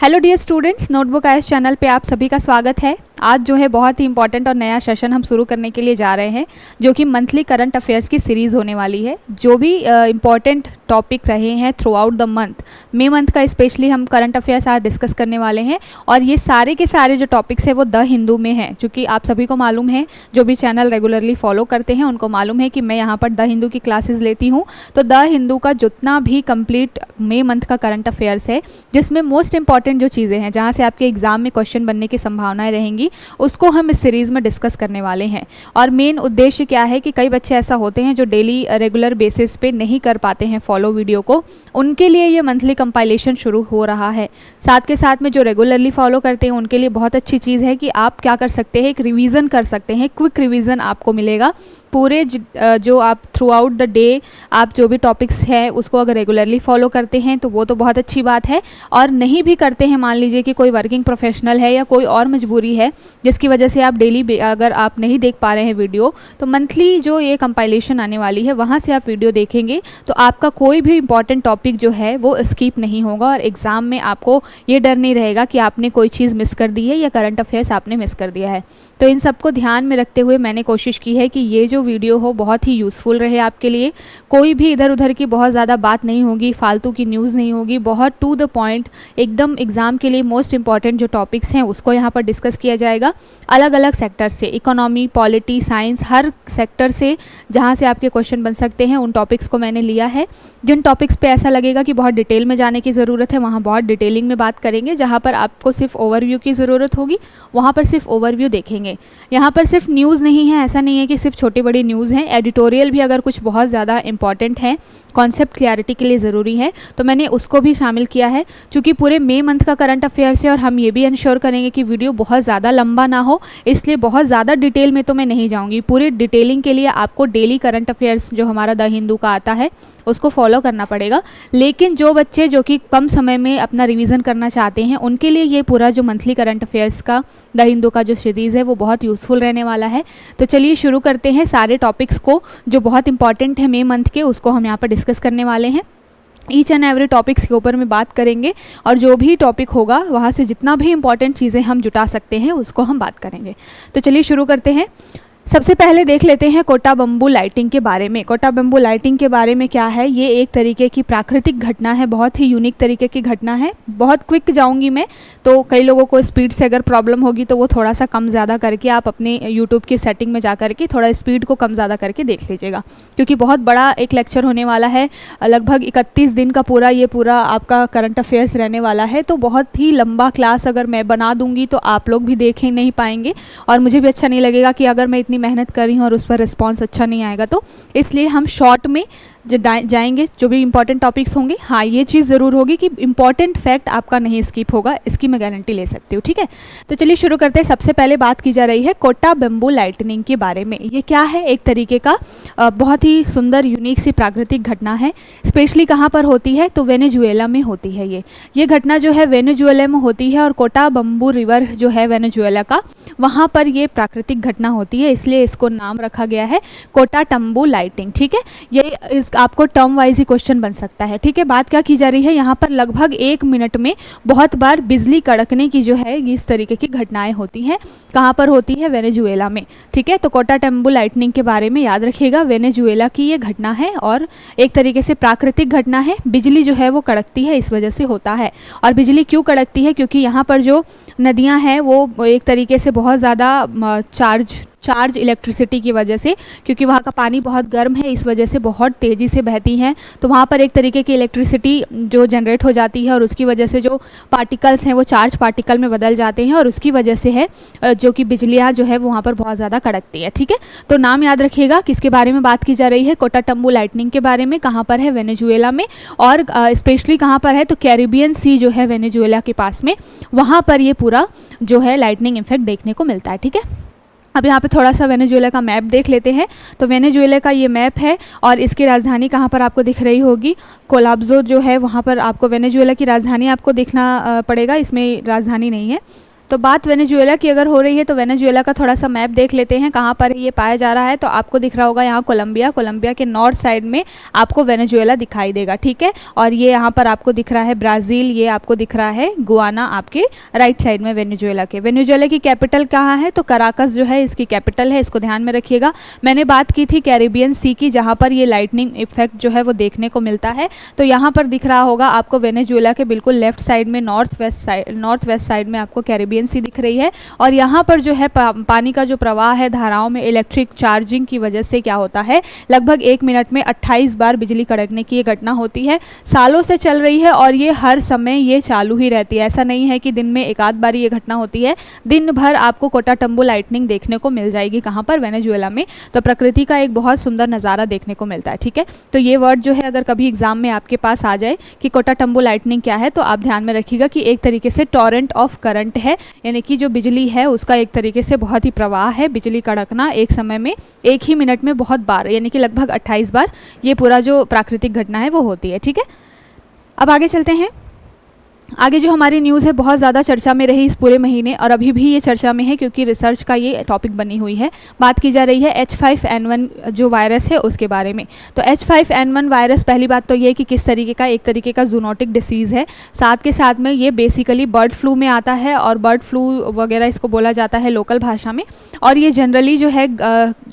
Hello dear students, notebook IAS channel पे आप सभी का स्वागत है। आज जो है बहुत ही इंपॉर्टेंट और नया सेशन हम शुरू करने के लिए जा रहे हैं, जो कि मंथली करंट अफेयर्स की सीरीज़ होने वाली है। जो भी इंपॉर्टेंट टॉपिक रहे हैं थ्रू आउट द मंथ, मई मंथ का स्पेशली हम करंट अफेयर्स आज डिस्कस करने वाले हैं। और ये सारे के सारे जो टॉपिक्स है वो द हिंदू में हैं, क्योंकि आप सभी को मालूम है, जो भी चैनल रेगुलरली फॉलो करते हैं उनको मालूम है कि मैं यहाँ पर द हिंदू की क्लासेस लेती हूँ। तो द हिंदू का जितना भी कंप्लीट मई मंथ का करंट अफेयर्स है, जिसमें मोस्ट इंपॉर्टेंट जो चीज़ें हैं, जहाँ से आपके एग्जाम में क्वेश्चन बनने की संभावनाएं रहेंगी, उसको हम इस सीरीज़ में डिस्कस करने वाले हैं। और मेन उद्देश्य क्या है कि कई बच्चे ऐसा होते हैं जो डेली रेगुलर बेसिस पे नहीं कर पाते हैं फॉलो वीडियो को, उनके लिए ये मंथली कंपाइलेशन शुरू हो रहा है। साथ के साथ में जो रेगुलरली फॉलो करते हैं उनके लिए बहुत अच्छी चीज़ है कि आप क्या कर सकते हैं, एक रिवीजन कर सकते हैं, क्विक रिवीजन आपको मिलेगा। पूरे जो आप थ्रू आउट द डे आप जो भी टॉपिक्स हैं उसको अगर रेगुलरली फॉलो करते हैं तो वो तो बहुत अच्छी बात है। और नहीं भी करते हैं, मान लीजिए कि कोई वर्किंग प्रोफेशनल है या कोई और मजबूरी है जिसकी वजह से आप डेली अगर आप नहीं देख पा रहे हैं वीडियो, तो मंथली जो ये कंपाइलेशन आने वाली है वहाँ से आप वीडियो देखेंगे तो आपका कोई भी इंपॉर्टेंट टॉपिक जो है वो स्किप नहीं होगा और एग्ज़ाम में आपको ये डर नहीं रहेगा कि आपने कोई चीज़ मिस कर दी है या करंट अफेयर्स आपने मिस कर दिया है। तो इन सबको ध्यान में रखते हुए मैंने कोशिश की है कि ये जो वीडियो हो बहुत ही यूज़फुल रहे आपके लिए। कोई भी इधर उधर की बहुत ज़्यादा बात नहीं होगी, फालतू की न्यूज़ नहीं होगी, बहुत टू द पॉइंट एकदम एग्ज़ाम के लिए मोस्ट इंपॉर्टेंट जो टॉपिक्स हैं उसको यहाँ पर डिस्कस किया जाएगा। अलग अलग सेक्टर से, इकोनॉमी, पॉलिटी, साइंस, हर सेक्टर से जहाँ से आपके क्वेश्चन बन सकते हैं उन टॉपिक्स को मैंने लिया है। जिन टॉपिक्स पे ऐसा लगेगा कि बहुत डिटेल में जाने की ज़रूरत है वहाँ बहुत डिटेलिंग में बात करेंगे। जहाँ पर आपको सिर्फ ओवरव्यू की ज़रूरत होगी वहाँ पर सिर्फ ओवरव्यू देखेंगे। यहाँ पर सिर्फ न्यूज़ नहीं है, ऐसा नहीं है कि सिर्फ छोटी बड़ी न्यूज़ हैं, एडिटोरियल भी अगर कुछ बहुत ज़्यादा इंपॉर्टेंट है, कॉन्सेप्ट क्लैरिटी के लिए ज़रूरी है, तो मैंने उसको भी शामिल किया है। क्योंकि पूरे मई मंथ का करंट अफेयर्स है और हम ये भी इंश्योर करेंगे कि वीडियो बहुत ज़्यादा लंबा ना हो, इसलिए बहुत ज़्यादा डिटेल में तो मैं नहीं जाऊँगी। पूरी डिटेलिंग के लिए आपको डेली करंट अफेयर्स जो हमारा द हिंदू का आता है उसको फॉलो करना पड़ेगा। लेकिन जो बच्चे जो कि कम समय में अपना रिवीजन करना चाहते हैं उनके लिए ये पूरा जो मंथली करंट अफेयर्स का द हिंदू का जो सीरीज़ है वो बहुत यूज़फुल रहने वाला है। तो चलिए शुरू करते हैं। सारे टॉपिक्स को जो बहुत इंपॉर्टेंट है मई मंथ के उसको हम यहाँ पर डिस्कस करने वाले हैं। ईच एंड एवरी टॉपिक्स के ऊपर में बात करेंगे और जो भी टॉपिक होगा वहाँ से जितना भी इंपॉर्टेंट चीज़ें हम जुटा सकते हैं उसको हम बात करेंगे। तो चलिए शुरू करते हैं। सबसे पहले देख लेते हैं कोटा बम्बू लाइटिंग के बारे में। कोटा बम्बू लाइटिंग के बारे में क्या है, ये एक तरीके की प्राकृतिक घटना है, बहुत ही यूनिक तरीके की घटना है। बहुत क्विक जाऊंगी मैं, तो कई लोगों को स्पीड से अगर प्रॉब्लम होगी तो वो थोड़ा सा कम ज़्यादा करके आप अपने यूट्यूब की सेटिंग में जा करके थोड़ा स्पीड को कम ज़्यादा करके देख लीजिएगा, क्योंकि बहुत बड़ा एक लेक्चर होने वाला है। लगभग 31 दिन का ये पूरा आपका करंट अफेयर्स रहने वाला है। तो बहुत ही लंबा क्लास अगर मैं बना दूँगी तो आप लोग भी देख ही नहीं पाएंगे और मुझे भी अच्छा नहीं लगेगा कि अगर मैं मेहनत कर रही हूँ और उस पर रिस्पांस अच्छा नहीं आएगा। तो इसलिए हम शॉर्ट में जाएंगे, जो भी इंपॉर्टेंट टॉपिक्स होंगे। हाँ, ये चीज़ ज़रूर होगी कि इंपॉर्टेंट फैक्ट आपका नहीं स्किप होगा, इसकी मैं गारंटी ले सकती हूँ। ठीक है, तो चलिए शुरू करते हैं। सबसे पहले बात की जा रही है कोटा बम्बू लाइटनिंग के बारे में। ये क्या है, एक तरीके का बहुत ही सुंदर यूनिक सी प्राकृतिक घटना है। स्पेशली कहाँ पर होती है, तो वेनेजुएला में होती है। ये घटना जो है वेनेजुएला में होती है और कोटा बम्बू रिवर जो है वेनेजुएला का, वहाँ पर ये प्राकृतिक घटना होती है, इसलिए इसको नाम रखा गया है कोटा बम्बू लाइटिंग। ठीक है, ये आपको टर्म वाइज ही क्वेश्चन बन सकता है। ठीक है, बात क्या की जा रही है, यहाँ पर लगभग 1 मिनट में बहुत बार बिजली कड़कने की जो है इस तरीके की घटनाएं होती हैं। कहाँ पर होती है, वेनेजुएला में। ठीक है, तो कोटा बम्बू लाइटनिंग के बारे में याद रखिएगा, वेनेजुएला की ये घटना है और एक तरीके से प्राकृतिक घटना है। बिजली जो है वो कड़कती है, इस वजह से होता है। और बिजली क्यों कड़कती है, क्योंकि यहाँ पर जो नदियाँ हैं वो एक तरीके से बहुत ज़्यादा चार्ज इलेक्ट्रिसिटी की वजह से, क्योंकि वहाँ का पानी बहुत गर्म है, इस वजह से बहुत तेज़ी से बहती हैं। तो वहाँ पर एक तरीके की इलेक्ट्रिसिटी जो जनरेट हो जाती है और उसकी वजह से जो पार्टिकल्स हैं वो चार्ज पार्टिकल में बदल जाते हैं और उसकी वजह से है जो कि बिजलियाँ जो है वहाँ पर बहुत ज़्यादा कड़कती है। ठीक है, तो नाम याद रखिएगा किसके बारे में बात की जा रही है, कोटा बम्बू लाइटनिंग के बारे में। कहाँ पर है, वेनेजुएला में। और स्पेशली कहाँ पर है, तो कैरिबियन सी जो है वेनेजुएला के पास में, वहाँ पर ये पूरा जो है लाइटनिंग इफेक्ट देखने को मिलता है। ठीक है, अब यहाँ पे थोड़ा सा वेनेजुएला का मैप देख लेते हैं। तो वेनेजुएला का ये मैप है और इसकी राजधानी कहाँ पर आपको दिख रही होगी, कोलंबो जो है वहाँ पर आपको वेनेजुएला की राजधानी आपको देखना पड़ेगा, इसमें राजधानी नहीं है। तो बात वेनेजुएला की अगर हो रही है तो वेनेजुएला का थोड़ा सा मैप देख लेते हैं कहाँ पर ये पाया जा रहा है। तो आपको दिख रहा होगा यहाँ कोलंबिया, कोलंबिया के नॉर्थ साइड में आपको वेनेजुएला दिखाई देगा, ठीक है। और ये यहाँ पर आपको दिख रहा है ब्राज़ील, ये आपको दिख रहा है गुआना आपके राइट साइड में वेनेजुएला के। वेनेजुएला की कैपिटल कहाँ है? तो कराकस जो है इसकी कैपिटल है, इसको ध्यान में रखिएगा। मैंने बात की थी कैरिबियन सी की, जहाँ पर ये लाइटनिंग इफेक्ट जो है वो देखने को मिलता है। तो यहाँ पर दिख रहा होगा आपको वेनेजुएला के बिल्कुल लेफ्ट साइड में नॉर्थ वेस्ट साइड में आपको कैरिबियन सी दिख रही है। और यहाँ पर जो है पानी का जो प्रवाह है धाराओं में इलेक्ट्रिक चार्जिंग की वजह से क्या होता है, लगभग 1 मिनट में 28 बार बिजली कड़कने की ये घटना होती है। सालों से चल रही है और ये हर समय ये चालू ही रहती है। ऐसा नहीं है कि दिन में एक आध बार ये घटना होती है, दिन भर आपको कोटाटम्बो लाइटनिंग देखने को मिल जाएगी। कहाँ पर? वेनेजुएला में। तो प्रकृति का एक बहुत सुंदर नज़ारा देखने को मिलता है, ठीक है। तो ये वर्ड जो है अगर कभी एग्जाम में आपके पास आ जाए कि कोटाटम्बो लाइटनिंग क्या है, तो आप ध्यान में रखिएगा कि एक तरीके से टॉरेंट ऑफ करंट है, यानी कि जो बिजली है उसका एक तरीके से बहुत ही प्रवाह है, बिजली कड़कना एक समय में 1 ही मिनट में बहुत बार, यानी कि लगभग 28 बार ये पूरा जो प्राकृतिक घटना है वो होती है, ठीक है। अब आगे चलते हैं। आगे जो हमारी न्यूज़ है बहुत ज़्यादा चर्चा में रही इस पूरे महीने और अभी भी ये चर्चा में है क्योंकि रिसर्च का ये टॉपिक बनी हुई है। बात की जा रही है H5N1 जो वायरस है उसके बारे में। तो H5N1 वायरस, पहली बात तो ये कि किस तरीके का, एक तरीके का जूनोटिक डिसीज़ है। साथ के साथ में ये बेसिकली बर्ड फ्लू में आता है और बर्ड फ्लू वगैरह इसको बोला जाता है लोकल भाषा में। और ये जनरली जो है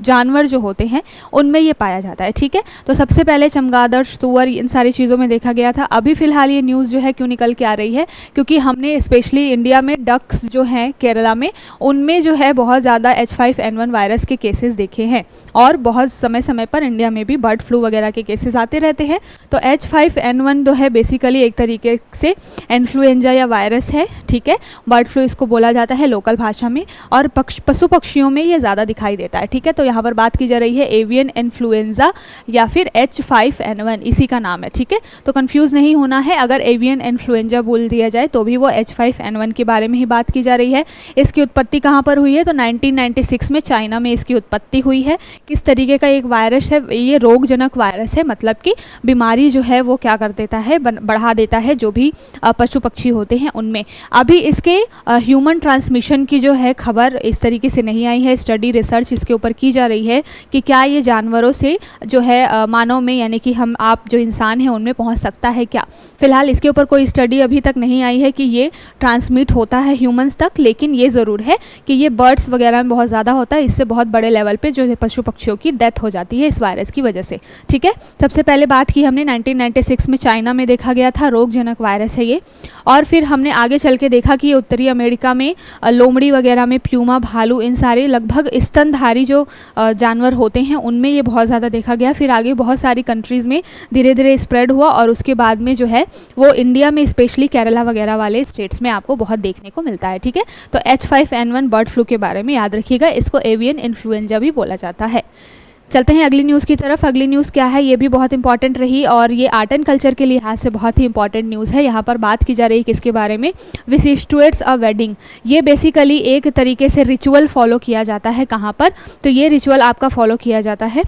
जानवर जो होते हैं उनमें ये पाया जाता है, ठीक है। तो सबसे पहले चमगादड़, सूअर, इन सारी चीज़ों में देखा गया था। अभी फ़िलहाल ये न्यूज़ जो है क्यों निकल के आ रही है, क्योंकि हमने स्पेशली इंडिया में डक्स जो हैं केरला में, उनमें जो है बहुत ज़्यादा H5N1 वायरस के केसेस देखे हैं और बहुत समय समय पर इंडिया में भी बर्ड फ्लू वगैरह के केसेस आते रहते हैं। तो H5N1 जो है बेसिकली एक तरीके से इन्फ्लुएंजा या वायरस है, ठीक है। बर्ड फ्लू इसको बोला जाता है लोकल भाषा में और पशु पक्षियों में ये ज़्यादा दिखाई देता है, ठीक है। तो यहाँ पर बात की जा रही है एवियन इन्फ्लुएंजा या फिर H5N1, इसी का नाम है, ठीक है। तो कंफ्यूज नहीं होना है, अगर एवियन इन्फ्लुएंजा बोल दिया जाए तो भी वो H5N1 के बारे में ही बात की जा रही है। इसकी उत्पत्ति कहाँ पर हुई है? तो 1996 में चाइना में इसकी उत्पत्ति हुई है। किस तरीके का एक वायरस है ये? रोगजनक वायरस है, मतलब कि बीमारी जो है वो क्या कर देता है, बढ़ा देता है जो भी पशु पक्षी होते हैं उनमें। अभी इसके ह्यूमन ट्रांसमिशन की जो है खबर इस तरीके से नहीं आई है। स्टडी रिसर्च इसके ऊपर की जा रही है कि क्या ये जानवरों से जो है मानव में, यानी कि हम आप जो इंसान हैं उनमें पहुँच सकता है क्या। फिलहाल इसके ऊपर कोई स्टडी अभी तक नहीं आई है कि ये ट्रांसमिट होता है ह्यूमंस तक, लेकिन ये ज़रूर है कि ये बर्ड्स वगैरह में बहुत ज़्यादा होता है। इससे बहुत बड़े लेवल पे जो है पशु पक्षियों की डेथ हो जाती है इस वायरस की वजह से, ठीक है। सबसे पहले बात की हमने 1996 में चाइना में देखा गया था, रोगजनक वायरस है ये। और फिर हमने आगे चल के देखा कि ये उत्तरी अमेरिका में लोमड़ी वगैरह में, प्यूमा, भालू, इन सारे लगभग स्तनधारी जो जानवर होते हैं उनमें ये बहुत ज़्यादा देखा गया। फिर आगे बहुत सारी कंट्रीज़ में धीरे धीरे स्प्रेड हुआ और उसके बाद में जो है वो इंडिया में स्पेशली केरला वगैरह वाले स्टेट्स में आपको बहुत देखने को मिलता है, ठीक है। तो H5N1 बर्ड फ्लू के बारे में याद रखिएगा, इसको एवियन इन्फ्लुएंजा भी बोला जाता है। चलते हैं अगली न्यूज़ की तरफ। अगली न्यूज़ क्या है, ये भी बहुत इंपॉर्टेंट रही और ये आर्ट एंड कल्चर के लिहाज से बहुत ही इंपॉर्टेंट न्यूज़ है। यहाँ पर बात की जा रही है किसके बारे में? विशिष्टुएट्स अ वेडिंग। ये बेसिकली एक तरीके से रिचुअल फॉलो किया जाता है। कहाँ पर? तो ये रिचुअल आपका फॉलो किया जाता है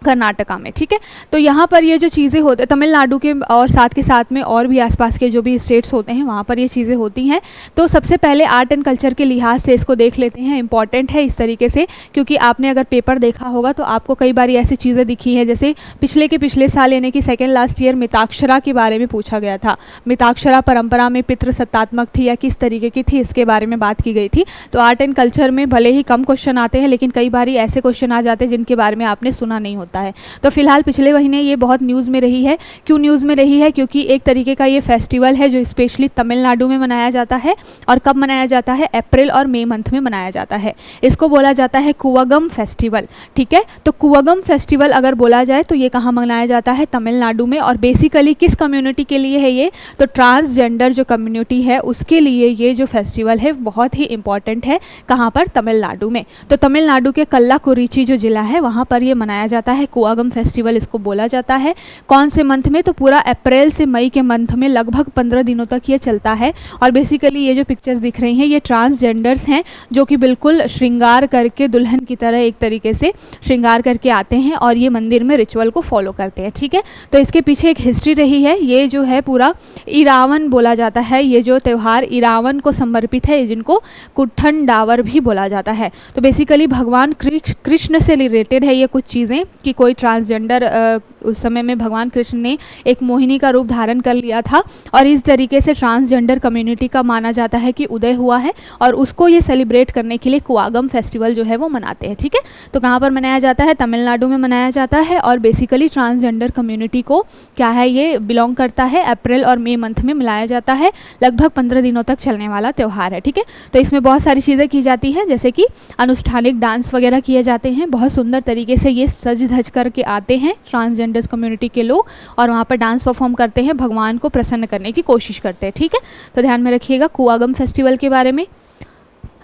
कर्नाटका में, ठीक है। तो यहाँ पर ये जो चीज़ें होते हैं तमिलनाडु के और साथ के साथ में और भी आसपास के जो भी स्टेट्स होते हैं वहाँ पर ये चीज़ें होती हैं। तो सबसे पहले आर्ट एंड कल्चर के लिहाज से इसको देख लेते हैं। इंपॉर्टेंट है इस तरीके से क्योंकि आपने अगर पेपर देखा होगा तो आपको कई बार ऐसी चीज़ें दिखी हैं, जैसे पिछले साल यानी कि सेकेंड लास्ट ईयर मिताक्षरा के बारे में पूछा गया था। मिताक्षरा परंपरा में पितृसत्तात्मक थी या किस तरीके की थी, इसके बारे में बात की गई थी। तो आर्ट एंड कल्चर में भले ही कम क्वेश्चन आते हैं लेकिन कई बार ऐसे क्वेश्चन आ जाते हैं जिनके बारे में आपने सुना नहीं होता है। तो फिलहाल पिछले महीने ये बहुत न्यूज़ में रही है। क्यों न्यूज़ में रही है? क्योंकि एक तरीके का ये फेस्टिवल है जो स्पेशली तमिलनाडु में मनाया जाता है। और कब मनाया जाता है? अप्रैल और मई मंथ में मनाया जाता है। इसको बोला जाता है कुवगम फेस्टिवल, ठीक है। तो कुवगम फेस्टिवल अगर बोला जाए तो ये कहाँ मनाया जाता है? तमिलनाडु में। और बेसिकली किस कम्युनिटी के लिए है ये? तो ट्रांसजेंडर जो कम्युनिटी है उसके लिए ये जो फेस्टिवल है बहुत ही इंपॉर्टेंट है। कहाँ पर? तमिलनाडु में। तो तमिलनाडु के कल्लाकुरिची जो ज़िला है वहाँ पर ये मनाया जाता है। है, कुआगम फेस्टिवल इसको बोला जाता है। कौन से मंथ में? तो पूरा अप्रैल से मई के मंथ में लगभग 15 दिनों तक ये चलता है। और बेसिकली ये जो पिक्चर्स दिख रही हैं ये ट्रांसजेंडर्स हैं जो कि बिल्कुल श्रृंगार करके दुल्हन की तरह एक तरीके से श्रृंगार करके आते हैं और ये मंदिर में रिचुअल को फॉलो करते हैं। ठीक है, तो इसके पीछे एक हिस्ट्री रही है। ये जो है पूरा इरावन बोला जाता है, ये जो त्यौहार इरावन को समर्पित है, जिनको कुट्ठन डावर भी बोला जाता है। तो बेसिकली भगवान कृष्ण से रिलेटेड है ये कुछ चीज़ें कि कोई ट्रांसजेंडर उस समय में भगवान कृष्ण ने एक मोहिनी का रूप धारण कर लिया था और इस तरीके से ट्रांसजेंडर कम्युनिटी का माना जाता है कि उदय हुआ है और उसको ये सेलिब्रेट करने के लिए कुआगम फेस्टिवल जो है वो मनाते हैं। ठीक है, तो कहाँ पर मनाया जाता है? तमिलनाडु में मनाया जाता है और बेसिकली ट्रांसजेंडर कम्युनिटी को क्या है, ये बिलोंग करता है। अप्रैल और मई मंथ में मनाया जाता है, लगभग 15 दिनों तक चलने वाला त्यौहार है। ठीक है, तो इसमें बहुत सारी चीज़ें की जाती हैं, जैसे कि अनुष्ठानिक डांस वगैरह किए जाते हैं। बहुत सुंदर तरीके से ये सज धज करके आते हैं ट्रांसजेंडर कम्युनिटी के लोग और वहाँ पर डांस परफॉर्म करते हैं, भगवान को प्रसन्न करने की कोशिश करते हैं। ठीक है, तो ध्यान में रखिएगा कुआगम फेस्टिवल के बारे में।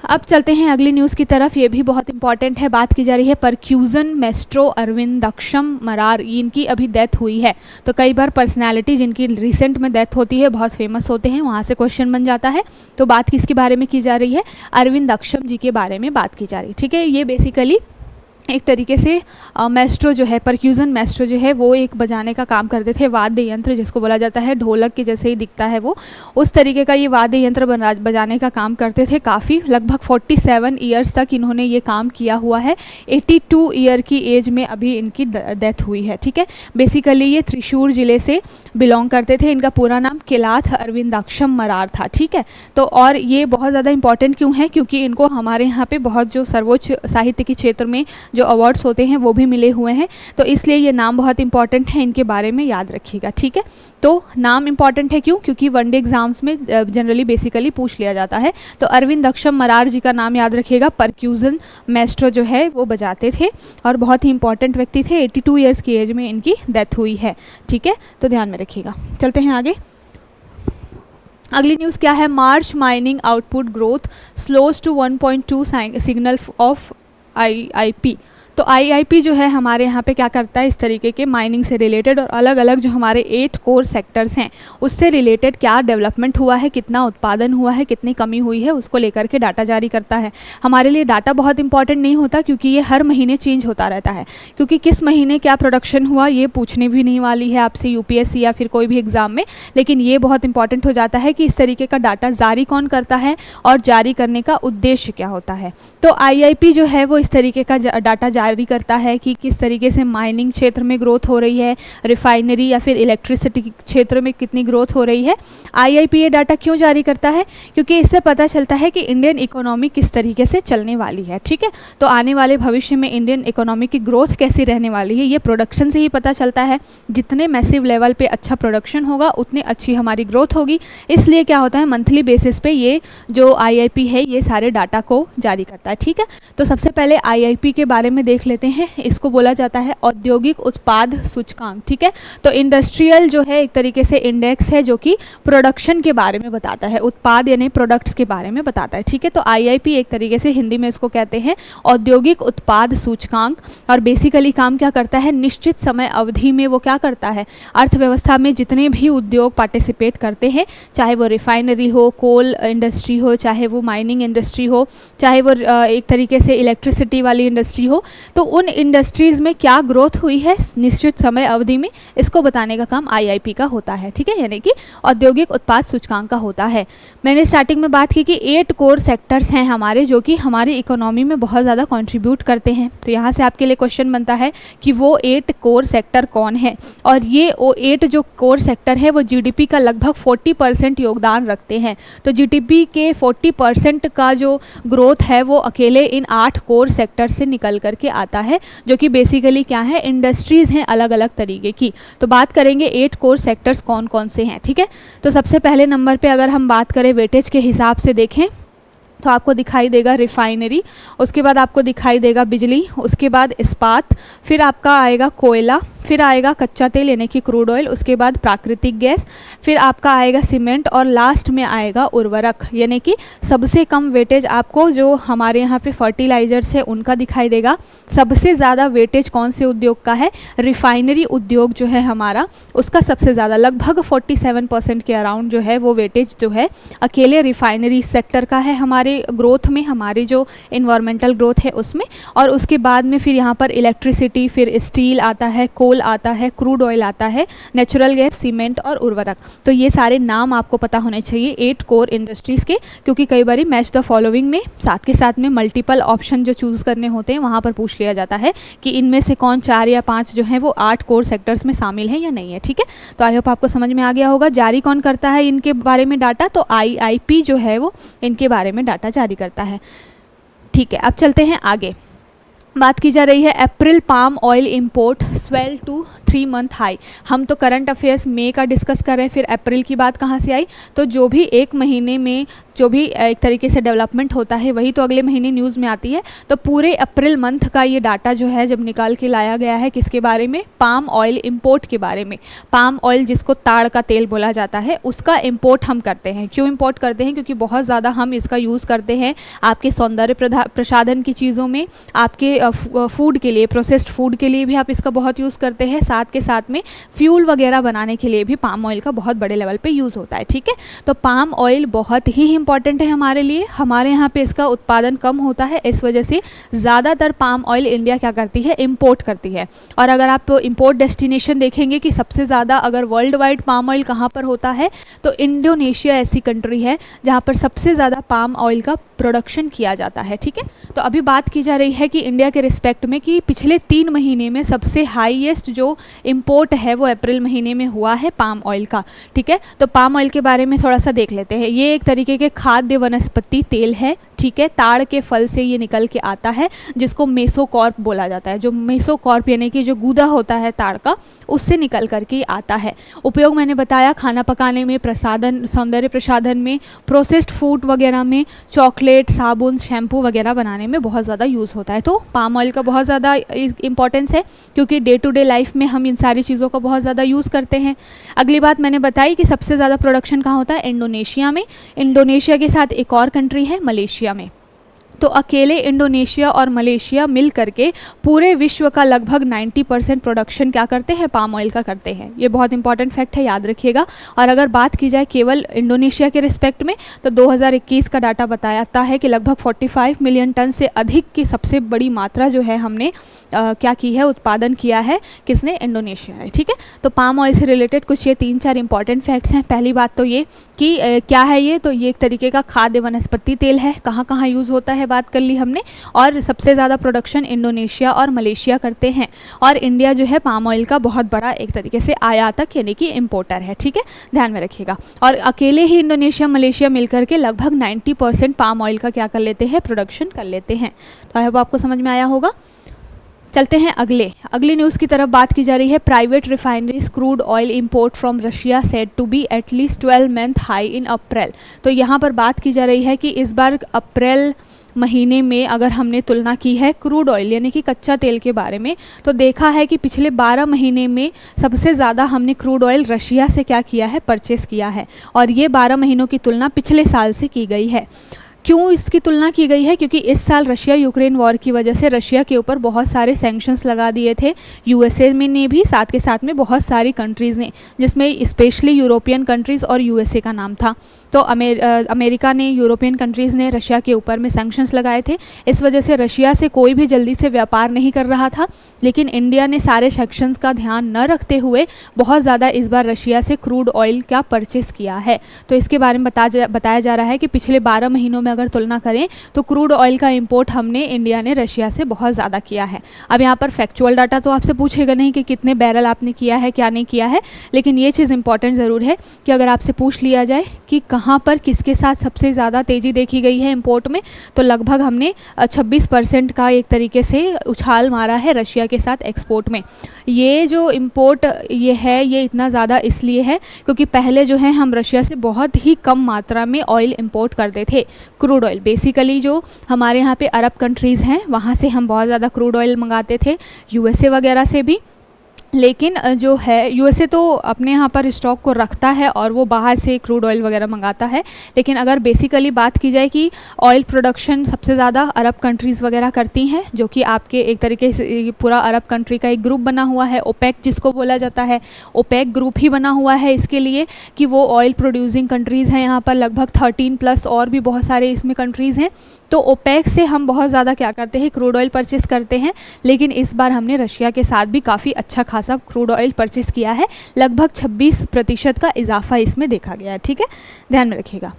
अब चलते हैं अगली न्यूज़ की तरफ। ये भी बहुत इंपॉर्टेंट है। बात की जा रही है परक्यूजन मेस्ट्रो अरविंदक्षम मरार, इनकी अभी डेथ हुई है। तो कई बार पर्सनालिटी जिनकी रिसेंट में डेथ होती है बहुत फेमस होते हैं, वहाँ से क्वेश्चन बन जाता है। तो बात किसके बारे में की जा रही है? अरविंदक्षम जी के बारे में बात की जा रही है। ठीक है, ये बेसिकली एक तरीके से मेस्ट्रो जो है, परक्यूजन मेस्ट्रो जो है वो एक बजाने का काम करते थे, वाद्य यंत्र जिसको बोला जाता है, ढोलक के जैसे ही दिखता है वो, उस तरीके का ये वाद्य यंत्र बजाने का काम करते थे। काफ़ी लगभग 47 ईयर्स तक इन्होंने ये काम किया हुआ है। 82 ईयर की एज में अभी इनकी डेथ हुई है। ठीक है, बेसिकली ये त्रिशूर जिले से बिलोंग करते थे। इनका पूरा नाम किलाथ अरविंदाक्षम मरार था। ठीक है, तो और ये बहुत ज़्यादा इंपॉर्टेंट क्यों है? क्योंकि इनको हमारे यहाँ पे बहुत जो सर्वोच्च साहित्य के क्षेत्र में जो अवार्ड्स होते हैं वो भी मिले हुए हैं, तो इसलिए ये नाम बहुत इंपॉर्टेंट है, इनके बारे में याद रखिएगा। ठीक है, तो नाम इंपॉर्टेंट है क्यों? क्योंकि वनडे एग्जाम्स में जनरली बेसिकली पूछ लिया जाता है। तो अरविंदक्षम मरार जी का नाम याद रखिएगा। परक्यूजन मेस्ट्रो जो है वो बजाते थे और बहुत ही इंपॉर्टेंट व्यक्ति थे। 82 ईयर्स की एज में इनकी डेथ हुई है। ठीक है, तो ध्यान में रखिएगा। चलते हैं आगे। अगली न्यूज़ क्या है? March mining output growth slows to 1.2 signal of IIP। तो IIP जो है हमारे यहाँ पे क्या करता है, इस तरीके के माइनिंग से रिलेटेड और अलग अलग जो हमारे 8 कोर सेक्टर्स हैं उससे रिलेटेड क्या डेवलपमेंट हुआ है, कितना उत्पादन हुआ है, कितनी कमी हुई है, उसको लेकर के डाटा जारी करता है। हमारे लिए डाटा बहुत इंपॉर्टेंट नहीं होता क्योंकि ये हर महीने चेंज होता रहता है, क्योंकि किस महीने क्या प्रोडक्शन हुआ ये पूछने भी नहीं वाली है आपसे UPSC या फिर कोई भी एग्ज़ाम में, लेकिन ये बहुत इंपॉर्टेंट हो जाता है कि इस तरीके का डाटा जारी कौन करता है और जारी करने का उद्देश्य क्या होता है। तो IIP जो है वो इस तरीके का डाटा जारी करता है कि किस तरीके से माइनिंग क्षेत्र में ग्रोथ हो रही है, रिफाइनरी या फिर इलेक्ट्रिसिटी क्षेत्र में कितनी ग्रोथ हो रही है। IIP ये डाटा क्यों जारी करता है? क्योंकि इससे पता चलता है कि इंडियन इकोनॉमी किस तरीके से चलने वाली है। ठीक है, तो आने वाले भविष्य में इंडियन इकोनॉमी की ग्रोथ कैसी रहने वाली है ये प्रोडक्शन से ही पता चलता है। जितने मैसिव लेवल पे अच्छा प्रोडक्शन होगा उतनी अच्छी हमारी ग्रोथ होगी। इसलिए क्या होता है, मंथली बेसिस पे ये जो IIP है ये सारे डाटा को जारी करता है। ठीक है, तो सबसे पहले IIP के बारे में देख लेते हैं। इसको बोला जाता है औद्योगिक उत्पाद सूचकांक। ठीक है, तो इंडस्ट्रियल जो है एक तरीके से इंडेक्स है जो कि प्रोडक्शन के बारे में बताता है, उत्पाद यानी प्रोडक्ट्स के बारे में बताता है। ठीक है, तो IIP एक तरीके से हिंदी में इसको कहते हैं औद्योगिक उत्पाद सूचकांक। और बेसिकली काम क्या करता है, निश्चित समय अवधि में वो क्या करता है, अर्थव्यवस्था में जितने भी उद्योग पार्टिसिपेट करते हैं, चाहे वो रिफाइनरी हो, कोल इंडस्ट्री हो, चाहे वो माइनिंग इंडस्ट्री हो, चाहे वो एक तरीके से इलेक्ट्रिसिटी वाली इंडस्ट्री हो, तो उन इंडस्ट्रीज़ में क्या ग्रोथ हुई है निश्चित समय अवधि में, इसको बताने का काम IIP का होता है। ठीक है, यानी कि औद्योगिक उत्पाद सूचकांक का होता है। मैंने स्टार्टिंग में बात की कि 8 कोर सेक्टर्स हैं हमारे जो कि हमारी इकोनॉमी में बहुत ज़्यादा कंट्रीब्यूट करते हैं। तो यहाँ से आपके लिए क्वेश्चन बनता है कि वो 8 कोर सेक्टर कौन है, और ये वो 8 जो कोर सेक्टर है वो GDP का लगभग 40% योगदान रखते हैं। तो GDP के 40% का जो ग्रोथ है वो अकेले इन 8 कोर सेक्टर से निकल करके आता है, जो कि बेसिकली क्या है, इंडस्ट्रीज़ हैं अलग अलग तरीके की। तो बात करेंगे 8 कोर सेक्टर्स कौन कौन से हैं। ठीक है, तो सबसे पहले नंबर पे अगर हम बात करें वेटेज के हिसाब से देखें तो आपको दिखाई देगा रिफाइनरी, उसके बाद आपको दिखाई देगा बिजली, उसके बाद इस्पात, फिर आपका आएगा कोयला, फिर आएगा कच्चा तेल यानी कि क्रूड ऑयल, उसके बाद प्राकृतिक गैस, फिर आपका आएगा सीमेंट और लास्ट में आएगा उर्वरक। यानी कि सबसे कम वेटेज आपको जो हमारे यहाँ पे फर्टिलाइजर्स है उनका दिखाई देगा। सबसे ज़्यादा वेटेज कौन से उद्योग का है? रिफाइनरी उद्योग जो है हमारा, उसका सबसे ज़्यादा लगभग 47% के अराउंड जो है वो वेटेज जो है अकेले रिफाइनरी सेक्टर का है हमारे ग्रोथ में, हमारी जो इन्वायरमेंटल ग्रोथ है उसमें। और उसके बाद में फिर यहाँ पर इलेक्ट्रिसिटी, फिर स्टील आता है, कोल आता है, क्रूड ऑयल आता है, नेचुरल गैस, सीमेंट और उर्वरक। तो ये सारे नाम आपको पता होने चाहिए 8 कोर इंडस्ट्रीज़ के, क्योंकि कई बार मैच द फॉलोइंग में साथ के साथ में मल्टीपल ऑप्शन जो चूज़ करने होते हैं वहाँ पर पूछ लिया जाता है कि इनमें से कौन 4 या 5 जो हैं वो 8 कोर सेक्टर्स में शामिल है या नहीं है। ठीक है, तो आई होप आपको समझ में आ गया होगा। जारी कौन करता है इनके बारे में डाटा? तो IIP जो है वो इनके बारे में डाटा जारी करता है। ठीक है, अब चलते हैं आगे। बात की जा रही है April palm oil import swell to 3 month high. हम तो करंट अफेयर्स मई का डिस्कस कर रहे हैं, फिर अप्रैल की बात कहाँ से आई? तो जो भी एक महीने में जो भी एक तरीके से डेवलपमेंट होता है वही तो अगले महीने न्यूज़ में आती है। तो पूरे अप्रैल मंथ का ये डाटा जो है जब निकाल के लाया गया है, किसके बारे में? पाम ऑयल इंपोर्ट के बारे में। पाम ऑयल जिसको ताड़ का तेल बोला जाता है, उसका इंपोर्ट हम करते हैं। क्यों इंपोर्ट करते हैं? क्योंकि बहुत ज़्यादा हम इसका यूज़ करते हैं आपके सौंदर्य प्रसाधन की चीज़ों में, आपके फूड के लिए, प्रोसेस्ड फूड के लिए भी आप इसका बहुत यूज़ करते हैं। साथ के साथ में फ्यूल वगैरह बनाने के लिए भी पाम ऑयल का बहुत बड़े लेवल पे यूज़ होता है। ठीक है, तो पाम ऑयल बहुत ही इंपॉर्टेंट है हमारे लिए। हमारे यहाँ पे इसका उत्पादन कम होता है, इस वजह से ज़्यादातर पाम ऑयल इंडिया क्या करती है? इंपोर्ट करती है। और अगर आप इंपोर्ट डेस्टिनेशन देखेंगे कि सबसे ज़्यादा अगर वर्ल्ड वाइड पाम ऑयल कहाँ पर होता है, तो इंडोनेशिया ऐसी कंट्री है जहाँ पर सबसे ज़्यादा पाम ऑयल का प्रोडक्शन किया जाता है। ठीक है, तो अभी बात की जा रही है कि इंडिया के रिस्पेक्ट में कि पिछले 3 महीने में सबसे हाईएस्ट जो इंपोर्ट है वो अप्रैल महीने में हुआ है पाम ऑयल का। ठीक है, तो पाम ऑयल के बारे में थोड़ा सा देख लेते हैं। ये एक तरीके के खाद्य वनस्पति तेल है। ठीक है, ताड़ के फल से ये निकल के आता है, जिसको मेसोकॉर्प बोला जाता है। जो मेसोकॉर्प यानी कि जो गूदा होता है ताड़ का, उससे निकल करके आता है। उपयोग मैंने बताया खाना पकाने में, प्रसाधन, सौंदर्य प्रसाधन में, प्रोसेस्ड फूड वगैरह में, चॉकलेट, साबुन, शैम्पू वगैरह बनाने में बहुत ज़्यादा यूज़ होता है। तो पाम ऑयल का बहुत ज़्यादा इंपॉर्टेंस है, क्योंकि डे टू डे लाइफ में हम इन सारी चीज़ों का बहुत ज़्यादा यूज़ करते हैं। अगली बात मैंने बताई कि सबसे ज़्यादा प्रोडक्शन कहाँ होता है? इंडोनेशिया में। इंडोनेशिया के साथ एक और कंट्री है मलेशिया में। तो अकेले इंडोनेशिया और मलेशिया मिल करके पूरे विश्व का लगभग 90% प्रोडक्शन क्या करते हैं? पाम ऑयल का करते हैं। ये बहुत इंपॉर्टेंट फैक्ट है, याद रखिएगा। और अगर बात की जाए केवल इंडोनेशिया के रिस्पेक्ट में, तो 2021 का डाटा बताता है कि लगभग 45 मिलियन टन से अधिक की सबसे बड़ी मात्रा जो है हमने क्या की है? उत्पादन किया है। किसने? इंडोनेशिया है। ठीक है, तो पाम ऑयल से रिलेटेड कुछ ये 3-4 इंपॉर्टेंट फैक्ट्स हैं। पहली बात तो ये कि क्या है ये? तो ये एक तरीके का खाद्य वनस्पति तेल है। कहाँ कहाँ यूज़ होता है बात कर ली हमने, और सबसे ज़्यादा प्रोडक्शन इंडोनेशिया और मलेशिया करते हैं। और इंडिया जो है पाम ऑयल का बहुत बड़ा एक तरीके से आयातक यानी कि इम्पोर्टर है। ठीक है, ध्यान में रखिएगा। और अकेले ही इंडोनेशिया मलेशिया मिलकर के लगभग 90% पाम ऑयल का क्या कर लेते हैं? प्रोडक्शन कर लेते हैं। तो आई होप आपको समझ में आया होगा। चलते हैं अगली न्यूज़ की तरफ। बात की जा रही है private refineries crude oil import from Russia said to be at least 12 month high in April. तो यहाँ पर बात की जा रही है कि इस बार अप्रैल महीने में अगर हमने तुलना की है क्रूड ऑयल यानी कि कच्चा तेल के बारे में, तो देखा है कि पिछले 12 महीने में सबसे ज़्यादा हमने क्रूड ऑयल रशिया से क्या किया है? परचेस किया है। और ये 12 महीनों की तुलना पिछले साल से की गई है। क्यों इसकी तुलना की गई है? क्योंकि इस साल रशिया यूक्रेन वॉर की वजह से रशिया के ऊपर बहुत सारे सैंक्शंस लगा दिए थे। यूएसए में ने भी, साथ के साथ में बहुत सारी कंट्रीज़ ने, जिसमें स्पेशली यूरोपियन कंट्रीज़ और यूएसए का नाम था। तो अमेरिका ने, यूरोपियन कंट्रीज़ ने रशिया के ऊपर में सैंक्शंस लगाए थे। इस वजह से रशिया से कोई भी जल्दी से व्यापार नहीं कर रहा था। लेकिन इंडिया ने सारे सैंक्शंस का ध्यान न रखते हुए बहुत ज़्यादा इस बार रशिया से क्रूड ऑयल का परचेस किया है। तो इसके बारे में बताया जा रहा है कि पिछले 12 महीनों में अगर तुलना करें तो क्रूड ऑयल का इंपोर्ट हमने, इंडिया ने रशिया से बहुत ज़्यादा किया है। अब यहाँ पर फैक्चुअल डाटा तो आपसे पूछेगा नहीं कि कितने बैरल आपने किया है, क्या नहीं किया है, लेकिन ये चीज़ इंपॉर्टेंट ज़रूर है कि अगर आपसे पूछ लिया जाए कि कहाँ पर किसके साथ सबसे ज़्यादा तेज़ी देखी गई है इंपोर्ट में, तो लगभग हमने 26% का एक तरीके से उछाल मारा है रशिया के साथ एक्सपोर्ट में। ये जो इंपोर्ट ये है, ये इतना ज़्यादा इसलिए है क्योंकि पहले जो है हम रशिया से बहुत ही कम मात्रा में ऑयल इंपोर्ट करते थे। क्रूड ऑयल बेसिकली जो हमारे यहाँ पे अरब कंट्रीज़ हैं वहाँ से हम बहुत ज़्यादा क्रूड ऑयल मंगाते थे, यूएसए वगैरह से भी। लेकिन जो है यूएसए तो अपने यहाँ पर स्टॉक को रखता है और वो बाहर से क्रूड ऑयल वगैरह मंगाता है। लेकिन अगर बेसिकली बात की जाए कि ऑयल प्रोडक्शन सबसे ज़्यादा अरब कंट्रीज़ वगैरह करती हैं, जो कि आपके एक तरीके से पूरा अरब कंट्री का एक ग्रुप बना हुआ है, ओपेक जिसको बोला जाता है। ओपेक ग्रुप ही बना हुआ है इसके लिए कि वो ऑयल प्रोड्यूसिंग कंट्रीज़ हैं यहाँ पर लगभग 13 प्लस और भी बहुत सारे इसमें कंट्रीज़ हैं। तो ओपेक से हम बहुत ज़्यादा क्या करते हैं, क्रूड ऑयल परचेस करते हैं। लेकिन इस बार हमने रशिया के साथ भी काफ़ी अच्छा खासा क्रूड ऑयल परचेस किया है, लगभग 26% का इजाफा इसमें देखा गया है। ठीक है, ध्यान में रखिएगा।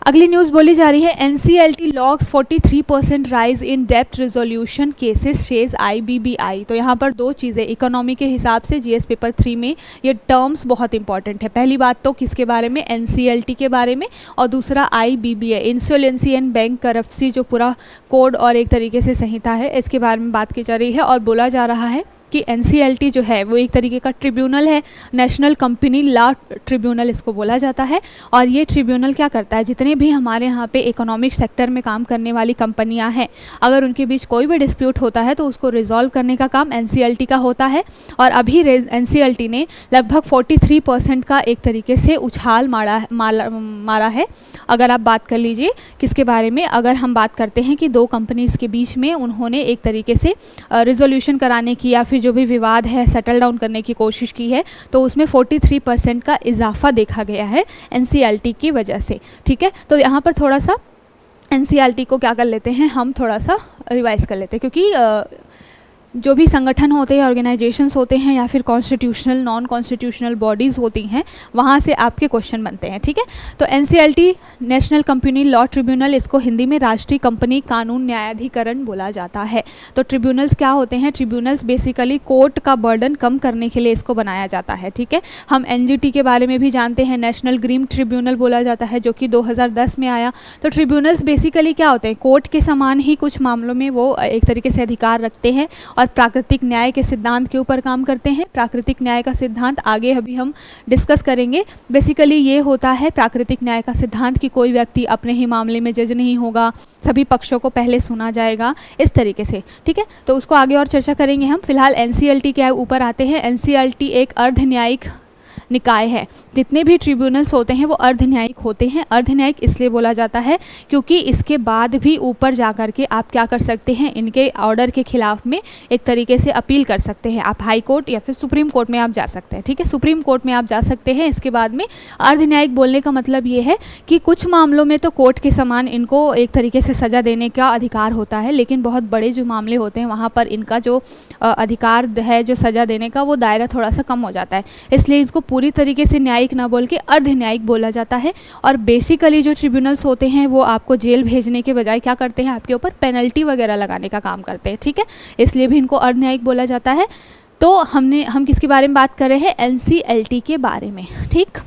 अगली न्यूज़ बोली जा रही है, एनसीएलटी लॉग्स 43% राइज इन डेप्ट रिजोल्यूशन केसेस शेज आईबीबीआई। तो यहाँ पर दो चीज़ें इकोनॉमी के हिसाब से जीएस पेपर 3 में ये टर्म्स बहुत इंपॉर्टेंट है। पहली बात तो किसके बारे में, एनसीएलटी के बारे में, और दूसरा आईबीबीआई, इंसोलेंसी एंड बैंक करप्सी, जो पूरा कोड और एक तरीके से संहिता है, इसके बारे में बात की जा रही है। और बोला जा रहा है कि एनसीएलटी जो है वो एक तरीके का ट्रिब्यूनल है, नेशनल कंपनी लॉ ट्रिब्यूनल इसको बोला जाता है। और ये ट्रिब्यूनल क्या करता है, जितने भी हमारे यहाँ पे इकोनॉमिक सेक्टर में काम करने वाली कंपनियाँ हैं, अगर उनके बीच कोई भी डिस्प्यूट होता है तो उसको रिजॉल्व करने का काम एनसीएलटी का होता है। और अभी एनसीएलटी ने लगभग 43% का एक तरीके से उछाल मारा है। अगर आप बात कर लीजिए किसके बारे में, अगर हम बात करते हैं कि दो कंपनीज़ के बीच में उन्होंने एक तरीके से रिजोल्यूशन कराने की या फिर जो भी विवाद है सेटल डाउन करने की कोशिश की है, तो उसमें 43% का इजाफा देखा गया है एनसीएलटी की वजह से। ठीक है, तो यहाँ पर थोड़ा सा एनसीएलटी को क्या कर लेते हैं, हम थोड़ा सा रिवाइज कर लेते हैं, क्योंकि जो भी संगठन होते हैं, ऑर्गेनाइजेशंस होते हैं, या फिर कॉन्स्टिट्यूशनल नॉन कॉन्स्टिट्यूशनल बॉडीज़ होती हैं, वहाँ से आपके क्वेश्चन बनते हैं। ठीक है, तो NCLT national company law tribunal, इसको हिंदी में राष्ट्रीय कंपनी कानून न्यायाधिकरण बोला जाता है। तो ट्रिब्यूनल्स क्या होते हैं, ट्रिब्यूनल्स बेसिकली कोर्ट का बर्डन कम करने के लिए इसको बनाया जाता है। ठीक है, हम एनजीटी के बारे में भी जानते हैं, नेशनल ग्रीन ट्रिब्यूनल बोला जाता है, जो कि 2010 में आया। तो ट्रिब्यूनल्स बेसिकली क्या होते हैं, कोर्ट के समान ही कुछ मामलों में वो एक तरीके से अधिकार रखते हैं और प्राकृतिक न्याय के सिद्धांत के ऊपर काम करते हैं। प्राकृतिक न्याय का सिद्धांत आगे अभी हम डिस्कस करेंगे। बेसिकली ये होता है प्राकृतिक न्याय का सिद्धांत कि कोई व्यक्ति अपने ही मामले में जज नहीं होगा, सभी पक्षों को पहले सुना जाएगा, इस तरीके से। ठीक है, तो उसको आगे और चर्चा करेंगे हम। फिलहाल एनसीएलटी के ऊपर आते हैं। एनसीएलटी एक अर्ध न्यायिक निकाय है। जितने भी ट्रिब्यूनल्स होते हैं वो अर्धन्यायिक होते हैं। अर्धन्यायिक इसलिए बोला जाता है क्योंकि इसके बाद भी ऊपर जा कर के आप क्या कर सकते हैं, इनके ऑर्डर के खिलाफ में एक तरीके से अपील कर सकते हैं। आप हाई कोर्ट या फिर सुप्रीम कोर्ट में आप जा सकते हैं। ठीक है, सुप्रीम कोर्ट में आप जा सकते हैं। इसके बाद में अर्धन्यायिक बोलने का मतलब ये है कि कुछ मामलों में तो कोर्ट के समान इनको एक तरीके से सज़ा देने का अधिकार होता है, लेकिन बहुत बड़े जो मामले होते हैं वहाँ पर इनका जो अधिकार है जो सज़ा देने का, वो दायरा थोड़ा सा कम हो जाता है। इसलिए इसको पूरी तरीके से न्यायिक ना बोल के अर्धन्यायिक बोला जाता है। और बेसिकली जो ट्रिब्यूनल्स होते हैं वो आपको जेल भेजने के बजाय क्या करते हैं, आपके ऊपर पेनल्टी वगैरह लगाने का काम करते हैं। ठीक है, इसलिए भी इनको अर्धन्यायिक बोला जाता है। तो हम किसके बारे में बात कर रहे हैं, एनसीएलटी के बारे में। ठीक,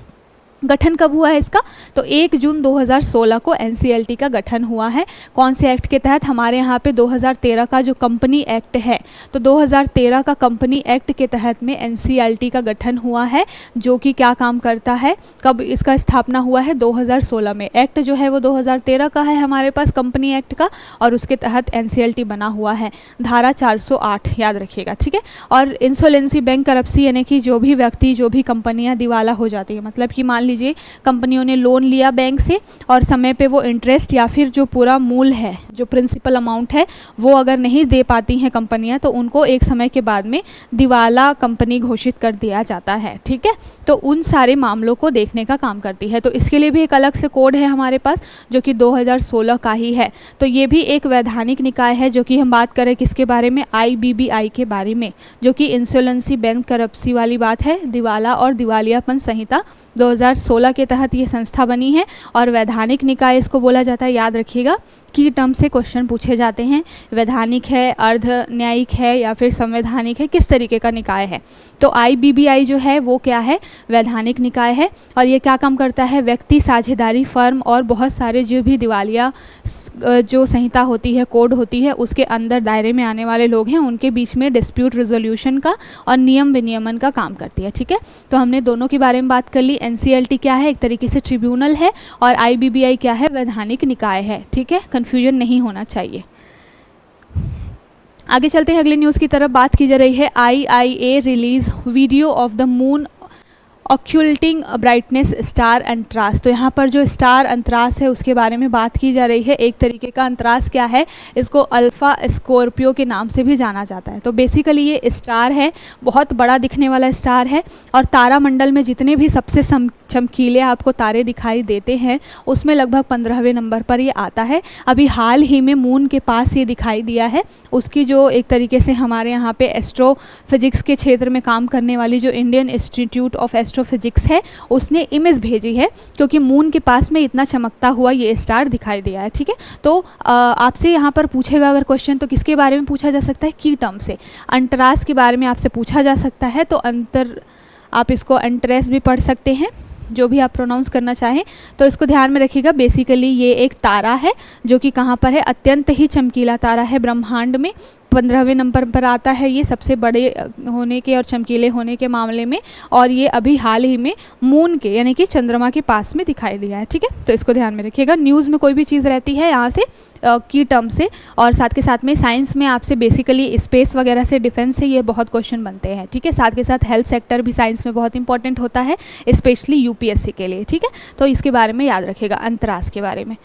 गठन कब हुआ है इसका, तो 1 जून 2016 को एनसीएलटी का गठन हुआ है। कौन से एक्ट के तहत, हमारे यहाँ पे 2013 का जो कंपनी एक्ट है, तो 2013 का कंपनी एक्ट के तहत में एनसीएलटी का गठन हुआ है, जो कि क्या काम करता है, कब इसका स्थापना हुआ है, 2016 में। एक्ट जो है वो 2013 का है हमारे पास, कंपनी एक्ट का, और उसके तहत एनसीएलटी बना हुआ है। धारा 408 याद रखिएगा। ठीक है, और इंसोलेंसी बैंक करप्सी, यानी कि जो भी व्यक्ति जो भी कंपनियाँ दिवाला हो जाती है, मतलब कि मान लीजिए कंपनियों ने लोन लिया बैंक से और समय पे वो इंटरेस्ट या फिर जो पूरा मूल है, जो प्रिंसिपल अमाउंट है, वो अगर नहीं दे पाती हैं कंपनियां, तो उनको एक समय के बाद में दिवाला कंपनी घोषित कर दिया जाता है। ठीक है, तो उन सारे मामलों को देखने का काम करती है। तो इसके लिए भी एक अलग से कोड है हमारे पास, जो कि 2016 का ही है। तो ये भी एक वैधानिक निकाय है, जो कि हम बात करें किसके बारे में, आईबीबीआई के बारे में, जो कि इंसोलेंसी बैंक करप्सी वाली बात है, दिवाला और दिवालियापन संहिता 2016 के तहत ये संस्था बनी है। और वैधानिक निकाय इसको बोला जाता है। याद रखिएगा, की टर्म से क्वेश्चन पूछे जाते हैं, वैधानिक है, अर्ध न्यायिक है या फिर संवैधानिक है, किस तरीके का निकाय है। तो आईबीबीआई जो है वो क्या है, वैधानिक निकाय है। और ये क्या काम करता है, व्यक्ति, साझेदारी, फर्म और बहुत सारे जो भी दिवालिया जो संहिता होती है, कोड होती है, उसके अंदर दायरे में आने वाले लोग हैं, उनके बीच में डिस्प्यूट रिजोल्यूशन का और नियम विनियमन का काम करती है। ठीक है, तो हमने दोनों के बारे में बात कर ली। एनसीएलटी क्या है, एक तरीके से ट्रिब्यूनल है, और आईबीबीआई क्या है, वैधानिक निकाय है। ठीक है, कन्फ्यूजन नहीं होना चाहिए। आगे चलते हैं अगली न्यूज़ की तरफ। बात की जा रही है IIA release video of the moon occulting brightness star Antares. तो यहाँ पर जो स्टार अंतरास है उसके बारे में बात की जा रही है। एक तरीके का अंतरास क्या है, इसको अल्फ़ा स्कॉर्पियो के नाम से भी जाना जाता है। तो बेसिकली ये स्टार है, बहुत बड़ा दिखने वाला स्टार है, और तारामंडल में जितने भी सबसे चमकीले आपको तारे दिखाई देते हैं उसमें लगभग 15वें नंबर पर ये आता है। अभी हाल ही में मून के पास ये दिखाई दिया है। उसकी जो एक तरीके से हमारे यहाँ पे एस्ट्रोफिजिक्स के क्षेत्र में काम करने वाली जो इंडियन इंस्टीट्यूट ऑफ एस्ट्रोफिजिक्स है उसने इमेज भेजी है, क्योंकि मून के पास में इतना चमकता हुआ ये स्टार दिखाई दिया है। ठीक है, तो आपसे यहाँ पर पूछेगा अगर क्वेश्चन तो किसके बारे में पूछा जा सकता है, की टर्म से अंतरास के बारे में आपसे पूछा जा सकता है। तो आप इसको अंतरास भी पढ़ सकते हैं, जो भी आप प्रोनाउंस करना चाहें। तो इसको ध्यान में रखिएगा। बेसिकली ये एक तारा है जो कि कहाँ पर है, अत्यंत ही चमकीला तारा है ब्रह्मांड में, 15वें नंबर पर आता है ये सबसे बड़े होने के और चमकीले होने के मामले में, और ये अभी हाल ही में मून के यानी कि चंद्रमा के पास में दिखाई दिया है। ठीक है, तो इसको ध्यान में रखिएगा। न्यूज़ में कोई भी चीज़ रहती है यहाँ से की टर्म से, और साथ के साथ में साइंस में आपसे बेसिकली स्पेस वगैरह से, डिफेंस से ये बहुत क्वेश्चन बनते हैं। ठीक है, साथ के साथ हेल्थ सेक्टर भी साइंस में बहुत इंपॉर्टेंट होता है, स्पेशली UPSC के लिए। ठीक है, तो इसके बारे में याद रखिएगा, अंतरास के बारे में।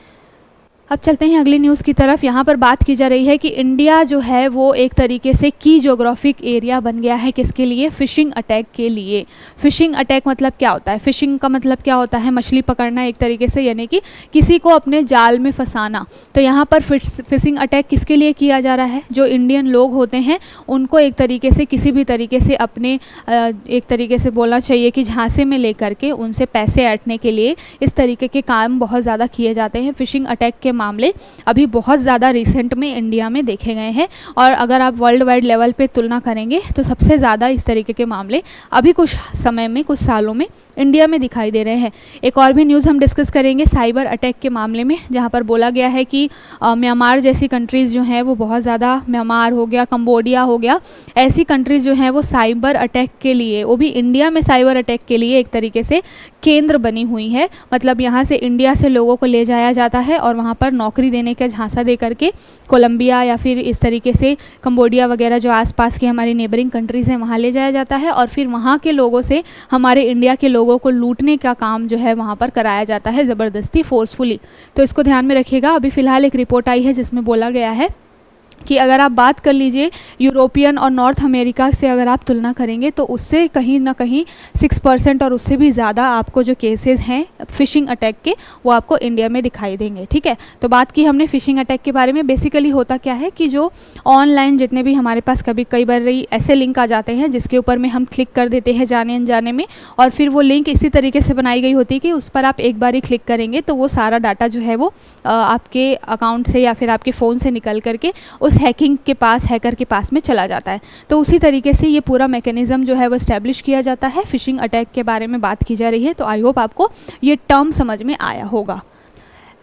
अब चलते हैं अगली न्यूज़ की तरफ। यहाँ पर बात की जा रही है कि इंडिया जो है वो एक तरीके से की ज्योग्राफिक एरिया बन गया है। किसके लिए, फिशिंग अटैक के लिए। फिशिंग अटैक मतलब क्या होता है, फिशिंग का मतलब क्या होता है, मछली पकड़ना एक तरीके से, यानी कि किसी को अपने जाल में फंसाना। तो यहाँ पर फिशिंग अटैक किसके लिए किया जा रहा है, जो इंडियन लोग होते हैं उनको एक तरीके से किसी भी तरीके से अपने एक तरीके से बोलना चाहिए कि झांसे में लेकर के उनसे पैसे ऐंठने के लिए इस तरीके के काम बहुत ज़्यादा किए जाते हैं। फिशिंग अटैक के मामले अभी बहुत ज़्यादा रिसेंट में इंडिया में देखे गए हैं, और अगर आप वर्ल्ड वाइड लेवल पे तुलना करेंगे तो सबसे ज़्यादा इस तरीके के मामले अभी कुछ समय में, कुछ सालों में इंडिया में दिखाई दे रहे हैं। एक और भी न्यूज़ हम डिस्कस करेंगे साइबर अटैक के मामले में, जहाँ पर बोला गया है कि म्यांमार जैसी कंट्रीज़ जो हैं वो बहुत ज़्यादा, म्यांमार हो गया, कंबोडिया हो गया, ऐसी कंट्रीज़ जो हैं वो साइबर अटैक के लिए, वो भी इंडिया में साइबर अटैक के लिए एक तरीके से केंद्र बनी हुई है। मतलब यहाँ से इंडिया से लोगों को ले जाया जाता है और वहाँ पर नौकरी देने का झांसा दे करके कोलंबिया या फिर इस तरीके से कंबोडिया वगैरह जो आसपास की हमारी नेबरिंग कंट्रीज़ हैं वहाँ ले जाया जाता है, और फिर वहाँ के लोगों से हमारे इंडिया के लोगों को लूटने का काम जो है वहाँ पर कराया जाता है ज़बरदस्ती, फोर्सफुली। तो इसको ध्यान में रखिएगा। अभी फ़िलहाल एक रिपोर्ट आई है जिसमें बोला गया है कि अगर आप बात कर लीजिए यूरोपियन और नॉर्थ अमेरिका से अगर आप तुलना करेंगे तो उससे कहीं ना कहीं 6% और उससे भी ज़्यादा आपको जो केसेस हैं फ़िशिंग अटैक के वो आपको इंडिया में दिखाई देंगे। ठीक है, तो बात की हमने फ़िशिंग अटैक के बारे में। बेसिकली होता क्या है कि जो ऑनलाइन जितने भी हमारे पास कई बार ऐसे लिंक आ जाते हैं जिसके ऊपर में हम क्लिक कर देते हैं जाने अनजाने में, और फिर वो लिंक इसी तरीके से बनाई गई होती है कि उस पर आप एक बार ही क्लिक करेंगे तो वो सारा डाटा जो है वो आपके अकाउंट से या फिर आपके फ़ोन से निकल करके उस हैकिंग के पास, हैकर के पास में चला जाता है। तो उसी तरीके से ये पूरा मैकेनिज्म जो है वो एस्टैब्लिश किया जाता है। फिशिंग अटैक के बारे में बात की जा रही है, तो आई होप आपको ये टर्म समझ में आया होगा।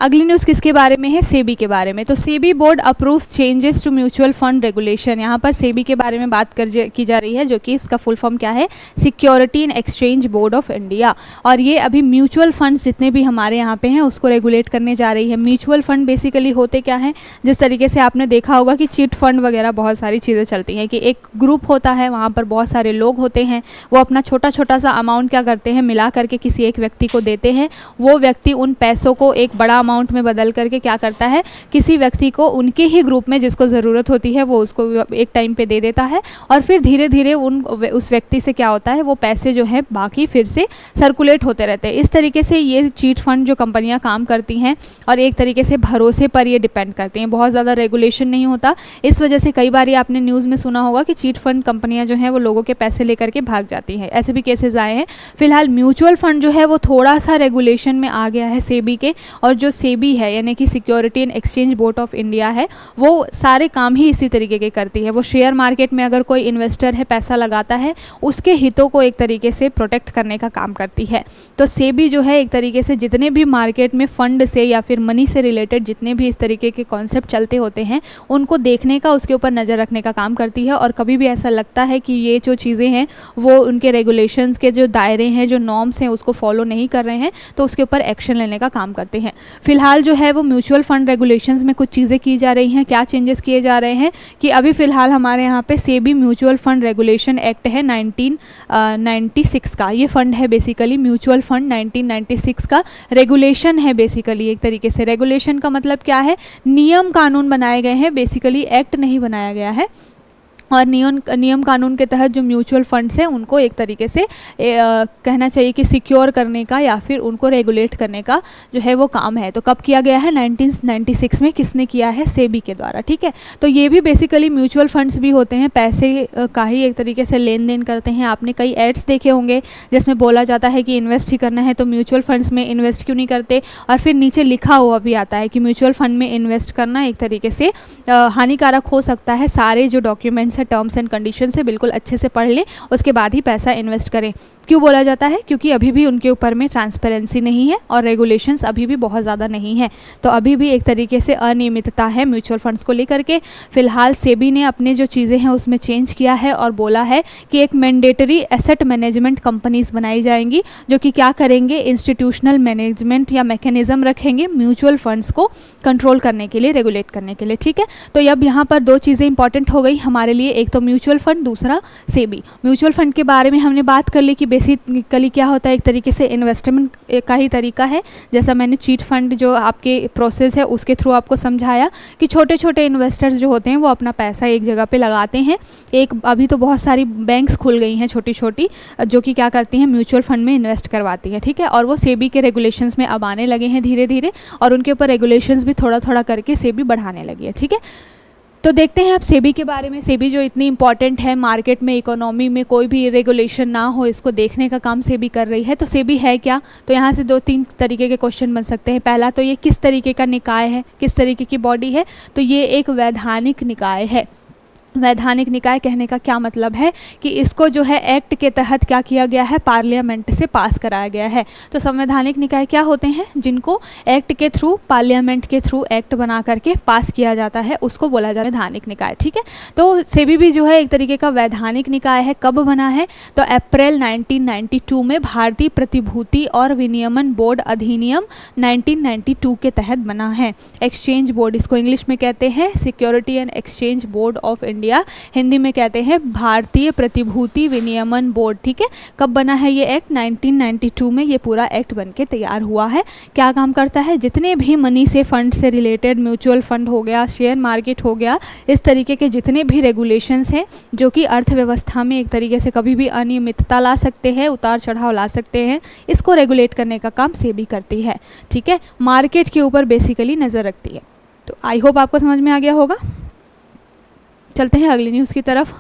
अगली न्यूज़ किसके बारे में है, सेबी के बारे में। तो SEBI board approves changes to mutual fund regulation. यहाँ पर सेबी के बारे में बात की जा रही है, जो कि इसका फुल फॉर्म क्या है, security and exchange board of India. और ये अभी म्यूचुअल फंड्स जितने भी हमारे यहाँ पे हैं उसको रेगुलेट करने जा रही है। म्यूचुअल फंड बेसिकली होते क्या हैं, जिस तरीके से आपने देखा होगा कि चिट फंड वगैरह बहुत सारी चीज़ें चलती हैं कि एक ग्रुप होता है, वहाँ पर बहुत सारे लोग होते हैं, वो अपना छोटा छोटा सा अमाउंट क्या करते हैं, मिला करके किसी एक व्यक्ति को देते हैं। वो व्यक्ति उन पैसों को एक बड़ा अमाउंट में बदल करके क्या करता है, किसी व्यक्ति को उनके ही ग्रुप में जिसको ज़रूरत होती है वो उसको एक टाइम पे दे देता है, और फिर धीरे धीरे उस व्यक्ति से क्या होता है, वो पैसे जो हैं बाकी फिर से सर्कुलेट होते रहते हैं। इस तरीके से ये चीट फंड जो कंपनियां काम करती हैं और एक तरीके से भरोसे पर ये डिपेंड करती हैं, बहुत ज़्यादा रेगुलेशन नहीं होता। इस वजह से कई बार ये आपने न्यूज़ में सुना होगा कि चीट फंड कंपनियाँ जो हैं वो लोगों के पैसे लेकर के भाग जाती हैं, ऐसे भी केसेस आए हैं। फिलहाल म्यूचुअल फंड जो है वो थोड़ा सा रेगुलेशन में आ गया है सेबी के, और जो सेबी है यानी कि security and exchange board of India है, वो सारे काम ही इसी तरीके के करती है। वो शेयर मार्केट में अगर कोई इन्वेस्टर है पैसा लगाता है, उसके हितों को एक तरीके से प्रोटेक्ट करने का काम करती है। तो सेबी जो है एक तरीके से जितने भी मार्केट में फंड से या फिर मनी से रिलेटेड जितने भी इस तरीके के कॉन्सेप्ट चलते होते हैं उनको देखने का, उसके ऊपर नज़र रखने का काम करती है। और कभी भी ऐसा लगता है कि ये जो चीज़ें हैं वो उनके रेगुलेशंस के जो दायरे हैं, जो नॉर्म्स हैं, उसको फॉलो नहीं कर रहे हैं, तो उसके ऊपर एक्शन लेने का काम करते हैं। फ़िलहाल जो है वो म्यूचुअल फ़ंड रेगुलेशंस में कुछ चीज़ें की जा रही हैं। क्या चेंजेस किए जा रहे हैं कि अभी फ़िलहाल हमारे यहाँ पे SEBI mutual fund regulation act है 1996 का। ये फ़ंड है बेसिकली म्यूचुअल फ़ंड 1996 का रेगुलेशन है बेसिकली। एक तरीके से रेगुलेशन का मतलब क्या है, नियम कानून बनाए गए हैं, बेसिकली एक्ट नहीं बनाया गया है। और नियम कानून के तहत जो म्यूचुअल फंड्स हैं उनको एक तरीके से कहना चाहिए कि सिक्योर करने का या फिर उनको रेगुलेट करने का जो है वो काम है। तो कब किया गया है, 1996 में। किसने किया है, सेबी के द्वारा। ठीक है, तो ये भी बेसिकली म्यूचुअल फंड्स भी होते हैं, पैसे का ही एक तरीके से लेन देन करते हैं। आपने कई एड्स देखे होंगे जिसमें बोला जाता है कि इन्वेस्ट ही करना है तो म्यूचुअल फंड्स में इन्वेस्ट क्यों नहीं करते, और फिर नीचे लिखा हुआ भी आता है कि म्यूचुअल फंड में इन्वेस्ट करना एक तरीके से हानिकारक हो सकता है। सारे जो डॉक्यूमेंट्स टर्म्स एंड कंडीशन से बिल्कुल अच्छे से पढ़ लें, उसके बाद ही पैसा इन्वेस्ट करें। क्यों बोला जाता है, क्योंकि अभी भी उनके ऊपर में ट्रांसपेरेंसी नहीं है और रेगुलेशंस अभी भी बहुत ज़्यादा नहीं है। तो अभी भी एक तरीके से अनियमितता है म्यूचुअल फंड्स को लेकर के। फिलहाल सेबी ने अपने जो चीज़ें हैं उसमें चेंज किया है और बोला है कि एक मैंडेटरी एसेट मैनेजमेंट कंपनीज बनाई जाएंगी जो कि क्या करेंगे, इंस्टीट्यूशनल मैनेजमेंट या मैकेनिज्म रखेंगे म्यूचुअल फंड्स को कंट्रोल करने के लिए, रेगुलेट करने के लिए। ठीक है, तो अब यहाँ पर दो चीज़ें इंपॉर्टेंट हो गई हमारे लिए, एक तो म्यूचुअल फंड, दूसरा सेबी। म्यूचुअल फंड के बारे में हमने बात कर ली कि बेसिकली क्या होता है, एक तरीके से इन्वेस्टमेंट का ही तरीका है। जैसा मैंने चीट फंड जो आपके प्रोसेस है उसके थ्रू आपको समझाया कि छोटे छोटे इन्वेस्टर्स जो होते हैं वो अपना पैसा एक जगह पे लगाते हैं। एक अभी तो बहुत सारी बैंक्स खुल गई हैं छोटी छोटी जो कि क्या करती हैं, म्यूचुअल फंड में इन्वेस्ट करवाती हैं। ठीक है, और वो सेबी के रेगुलेशंस में अब आने लगे हैं धीरे धीरे, और उनके ऊपर रेगुलेशंस भी थोड़ा थोड़ा करके सेबी बढ़ाने लगी है। ठीक है, तो देखते हैं आप सेबी के बारे में। सेबी जो इतनी इंपॉर्टेंट है मार्केट में, इकोनॉमी में कोई भी रेगुलेशन ना हो इसको देखने का काम सेबी कर रही है। तो सेबी है क्या, तो यहाँ से 2-3 तरीके के क्वेश्चन बन सकते हैं। पहला तो ये किस तरीके का निकाय है, किस तरीके की बॉडी है, तो ये एक वैधानिक निकाय है। वैधानिक निकाय कहने का क्या मतलब है कि इसको जो है एक्ट के तहत क्या किया गया है, पार्लियामेंट से पास कराया गया है। तो संवैधानिक निकाय क्या होते हैं, जिनको एक्ट के थ्रू, पार्लियामेंट के थ्रू एक्ट बना करके पास किया जाता है, उसको बोला जाता है वैधानिक निकाय। ठीक है, तो सेबी भी जो है एक तरीके का वैधानिक निकाय है। कब बना है, तो अप्रैल 1992 में भारतीय प्रतिभूति और विनियमन बोर्ड अधिनियम 1992 के तहत बना है। एक्सचेंज बोर्ड इसको इंग्लिश में कहते हैं, security and exchange board of India, Hindi में कहते हैं भारतीय प्रतिभूति विनियमन बोर्ड। ठीक है, कब बना है ये एक्ट, 1992 में ये पूरा एक्ट बनके तैयार हुआ है। क्या काम करता है, जितने भी मनी से फंड से रिलेटेड, म्यूचुअल फंड हो गया, शेयर मार्केट हो गया, इस तरीके के जितने भी रेगुलेशंस हैं जो कि अर्थव्यवस्था में एक तरीके से कभी भी अनियमितता ला सकते हैं, उतार चढ़ाव ला सकते हैं, इसको रेगुलेट करने का काम सेबी करती है। ठीक है, मार्केट के ऊपर बेसिकली नज़र रखती है। तो आई होप आपको समझ में आ गया होगा। चलते हैं अगली न्यूज़ की तरफ।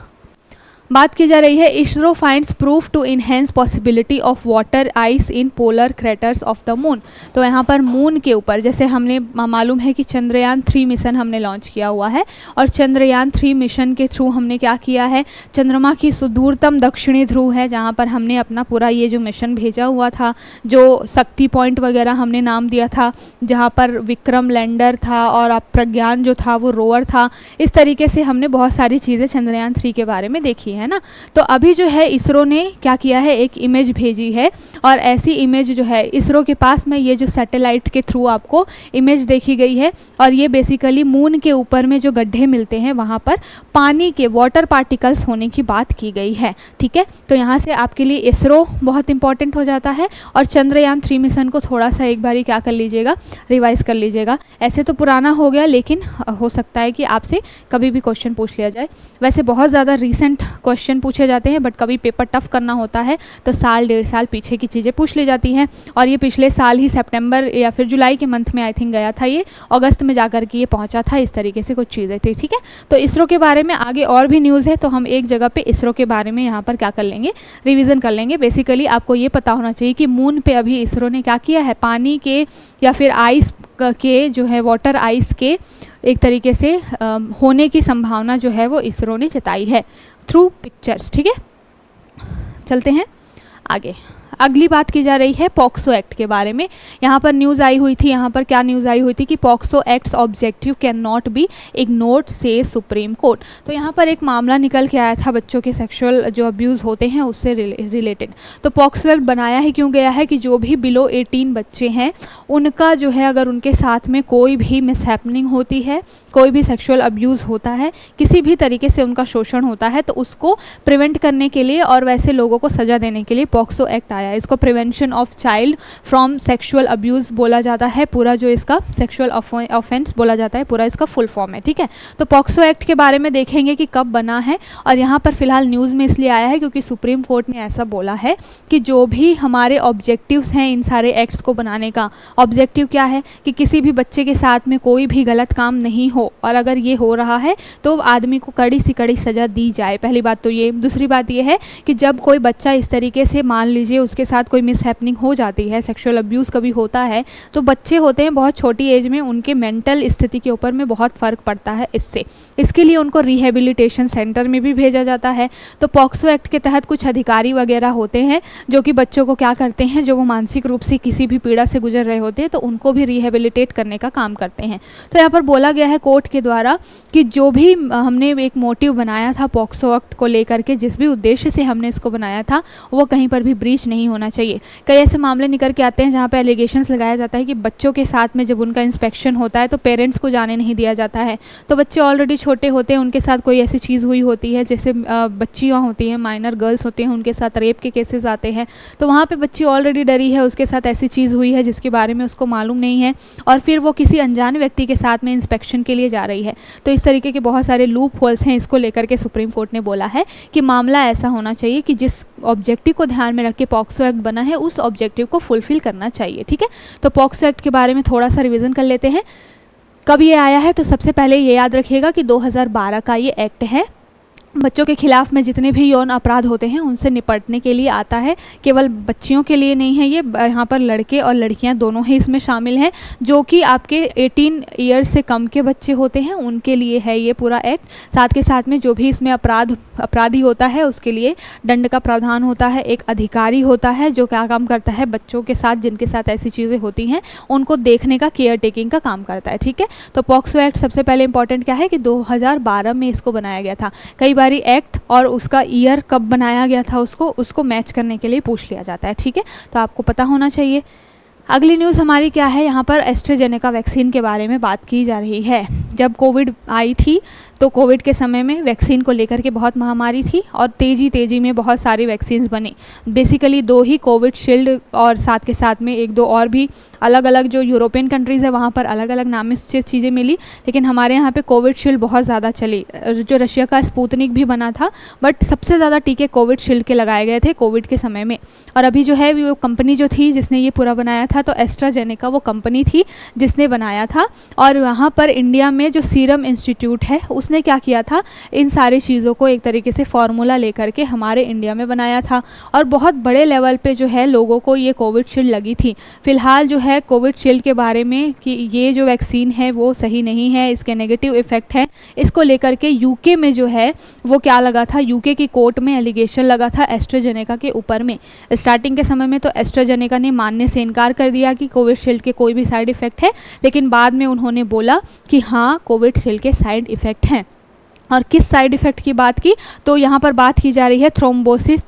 बात की जा रही है, ISRO finds proof to enhance possibility of water ice in polar craters of the moon. तो यहाँ पर मून के ऊपर, जैसे हमने मालूम है कि चंद्रयान 3 मिशन हमने लॉन्च किया हुआ है, और चंद्रयान 3 मिशन के थ्रू हमने क्या किया है, चंद्रमा की सुदूरतम दक्षिणी ध्रुव है जहाँ पर हमने अपना पूरा ये जो मिशन भेजा हुआ था, जो शक्ति पॉइंट वगैरह हमने नाम दिया था, जहाँ पर विक्रम लैंडर था और प्रज्ञान जो था वो रोवर था। इस तरीके से हमने बहुत सारी चीज़ें चंद्रयान 3 के बारे में देखी है ना। तो अभी जो है इसरो ने क्या किया है, एक इमेज भेजी है, और ऐसी इमेज जो है इसरो के पास में ये जो सैटेलाइट के थ्रू आपको इमेज देखी गई है, और ये बेसिकली मून के ऊपर में जो गड्ढे मिलते हैं वहाँ पर पानी के वाटर पार्टिकल्स होने की बात की गई है। ठीक है, तो यहाँ से आपके लिए इसरो बहुत इंपॉर्टेंट हो जाता है, और चंद्रयान 3 मिशन को थोड़ा सा एक बारी क्या कर लीजिएगा, रिवाइज कर लीजिएगा। ऐसे तो पुराना हो गया, लेकिन हो सकता है कि आपसे कभी भी क्वेश्चन पूछ लिया जाए। वैसे बहुत ज़्यादा रिसेंट क्वेश्चन पूछे जाते हैं, बट कभी पेपर टफ करना होता है तो साल 1.5 साल पीछे की चीज़ें पूछ ली जाती हैं। और ये पिछले साल ही सितंबर या फिर जुलाई के मंथ में आई थिंक गया था, ये अगस्त में जाकर के ये पहुंचा था। इस तरीके से कुछ चीज़ें थी। ठीक है, तो इसरो के बारे में आगे और भी न्यूज़ है, तो हम एक जगह पे इसरो के बारे में यहाँ पर क्या कर लेंगे, रिविज़न कर लेंगे। बेसिकली आपको ये पता होना चाहिए कि मून पे अभी इसरो ने क्या किया है, पानी के या फिर आइस के जो है, वाटर आइस के एक तरीके से होने की संभावना जो है वो इसरो ने जताई है थ्रू पिक्चर्स। ठीक है, चलते हैं आगे अगली बात की जा रही है पॉक्सो एक्ट के बारे में। यहाँ पर न्यूज़ आई हुई थी, यहाँ पर क्या न्यूज़ आई हुई थी कि POCSO acts objective can not be ignored से सुप्रीम कोर्ट। तो यहाँ पर एक मामला निकल के आया था बच्चों के सेक्सुअल जो अब्यूज़ होते हैं उससे रिलेटेड। तो पॉक्सो एक्ट बनाया ही क्यों गया है कि जो भी बिलो 18 बच्चे हैं उनका जो है अगर उनके साथ में कोई भी मिसहैपनिंग होती है, कोई भी सेक्सुअल अब्यूज़ होता है, किसी भी तरीके से उनका शोषण होता है, तो उसको प्रिवेंट करने के लिए और वैसे लोगों को सज़ा देने के लिए पॉक्सो एक्ट आया है। इसको prevention of child from sexual abuse बोला जाता है, पूरा जो इसका सेक्सुअल ऑफेंस बोला जाता है पूरा इसका फुल फॉर्म है। ठीक है, तो पॉक्सो एक्ट के बारे में देखेंगे कि कब बना है, और यहाँ पर फिलहाल न्यूज़ में इसलिए आया है क्योंकि सुप्रीम कोर्ट ने ऐसा बोला है कि जो भी हमारे ऑब्जेक्टिव्स हैं इन सारे एक्ट्स को बनाने का, ऑब्जेक्टिव क्या है कि किसी भी बच्चे के साथ में कोई भी गलत काम नहीं हो, और अगर ये हो रहा है तो आदमी को कड़ी से कड़ी सज़ा दी जाए। पहली बात तो ये। दूसरी बात ये है कि जब कोई बच्चा इस तरीके से मान लीजिए उसके साथ कोई मिसहैपनिंग हो जाती है, सेक्सुअल अब्यूज़ कभी होता है, तो बच्चे होते हैं बहुत छोटी एज में, उनके मेंटल स्थिति के ऊपर में बहुत फ़र्क पड़ता है इससे। इसके लिए उनको रिहेबिलिटेशन सेंटर में भी भेजा जाता है। तो पॉक्सो एक्ट के तहत कुछ अधिकारी वगैरह होते हैं जो कि बच्चों को क्या करते हैं, जो वो मानसिक रूप से किसी भी पीड़ा से गुजर रहे होते हैं तो उनको भी रिहेबिलिटेट करने का काम करते हैं। तो यहाँ पर बोला गया है कोर्ट के द्वारा कि जो भी हमने एक मोटिव बनाया था पॉक्सो एक्ट को लेकर के, जिस भी उद्देश्य से हमने इसको बनाया था, वो कहीं पर भी ब्रीच नहीं होना चाहिए। कई ऐसे मामले निकल के आते हैं जहाँ पे एलिगेशंस लगाया जाता है कि बच्चों के साथ में जब उनका इंस्पेक्शन होता है तो पेरेंट्स को जाने नहीं दिया जाता है। तो बच्चे ऑलरेडी छोटे होते हैं, उनके साथ कोई ऐसी चीज़ हुई होती है, जैसे बच्चियाँ होती हैं, माइनर गर्ल्स होती हैं, उनके साथ रेप के केसेस आते हैं, तो वहाँ पर बच्ची ऑलरेडी डरी है, उसके साथ ऐसी चीज़ हुई है जिसके बारे में उसको मालूम नहीं है, और फिर वो किसी अनजाने व्यक्ति के साथ में इंस्पेक्शन के लिए जा रही है। तो इस तरीके के बहुत सारे लूप होल्स हैं। इसको लेकर के सुप्रीम कोर्ट ने बोला है कि मामला ऐसा होना चाहिए कि जिस ऑब्जेक्टिव को ध्यान में रख के पॉक्सो एक्ट बना है उस ऑब्जेक्टिव को फुलफिल करना चाहिए। ठीक है, तो पॉक्सो एक्ट के बारे में थोड़ा सा रिवीजन कर लेते हैं। कब ये आया है, तो सबसे पहले ये याद रखिएगा कि 2012 का ये एक्ट है। बच्चों के खिलाफ में जितने भी यौन अपराध होते हैं उनसे निपटने के लिए आता है। केवल बच्चियों के लिए नहीं है ये, यहाँ पर लड़के और लड़कियाँ दोनों ही इसमें शामिल हैं। जो कि आपके 18 ईयर्स से कम के बच्चे होते हैं उनके लिए है ये पूरा एक्ट। साथ के साथ में जो भी इसमें अपराधी होता है उसके लिए दंड का प्रावधान होता है। एक अधिकारी होता है जो क्या काम करता है, बच्चों के साथ जिनके साथ ऐसी चीज़ें होती हैं उनको देखने का, केयर टेकिंग का काम करता है। ठीक है, तो पॉक्सो एक्ट सबसे पहले इंपॉर्टेंट क्या है कि 2012 में इसको बनाया गया था। कई बारी एक्ट और उसका ईयर कब बनाया गया था उसको मैच करने के लिए पूछ लिया जाता है। ठीक है, तो आपको पता होना चाहिए। अगली न्यूज़ हमारी क्या है, यहाँ पर एस्ट्राजेनेका वैक्सीन के बारे में बात की जा रही है। जब कोविड आई थी तो कोविड के समय में वैक्सीन को लेकर के बहुत महामारी थी और तेज़ी में बहुत सारी वैक्सीन्स बनी। बेसिकली 2 ही कोविड शील्ड और साथ के साथ में 1-2 और भी अलग अलग जो यूरोपियन कंट्रीज़ है वहाँ पर अलग अलग नाम से चीज़ें मिली, लेकिन हमारे यहाँ पे कोविड शील्ड बहुत ज़्यादा चली। जो रशिया का स्पुतनिक भी बना था, बट सबसे ज़्यादा टीके कोविड शील्ड के लगाए गए थे कोविड के समय में। और अभी जो है वो कंपनी जो थी जिसने ये पूरा बनाया था, तो एस्ट्राजेनेका वो कंपनी थी जिसने बनाया था। और वहाँ पर इंडिया में जो सीरम इंस्टीट्यूट है उसने क्या किया था, इन सारी चीज़ों को एक तरीके से फार्मूला लेकर के हमारे इंडिया में बनाया था और बहुत बड़े लेवल पे जो है लोगों को ये कोविड शील्ड लगी थी। फिलहाल जो है कोविड शील्ड के बारे में कि ये जो वैक्सीन है वो सही नहीं है, इसके नेगेटिव इफ़ेक्ट है, इसको लेकर के यूके में जो है वो क्या लगा था, यूके की कोर्ट में एलिगेशन लगा था एस्ट्राजेनेका के ऊपर में। स्टार्टिंग के समय में तो एस्ट्राजेनेका ने मानने से इनकार कर दिया कि कोविड शील्ड के कोई भी साइड इफ़ेक्ट है, लेकिन बाद में उन्होंने बोला कि हाँ कोविड शील्ड के साइड इफ़ेक्ट हैं। और किस साइड इफ़ेक्ट की बात की, तो यहाँ पर बात की जा रही है थ्रोम्बोसिस,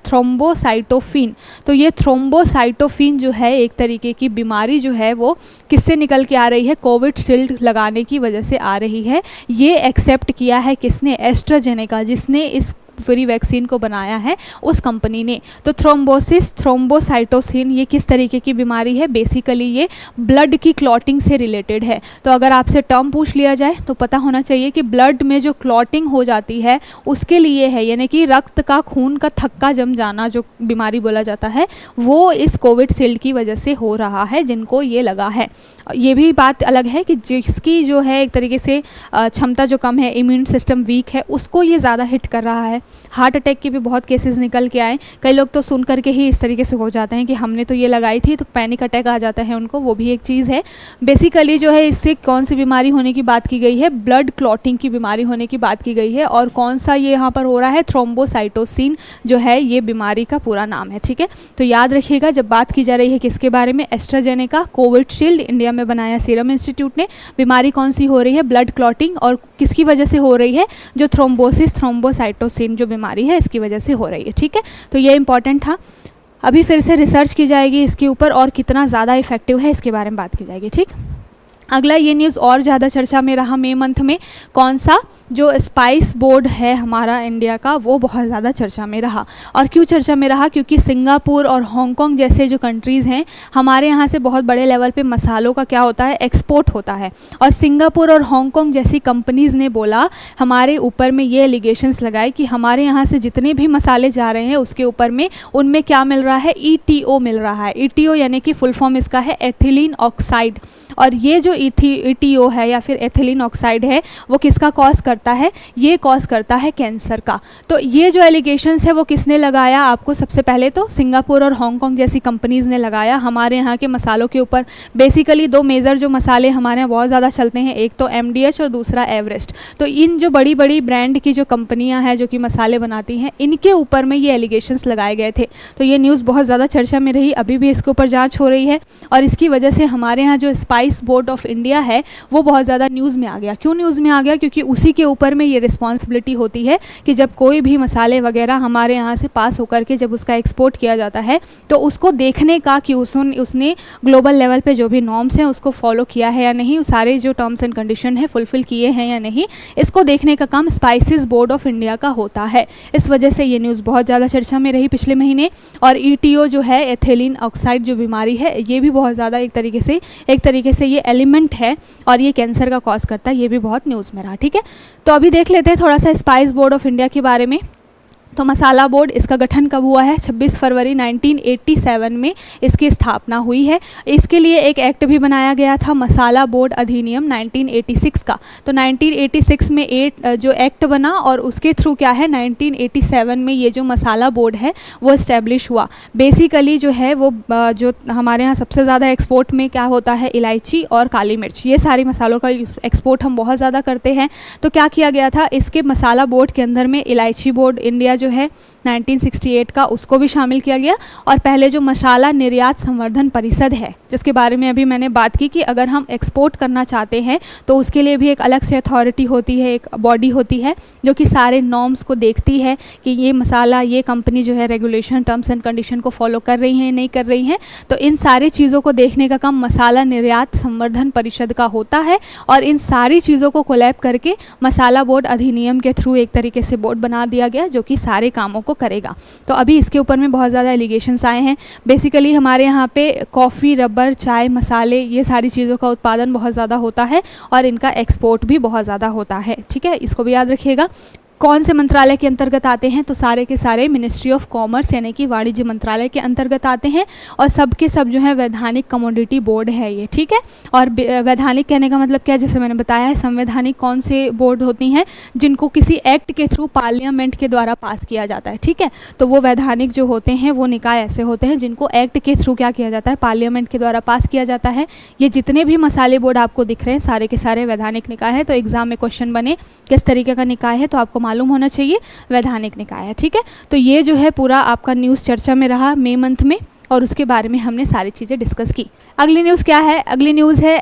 थ्रोम्बोसाइटोफिन। तो ये थ्रोम्बोसाइटोफिन जो है एक तरीके की बीमारी जो है वो किससे निकल के आ रही है, कोविड शील्ड लगाने की वजह से आ रही है। ये एक्सेप्ट किया है किसने, एस्ट्राजेनेका, जिसने इस फ्री वैक्सीन को बनाया है उस कंपनी ने। तो थ्रोम्बोसिस, थ्रोम्बोसाइटोसिन ये किस तरीके की बीमारी है, बेसिकली ये ब्लड की क्लॉटिंग से रिलेटेड है। तो अगर आपसे टर्म पूछ लिया जाए तो पता होना चाहिए कि ब्लड में जो क्लॉटिंग हो जाती है उसके लिए है, यानी कि रक्त का, खून का थक्का जम जाना जो बीमारी बोला जाता है वो इस कोविड शील्ड की वजह से हो रहा है जिनको ये लगा है। ये भी बात अलग है कि जिसकी जो है एक तरीके से क्षमता जो कम है, इम्यून सिस्टम वीक है, उसको ये ज़्यादा हिट कर रहा है। हार्ट अटैक के भी बहुत केसेस निकल के आए। कई लोग तो सुन करके ही इस तरीके से हो जाते हैं कि हमने तो ये लगाई थी, तो पैनिक अटैक आ जाता है उनको, वो भी एक चीज़ है। बेसिकली जो है इससे कौन सी बीमारी होने की बात की गई है, ब्लड क्लॉटिंग की बीमारी होने की बात की गई है। और कौन सा ये यहाँ पर हो रहा है, थ्रोम्बोसाइटोसिन जो है ये बीमारी का पूरा नाम है। ठीक है, तो याद रखिएगा जब बात की जा रही है किसके बारे में, एस्ट्राजेनेका कोविशील्ड इंडिया में बनाया सीरम इंस्टीट्यूट ने। बीमारी कौन सी हो रही है, ब्लड क्लॉटिंग, और किसकी वजह से हो रही है, जो थ्रोम्बोसिस थ्रोम्बोसाइटोसिन जो बीमारी है इसकी वजह से हो रही है। ठीक है, तो ये इंपॉर्टेंट था। अभी फिर से रिसर्च की जाएगी इसके ऊपर और कितना ज़्यादा इफेक्टिव है इसके बारे में बात की जाएगी। ठीक, अगला ये न्यूज़ और ज़्यादा चर्चा में रहा मई मंथ में, कौन सा, जो स्पाइस बोर्ड है हमारा इंडिया का, वो बहुत ज़्यादा चर्चा में रहा। और क्यों चर्चा में रहा, क्योंकि सिंगापुर और हांगकांग जैसे जो कंट्रीज़ हैं हमारे यहाँ से बहुत बड़े लेवल पे मसालों का क्या होता है, एक्सपोर्ट होता है। और सिंगापुर और हांगकांग जैसी कंपनीज़ ने बोला, हमारे ऊपर में ये एलिगेशंस लगाए कि हमारे यहाँ से जितने भी मसाले जा रहे हैं उसके ऊपर में उनमें क्या मिल रहा है, ETO मिल रहा है। ETO यानी कि फुल फॉर्म इसका है एथिलीन ऑक्साइड। और ये जो ETO है या फिर एथिलीन ऑक्साइड है वो किसका कॉज करता है, ये कॉज करता है कैंसर का। तो ये जो एलिगेशंस है वो किसने लगाया आपको, सबसे पहले तो सिंगापुर और हांगकांग जैसी कंपनीज़ ने लगाया हमारे यहाँ के मसालों के ऊपर। बेसिकली दो मेजर जो मसाले हमारे यहाँ बहुत ज़्यादा चलते हैं, एक तो MDH और दूसरा एवरेस्ट। तो इन जो बड़ी बड़ी ब्रांड की जो कंपनियाँ हैं जो कि मसाले बनाती हैं, इनके ऊपर में ये एलिगेशंस लगाए गए थे। तो ये न्यूज़ बहुत ज़्यादा चर्चा में रही, अभी भी इसके ऊपर जाँच हो रही है। और इसकी वजह से हमारे यहाँ जो स्पाइस बोर्ड ऑफ इंडिया है वो बहुत ज़्यादा न्यूज़ में आ गया। क्यों न्यूज़ में आ गया, क्योंकि उसी के ऊपर में ये रिस्पॉन्सिबिलिटी होती है कि जब कोई भी मसाले वगैरह हमारे यहाँ से पास होकर के जब उसका एक्सपोर्ट किया जाता है तो उसको देखने का कि उसने ग्लोबल लेवल पे जो भी नॉर्म्स हैं उसको फॉलो किया है या नहीं, सारे जो टर्म्स एंड कंडीशन है फुलफिल किए हैं या नहीं, इसको देखने का काम स्पाइसेस बोर्ड ऑफ इंडिया का होता है। इस वजह से ये न्यूज़ बहुत ज़्यादा चर्चा में रही पिछले महीने। और ETO जो है एथिलीन ऑक्साइड जो बीमारी है ये भी बहुत ज़्यादा एक तरीके से ये एलिमेंट है और ये कैंसर का कॉज करता है, ये भी बहुत न्यूज़ में रहा। ठीक है, तो अभी देख लेते हैं थोड़ा सा स्पाइस बोर्ड ऑफ इंडिया के बारे में। तो मसाला बोर्ड, इसका गठन कब हुआ है, 26 फरवरी 1987 में इसकी स्थापना हुई है। इसके लिए एक एक्ट भी बनाया गया था, मसाला बोर्ड अधिनियम 1986 का। तो 1986 में जो एक्ट बना और उसके थ्रू क्या है 1987 में ये जो मसाला बोर्ड है वो इस्टेब्लिश हुआ। बेसिकली जो है वो जो हमारे यहाँ सबसे ज़्यादा एक्सपोर्ट में क्या होता है, इलायची और काली मिर्च, ये सारी मसालों का एक्सपोर्ट हम बहुत ज़्यादा करते हैं। तो क्या किया गया था, इसके मसाला बोर्ड के अंदर में इलायची बोर्ड इंडिया जो है 1968 का उसको भी शामिल किया गया। और पहले जो मसाला निर्यात संवर्धन परिषद है जिसके बारे में अभी मैंने बात की कि अगर हम एक्सपोर्ट करना चाहते हैं तो उसके लिए भी एक अलग से अथॉरिटी होती है, एक बॉडी होती है जो कि सारे नॉर्म्स को देखती है कि ये मसाला, ये कंपनी जो है रेगुलेशन टर्म्स एंड कंडीशन को फॉलो कर रही हैं नहीं कर रही हैं। तो इन सारी चीज़ों को देखने का काम मसाला निर्यात संवर्धन परिषद का होता है। और इन सारी चीज़ों को कोलैब करके मसाला बोर्ड अधिनियम के थ्रू एक तरीके से बोर्ड बना दिया गया जो कि सारे कामों को करेगा। तो अभी इसके ऊपर में बहुत ज़्यादा एलिगेशंस आए हैं। बेसिकली हमारे यहाँ पे कॉफ़ी, रबर, चाय, मसाले, ये सारी चीज़ों का उत्पादन बहुत ज़्यादा होता है और इनका एक्सपोर्ट भी बहुत ज़्यादा होता है। ठीक है, इसको भी याद रखिएगा। कौन से मंत्रालय के अंतर्गत आते हैं, तो सारे के सारे मिनिस्ट्री ऑफ कॉमर्स यानी कि वाणिज्य मंत्रालय के अंतर्गत आते हैं। और सब के सब जो है वैधानिक कमोडिटी बोर्ड है ये। ठीक है, और वैधानिक कहने का मतलब क्या, जैसे मैंने बताया है, संवैधानिक कौन से बोर्ड होती हैं जिनको किसी एक्ट के थ्रू पार्लियामेंट के द्वारा पास किया जाता है। ठीक है, तो वो वैधानिक जो होते हैं वो निकाय ऐसे होते हैं जिनको एक्ट के थ्रू क्या किया जाता है, पार्लियामेंट के द्वारा पास किया जाता है। ये जितने भी मसाले बोर्ड आपको दिख रहे हैं सारे के सारे वैधानिक निकाय है। तो एग्जाम में क्वेश्चन बने किस तरीके का निकाय है तो आपको मालूम होना चाहिए वैधानिक निकाय है। ठीक है, तो ये जो है पूरा आपका न्यूज़ चर्चा में रहा मई मंथ में और उसके बारे में हमने सारी चीज़ें डिस्कस की। अगली न्यूज़ क्या है, अगली न्यूज़ है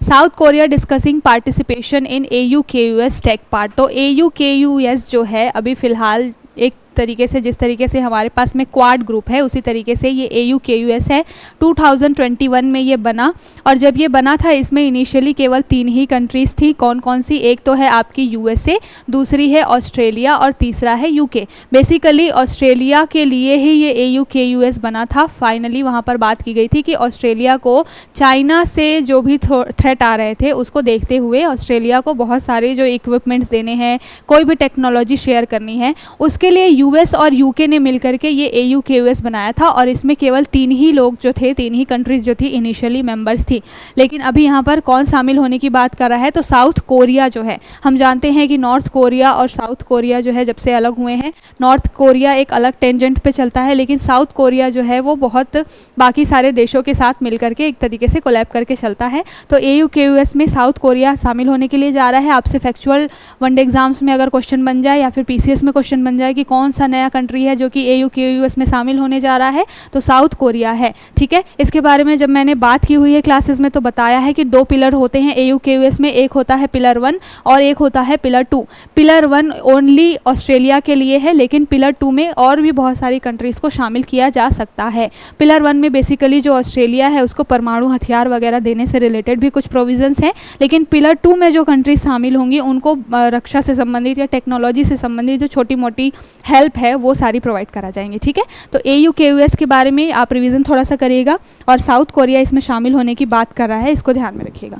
South Korea discussing participation in AUKUS take part. तो AUKUS जो है अभी फ़िलहाल एक तरीके से जिस तरीके से हमारे पास में क्वाड ग्रुप है उसी तरीके से ये AUKUS है। 2021 में ये बना और जब ये बना था इसमें इनिशियली केवल 3 ही कंट्रीज़ थी। कौन कौन सी, एक तो है आपकी USA, दूसरी है ऑस्ट्रेलिया और तीसरा है UK। बेसिकली ऑस्ट्रेलिया के लिए ही ये AUKUS बना था। फाइनली वहाँ पर बात की गई थी कि ऑस्ट्रेलिया को चाइना से जो भी थ्रेट आ रहे थे उसको देखते हुए ऑस्ट्रेलिया को बहुत सारे जो इक्विपमेंट्स देने हैं, कोई भी टेक्नोलॉजी शेयर करनी है, उसके लिए यूएस और यूके ने मिलकर के ये AUKUS बनाया था और इसमें केवल 3 ही लोग जो थे, 3 ही कंट्रीज जो थी इनिशियली मेंबर्स थी। लेकिन अभी यहाँ पर कौन शामिल होने की बात कर रहा है, तो साउथ कोरिया जो है, हम जानते हैं कि नॉर्थ कोरिया और साउथ कोरिया जो है जब से अलग हुए हैं, नॉर्थ कोरिया एक अलग टेंजेंट पे चलता है, लेकिन साउथ कोरिया जो है वो बहुत बाकी सारे देशों के साथ मिलकर के एक तरीके से कोलैब करके चलता है। तो AUKUS में साउथ कोरिया शामिल होने के लिए जा रहा है। आपसे फैक्चुअल वनडे एग्जाम्स में अगर क्वेश्चन बन जाए या फिर PCS में क्वेश्चन बन जाए कि कौन सा नया कंट्री है जो कि AUKUS में शामिल होने जा रहा है, तो साउथ कोरिया है। ठीक है, इसके बारे में जब मैंने बात की हुई है क्लासेस में तो बताया है कि 2 पिलर होते हैं AUKUS में, एक होता है पिलर 1 और एक होता है पिलर 2। पिलर 1 ओनली ऑस्ट्रेलिया के लिए है, लेकिन पिलर 2 में और भी बहुत सारी कंट्रीज़ को शामिल किया जा सकता है। पिलर 1 में बेसिकली जो ऑस्ट्रेलिया है उसको परमाणु हथियार वगैरह देने से रिलेटेड भी कुछ प्रोविजंस हैं, लेकिन पिलर 2 में जो कंट्रीज शामिल होंगी उनको रक्षा से संबंधित या टेक्नोलॉजी से संबंधित जो छोटी मोटी हेल्प है वो सारी प्रोवाइड करा जाएंगे। ठीक है, तो AUKUS के बारे में आप रिवीजन थोड़ा सा करिएगा और साउथ कोरिया इसमें शामिल होने की बात कर रहा है, इसको ध्यान में रखिएगा।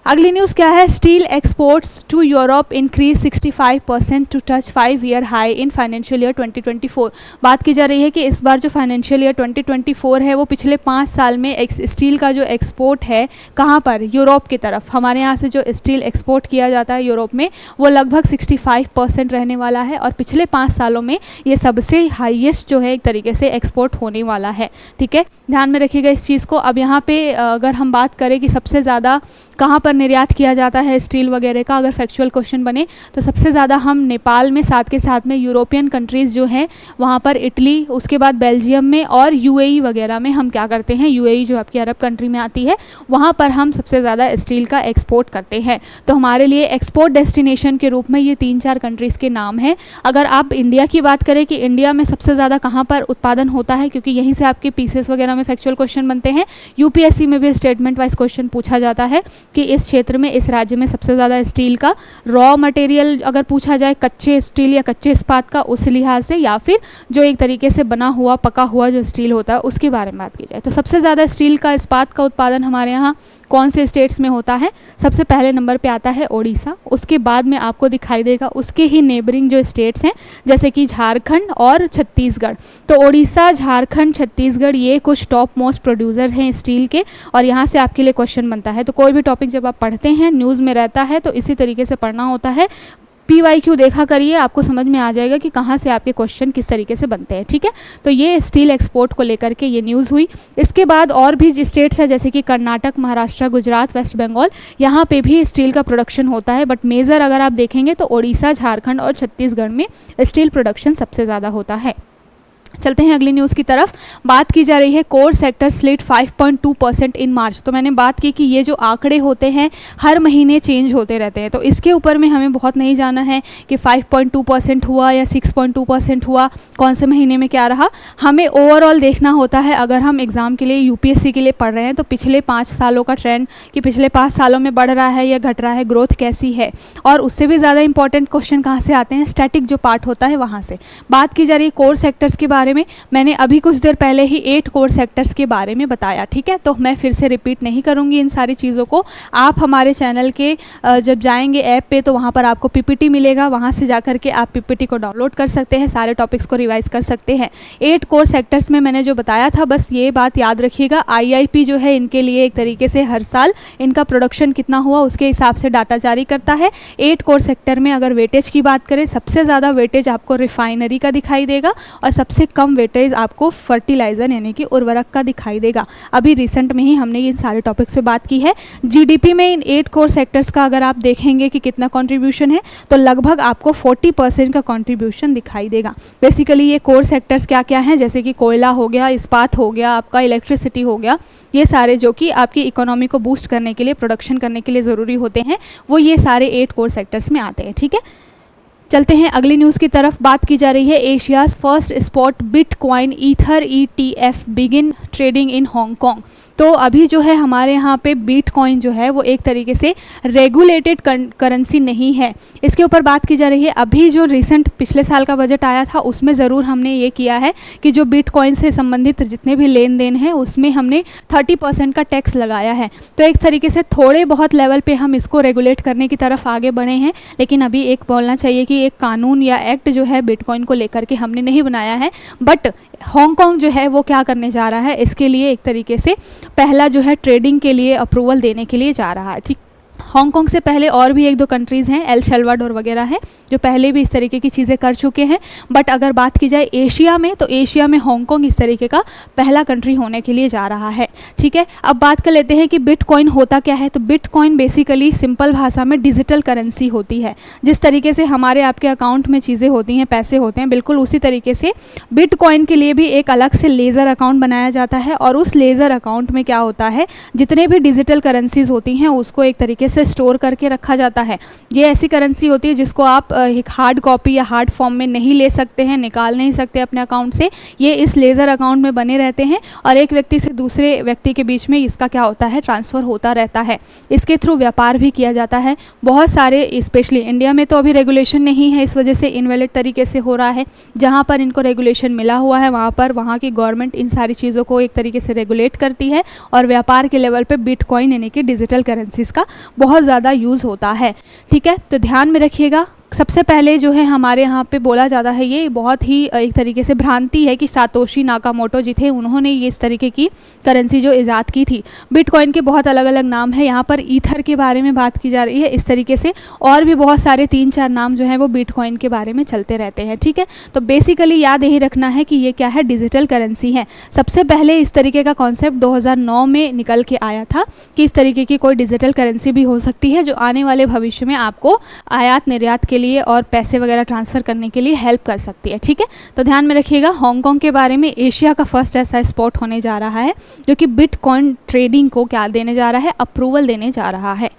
अगली न्यूज़ क्या है, steel exports to Europe increase 65% to touch 5-year high in financial year 2024। बात की जा रही है कि इस बार जो फाइनेंशियल ईयर 2024 है वो पिछले 5 साल में स्टील का जो एक्सपोर्ट है कहाँ पर, यूरोप की तरफ, हमारे यहाँ से जो स्टील एक्सपोर्ट किया जाता है यूरोप में वो लगभग 65% रहने वाला है और पिछले 5 सालों में ये सबसे हाईएस्ट जो है एक तरीके से एक्सपोर्ट होने वाला है। ठीक है, ध्यान में रखिएगा इस चीज़ को। अब यहाँ पे अगर हम बात करें कि सबसे ज़्यादा कहाँ पर निर्यात किया जाता है स्टील वगैरह का, अगर फैक्चुअल क्वेश्चन बने तो सबसे ज़्यादा हम नेपाल में, साथ के साथ में यूरोपियन कंट्रीज़ जो हैं वहाँ पर इटली, उसके बाद बेल्जियम में और UAE वगैरह में हम क्या करते हैं, UAE जो आपकी अरब कंट्री में आती है वहाँ पर हम सबसे ज़्यादा स्टील का एक्सपोर्ट करते हैं। तो हमारे लिए एक्सपोर्ट डेस्टिनेशन के रूप में ये 3-4 कंट्रीज़ के नाम हैं। अगर आप इंडिया की बात करें कि इंडिया में सबसे ज़्यादा कहाँ पर उत्पादन होता है, क्योंकि यहीं से आपके PCS वगैरह में फैक्चुअल क्वेश्चन बनते हैं, UPSC में भी स्टेटमेंट वाइज क्वेश्चन पूछा जाता है कि इस क्षेत्र में, इस राज्य में सबसे ज़्यादा स्टील का रॉ मटेरियल अगर पूछा जाए, कच्चे स्टील या कच्चे इस्पात का, उस लिहाज से, या फिर जो एक तरीके से बना हुआ पका हुआ जो स्टील होता है उसके बारे में बात की जाए तो सबसे ज़्यादा स्टील का, इस्पात का उत्पादन हमारे यहाँ कौन से स्टेट्स में होता है, सबसे पहले नंबर पे आता है ओडिशा, उसके बाद में आपको दिखाई देगा उसके ही नेबरिंग जो स्टेट्स हैं जैसे कि झारखंड और छत्तीसगढ़। तो ओडिशा, झारखंड, छत्तीसगढ़ ये कुछ टॉप मोस्ट प्रोड्यूसर हैं स्टील के और यहाँ से आपके लिए क्वेश्चन बनता है। तो कोई भी टॉपिक जब आप पढ़ते हैं, न्यूज़ में रहता है तो इसी तरीके से पढ़ना होता है। PYQ देखा करिए, आपको समझ में आ जाएगा कि कहाँ से आपके क्वेश्चन किस तरीके से बनते हैं। ठीक है, तो ये स्टील एक्सपोर्ट को लेकर के ये न्यूज़ हुई। इसके बाद और भी स्टेट्स है जैसे कि कर्नाटक, महाराष्ट्र, गुजरात, वेस्ट बंगाल, यहाँ पे भी स्टील का प्रोडक्शन होता है, बट मेजर अगर आप देखेंगे तो ओडिशा, झारखंड और छत्तीसगढ़ में स्टील प्रोडक्शन सबसे ज़्यादा होता है। चलते हैं अगली न्यूज़ की तरफ। बात की जा रही है कोर सेक्टर स्लिट 5.2% इन मार्च। तो मैंने बात की कि ये जो आंकड़े होते हैं हर महीने चेंज होते रहते हैं, तो इसके ऊपर में हमें बहुत नहीं जाना है कि 5.2% हुआ या 6.2% हुआ, कौन से महीने में क्या रहा। हमें ओवरऑल देखना होता है। अगर हम एग्ज़ाम के लिए, UPSC के लिए पढ़ रहे हैं तो पिछले 5 सालों का ट्रेंड, कि पिछले 5 सालों में बढ़ रहा है या घट रहा है, ग्रोथ कैसी है। और उससे भी ज़्यादा इंपॉर्टेंट क्वेश्चन कहाँ से आते हैं, स्टैटिक जो पार्ट होता है वहाँ से। बात की जा रही है कोर सेक्टर्स के बारे में, मैंने अभी कुछ देर पहले ही 8 कोर सेक्टर्स के बारे में बताया। ठीक है, तो मैं फिर से रिपीट नहीं करूंगी इन सारी चीज़ों को। आप हमारे चैनल के जब जाएंगे ऐप पे तो वहाँ पर आपको PPT मिलेगा, वहाँ से जाकर के आप PPT को डाउनलोड कर सकते हैं, सारे टॉपिक्स को रिवाइज कर सकते हैं। 8 कोर सेक्टर्स में मैंने जो बताया था, बस ये बात याद रखिएगा। IIP जो है इनके लिए एक तरीके से हर साल इनका प्रोडक्शन कितना हुआ उसके हिसाब से डाटा जारी करता है। 8 कोर सेक्टर में अगर वेटेज की बात करें, सबसे ज़्यादा वेटेज आपको रिफाइनरी का दिखाई देगा और सबसे कम वेटेज आपको फर्टिलाइजर यानी कि उर्वरक का दिखाई देगा। अभी रिसेंट में ही हमने इन सारे टॉपिक्स पे बात की है। GDP में इन 8 कोर सेक्टर्स का अगर आप देखेंगे कि कितना कंट्रीब्यूशन है तो लगभग आपको 40% का कंट्रीब्यूशन दिखाई देगा। बेसिकली ये कोर सेक्टर्स क्या क्या हैं, जैसे कि कोयला हो गया, इस्पात हो गया, आपका इलेक्ट्रिसिटी हो गया, ये सारे जो कि आपकी इकोनॉमी को बूस्ट करने के लिए, प्रोडक्शन करने के लिए ज़रूरी होते हैं, वो ये सारे 8 कोर सेक्टर्स में आते हैं। ठीक है, चलते हैं अगली न्यूज़ की तरफ। बात की जा रही है Asia's first spot bitcoin ether ETF begin trading in Hong Kong. तो अभी जो है हमारे यहाँ पे बिटकॉइन जो है वो एक तरीके से रेगुलेटेड करेंसी नहीं है। इसके ऊपर बात की जा रही है। अभी जो रिसेंट पिछले साल का बजट आया था उसमें ज़रूर हमने ये किया है कि जो बिटकॉइन से संबंधित जितने भी लेन देन हैं उसमें हमने 30% का टैक्स लगाया है। तो एक तरीके से थोड़े बहुत लेवल पे हम इसको रेगुलेट करने की तरफ आगे बढ़े हैं, लेकिन अभी एक बोलना चाहिए कि कि एक कानून या एक्ट जो है बिटकॉइन को लेकर के हमने नहीं बनाया है, बट हांगकांग जो है वो क्या करने जा रहा है, इसके लिए एक तरीके से पहला जो है ट्रेडिंग के लिए अप्रूवल देने के लिए जा रहा है। ठीक, हांगकांग से पहले और भी 1-2 कंट्रीज़ हैं, एल सल्वाडोर वगैरह हैं, जो पहले भी इस तरीके की चीज़ें कर चुके हैं। बट अगर बात की जाए एशिया में, तो एशिया में हांगकांग इस तरीके का पहला कंट्री होने के लिए जा रहा है। ठीक है, अब बात कर लेते हैं कि बिटकॉइन होता क्या है। तो बिटकॉइन बेसिकली सिंपल भाषा में डिजिटल करेंसी होती है। जिस तरीके से हमारे आपके अकाउंट में चीज़ें होती हैं, पैसे होते हैं, बिल्कुल उसी तरीके से बिटकॉइन के लिए भी एक अलग से लेज़र अकाउंट बनाया जाता है। और उस लेज़र अकाउंट में क्या होता है, जितने भी डिजिटल करेंसीज होती हैं उसको एक तरीके से स्टोर करके रखा जाता है। ये ऐसी करेंसी होती है जिसको आप एक हार्ड कॉपी या हार्ड फॉर्म में नहीं ले सकते हैं, निकाल नहीं सकते अपने अकाउंट से। ये इस लेज़र अकाउंट में बने रहते हैं और एक व्यक्ति से दूसरे व्यक्ति के बीच में इसका क्या होता है, ट्रांसफ़र होता रहता है। इसके थ्रू व्यापार भी किया जाता है। बहुत सारे, स्पेशली इंडिया में तो अभी रेगुलेशन नहीं है, इस वजह से इनवैलिड तरीके से हो रहा है। जहाँ पर इनको रेगुलेशन मिला हुआ है वहाँ पर वहाँ की गवर्नमेंट इन सारी चीज़ों को एक तरीके से रेगुलेट करती है और व्यापार के लेवल पे बिटकॉइन यानी कि डिजिटल करेंसीज का बहुत ज़्यादा यूज़ होता है। ठीक है, तो ध्यान में रखिएगा। सबसे पहले जो है हमारे यहाँ पे बोला जाता है, ये बहुत ही एक तरीके से भ्रांति है कि सातोशी नाकामोटो जी थे, उन्होंने ये इस तरीके की करेंसी जो ईजाद की थी। बिटकॉइन के बहुत अलग अलग नाम है, यहाँ पर ईथर के बारे में बात की जा रही है इस तरीके से, और भी बहुत सारे 3-4 नाम जो है वो बिटकॉइन के बारे में चलते रहते हैं। ठीक है, तो बेसिकली याद यही रखना है कि ये क्या है, डिजिटल करेंसी है। सबसे पहले इस तरीके का कॉन्सेप्ट 2009 में निकल के आया था कि इस तरीके की कोई डिजिटल करेंसी भी हो सकती है जो आने वाले भविष्य में आपको आयात निर्यात के लिए और पैसे वगैरह ट्रांसफ़र करने के लिए हेल्प कर सकती है। ठीक है, तो ध्यान में रखिएगा। हांगकांग के बारे में एशिया का फर्स्ट ऐसा स्पॉट होने जा रहा है जो कि बिटकॉइन ट्रेडिंग को क्या देने जा रहा है, अप्रूवल देने जा रहा है।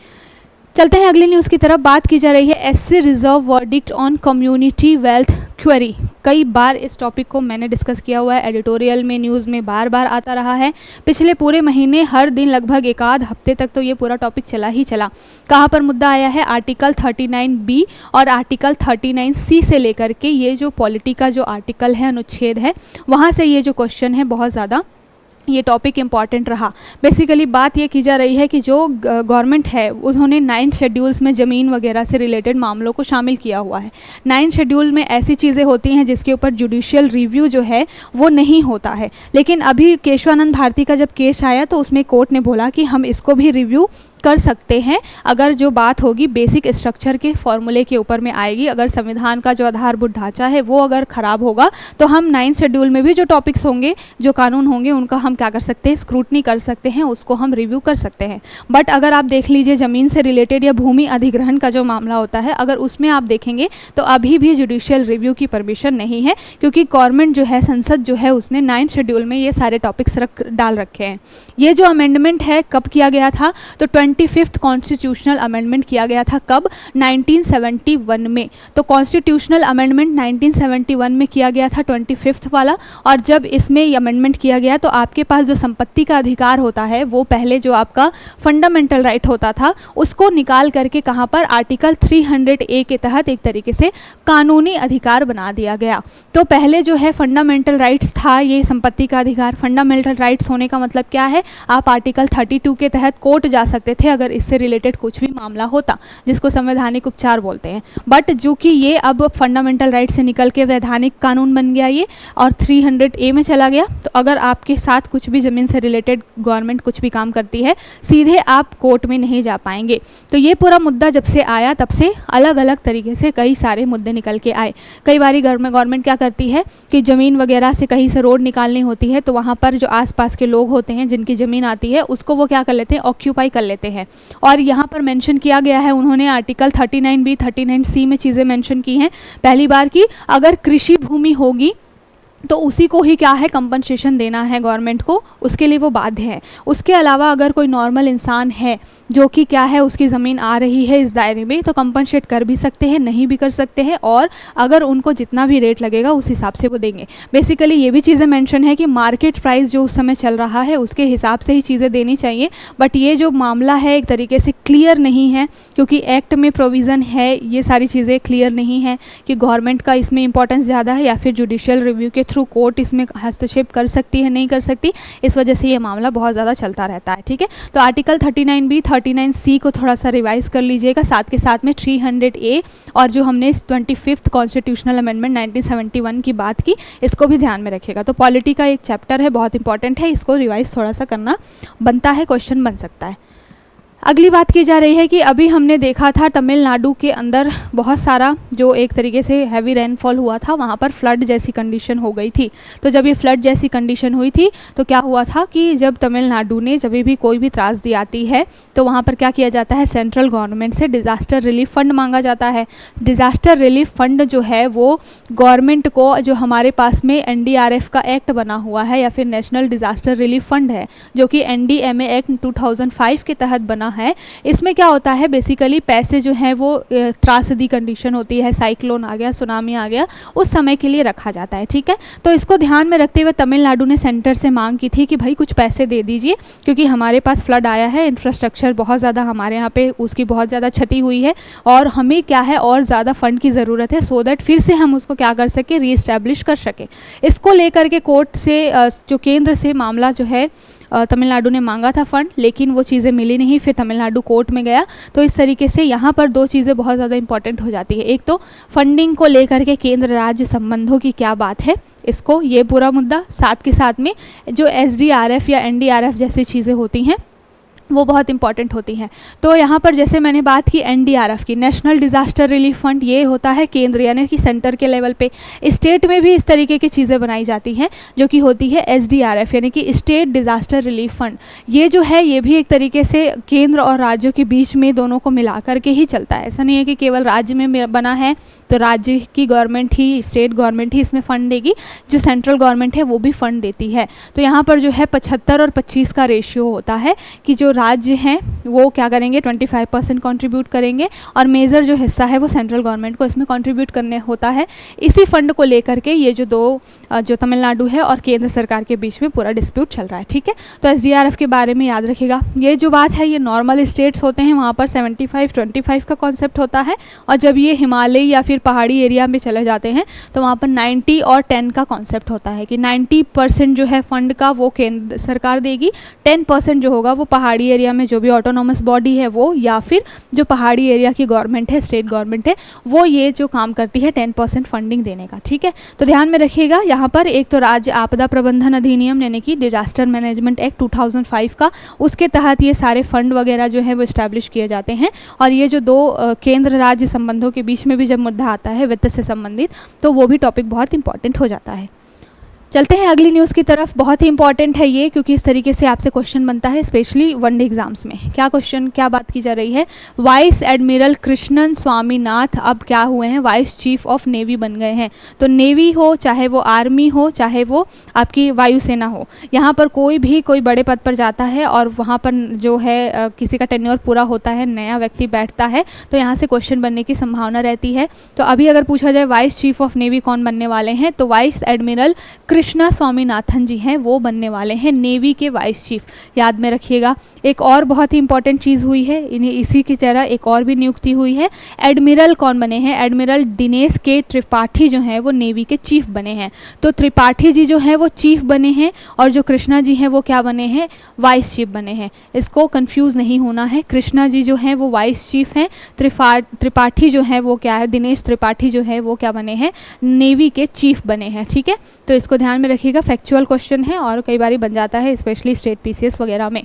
चलते हैं अगली न्यूज़ की तरफ। बात की जा रही है SC reserve verdict on community wealth query. कई बार इस टॉपिक को मैंने डिस्कस किया हुआ है, एडिटोरियल में, न्यूज़ में बार बार आता रहा है। पिछले पूरे महीने हर दिन लगभग 1 हफ्ते तक तो ये पूरा टॉपिक चला ही चला। कहाँ पर मुद्दा आया है, आर्टिकल 39B और आर्टिकल 39C से लेकर के ये जो पॉलिटी का जो आर्टिकल है, अनुच्छेद है, वहाँ से ये जो क्वेश्चन है बहुत ज़्यादा ये टॉपिक इम्पॉर्टेंट रहा। बेसिकली बात ये की जा रही है कि जो गवर्नमेंट है उन्होंने 9 शेड्यूल्स में ज़मीन वगैरह से रिलेटेड मामलों को शामिल किया हुआ है। 9 शेड्यूल में ऐसी चीज़ें होती हैं जिसके ऊपर जुडिशियल रिव्यू जो है वो नहीं होता है। लेकिन अभी केशवानंद भारती का जब केस आया तो उसमें कोर्ट ने बोला कि हम इसको भी रिव्यू कर सकते हैं अगर जो बात होगी बेसिक स्ट्रक्चर के फॉर्मूले के ऊपर में आएगी। अगर संविधान का जो आधारभूत ढांचा है वो अगर ख़राब होगा तो हम 9 शेड्यूल में भी जो टॉपिक्स होंगे, जो कानून होंगे, उनका हम क्या कर सकते हैं, स्क्रूटनी कर सकते हैं, उसको हम रिव्यू कर सकते हैं। बट अगर आप देख लीजिए ज़मीन से रिलेटेड या भूमि अधिग्रहण का जो मामला होता है, अगर उसमें आप देखेंगे तो अभी भी जुडिशियल रिव्यू की परमिशन नहीं है, क्योंकि गवर्नमेंट जो है, संसद जो है, उसने 9 शेड्यूल में ये सारे टॉपिक्स डाल रखे हैं। ये जो अमेंडमेंट है कब किया गया था, तो 25th कॉन्स्टिट्यूशनल अमेंडमेंट किया गया था। कब, 1971 में। तो कॉन्स्टिट्यूशनल अमेंडमेंट 1971 में किया गया था, 25th वाला। और जब इसमें अमेंडमेंट किया गया तो आपके पास जो संपत्ति का अधिकार होता है, वो पहले जो आपका फंडामेंटल राइट होता था उसको निकाल करके कहाँ पर, आर्टिकल 300A के तहत एक तरीके से कानूनी अधिकार बना दिया गया। तो पहले जो है फंडामेंटल राइट्स था ये संपत्ति का अधिकार। फंडामेंटल राइट्स होने का मतलब क्या है, आप आर्टिकल 32 के तहत कोर्ट जा सकते थे अगर इससे रिलेटेड कुछ भी मामला होता, जिसको संवैधानिक उपचार बोलते हैं। बट जो कि ये अब फंडामेंटल राइट से निकल के वैधानिक कानून बन गया ये, और 300A में चला गया। तो अगर आपके साथ कुछ भी ज़मीन से रिलेटेड गवर्नमेंट कुछ भी काम करती है, सीधे आप कोर्ट में नहीं जा पाएंगे। तो ये पूरा मुद्दा जब से आया तब से अलग अलग तरीके से कई सारे मुद्दे निकल के आए। कई बारी गवर्नमेंट क्या करती है कि ज़मीन वगैरह से कहीं से रोड निकालनी होती है तो वहाँ पर जो आसपास के लोग होते हैं जिनकी ज़मीन आती है उसको वो क्या कर लेते हैं, ऑक्यूपाई कर लेते हैं। और यहाँ पर मेंशन किया गया है, उन्होंने आर्टिकल 39B 39C में चीज़ें मेंशन की हैं पहली बार की, अगर कृषि भूमि होगी तो उसी को ही क्या है, कंपनसेशन देना है गवर्नमेंट को, उसके लिए वो बाध्य है। उसके अलावा अगर कोई नॉर्मल इंसान है जो कि क्या है, उसकी ज़मीन आ रही है इस दायरे में, तो कंपनसेट कर भी सकते हैं, नहीं भी कर सकते हैं, और अगर उनको जितना भी रेट लगेगा उस हिसाब से वो देंगे। बेसिकली ये भी चीज़ें मेंशन है कि मार्केट प्राइस जो उस समय चल रहा है उसके हिसाब से ही चीज़ें देनी चाहिए। बट ये जो मामला है एक तरीके से क्लियर नहीं है, क्योंकि एक्ट में प्रोविज़न है, ये सारी चीज़ें क्लियर नहीं है कि गवर्नमेंट का इसमें इंपॉर्टेंस ज़्यादा है या फिर जुडिशियल रिव्यू के थ्रू कोर्ट इसमें हस्तक्षेप कर सकती है, नहीं कर सकती, इस वजह से ये मामला बहुत ज़्यादा चलता रहता है। ठीक है, तो आर्टिकल 39B 39C को थोड़ा सा रिवाइज कर लीजिएगा, साथ के साथ में 300A और जो हमने 25th कॉन्स्टिट्यूशनल अमेंडमेंट 1971 की बात की, इसको भी ध्यान में रखिएगा। तो पॉलिटी का एक चैप्टर है, बहुत इंपॉर्टेंट है, इसको रिवाइज थोड़ा सा करना बनता है, क्वेश्चन बन सकता है। अगली बात की जा रही है कि अभी हमने देखा था तमिलनाडु के अंदर बहुत सारा जो एक तरीके से हैवी रेनफॉल हुआ था, वहाँ पर फ्लड जैसी कंडीशन हो गई थी। तो जब ये फ्लड जैसी कंडीशन हुई थी तो क्या हुआ था कि जब तमिलनाडु ने जब भी कोई भी त्रासदी आती है तो वहाँ पर क्या किया जाता है, सेंट्रल गवर्नमेंट से डिज़ास्टर रिलीफ फंड मांगा जाता है। डिज़ास्टर रिलीफ फंड जो है वो गवर्नमेंट को, जो हमारे पास में NDRF का एक्ट बना हुआ है या फिर नेशनल डिज़ास्टर रिलीफ फंड है जो कि NDMA एक्ट 2005 के तहत बना है, इसमें क्या होता है बेसिकली पैसे जो हैं वो त्रासदी कंडीशन होती है, साइक्लोन आ गया, सुनामी आ गया, उस समय के लिए रखा जाता है। ठीक है, तो इसको ध्यान में रखते हुए तमिलनाडु ने सेंटर से मांग की थी कि भाई कुछ पैसे दे दीजिए क्योंकि हमारे पास फ्लड आया है, इंफ्रास्ट्रक्चर बहुत ज़्यादा हमारे यहाँ पे उसकी बहुत ज़्यादा क्षति हुई है और हमें क्या है और ज़्यादा फंड की ज़रूरत है सो दैट फिर से हम उसको क्या कर सके, रीएस्टैब्लिश कर सके। इसको लेकर के कोर्ट से जो केंद्र से मामला जो है तमिलनाडु ने मांगा था फंड, लेकिन वो चीज़ें मिली नहीं, फिर तमिलनाडु कोर्ट में गया। तो इस तरीके से यहाँ पर दो चीज़ें बहुत ज़्यादा इंपॉर्टेंट हो जाती है, एक तो फंडिंग को लेकर के केंद्र राज्य संबंधों की क्या बात है, इसको ये पूरा मुद्दा, साथ के साथ में जो SDRF या NDRF जैसी चीज़ें होती हैं वो बहुत इंपॉर्टेंट होती हैं। तो यहाँ पर जैसे मैंने बात की NDRF की, नेशनल डिज़ास्टर रिलीफ फंड, ये होता है केंद्र यानी कि सेंटर के लेवल पे। स्टेट में भी इस तरीके की चीज़ें बनाई जाती हैं जो कि होती है SDRF यानी कि स्टेट डिज़ास्टर रिलीफ फंड। ये जो है ये भी एक तरीके से केंद्र और राज्यों के बीच में दोनों को मिला करके ही चलता है। ऐसा नहीं है कि केवल राज्य में बना है तो राज्य की गवर्नमेंट ही, स्टेट गवर्नमेंट ही इसमें फ़ंड देगी, जो सेंट्रल गवर्नमेंट है वो भी फ़ंड देती है। तो यहाँ पर जो है 75 और 25 का रेशियो होता है कि जो राज्य हैं वो क्या करेंगे, 25% कंट्रीब्यूट करेंगे और मेजर जो हिस्सा है वो सेंट्रल गवर्नमेंट को इसमें कंट्रीब्यूट करने होता है। इसी फंड को लेकर के ये जो तमिलनाडु है और केंद्र सरकार के बीच में पूरा डिस्प्यूट चल रहा है। ठीक है, तो SDRF के बारे में याद रखिएगा। ये जो बात है ये नॉर्मल स्टेट्स होते हैं, वहाँ पर 75-25 का कॉन्सेप्ट होता है, और जब ये हिमालय या फिर पहाड़ी एरिया में चले जाते हैं तो वहाँ पर 90 और 10 का कॉन्सेप्ट होता है कि 90% जो है फंड का वो केंद्र सरकार देगी, 10% जो होगा वो पहाड़ी एरिया में जो भी ऑटोनोमस बॉडी है वो, या फिर जो पहाड़ी एरिया की गवर्नमेंट है, स्टेट गवर्नमेंट है, वो ये जो काम करती है 10% फंडिंग देने का। ठीक है, तो ध्यान में रखिएगा यहाँ पर एक तो राज्य आपदा प्रबंधन अधिनियम यानी कि डिजास्टर मैनेजमेंट एक्ट 2005 का, उसके तहत ये सारे फंड वगैरह जो है वो इस्टेब्लिश किए जाते हैं। और ये जो दो केंद्र राज्य संबंधों के बीच में भी जब मुद्दा आता है वित्त से संबंधित, तो वो भी टॉपिक बहुत इंपॉर्टेंट हो जाता है। चलते हैं अगली न्यूज़ की तरफ। बहुत ही इंपॉर्टेंट है ये, क्योंकि इस तरीके से आपसे क्वेश्चन बनता है स्पेशली वनडे एग्जाम्स में। क्या बात की जा रही है, वाइस एडमिरल कृष्णन स्वामीनाथ अब क्या हुए हैं, वाइस चीफ ऑफ नेवी बन गए हैं। तो नेवी हो, चाहे वो आर्मी हो, चाहे वो आपकी वायुसेना हो, यहाँ पर कोई बड़े पद पर जाता है और वहाँ पर जो है किसी का टेन्योर पूरा होता है, नया व्यक्ति बैठता है, तो यहाँ से क्वेश्चन बनने की संभावना रहती है। तो अभी अगर पूछा जाए वाइस चीफ ऑफ नेवी कौन बनने वाले हैं, तो वाइस एडमिरल कृष्णा स्वामीनाथन जी हैं, वो बनने वाले हैं नेवी के वाइस चीफ। याद में रखिएगा। एक और बहुत ही इंपॉर्टेंट चीज़ हुई है, इसी की तरह एक और भी नियुक्ति हुई है। एडमिरल कौन बने हैं, एडमिरल दिनेश के त्रिपाठी जो हैं वो नेवी के चीफ बने हैं। तो त्रिपाठी जी जो हैं वो चीफ बने हैं और जो कृष्णा जी हैं वो क्या बने हैं, वाइस चीफ बने हैं। इसको कंफ्यूज नहीं होना है। कृष्णा जी जो हैं वो वाइस चीफ हैं, त्रिपाठी जो हैं वो क्या है, दिनेश त्रिपाठी जो है वो क्या बने हैं, नेवी के चीफ बने हैं। ठीक है, तो इसको ध्यान में रखिएगा, फैक्चुअल क्वेश्चन है और कई बार बन जाता है स्पेशली स्टेट PCS वगैरह में।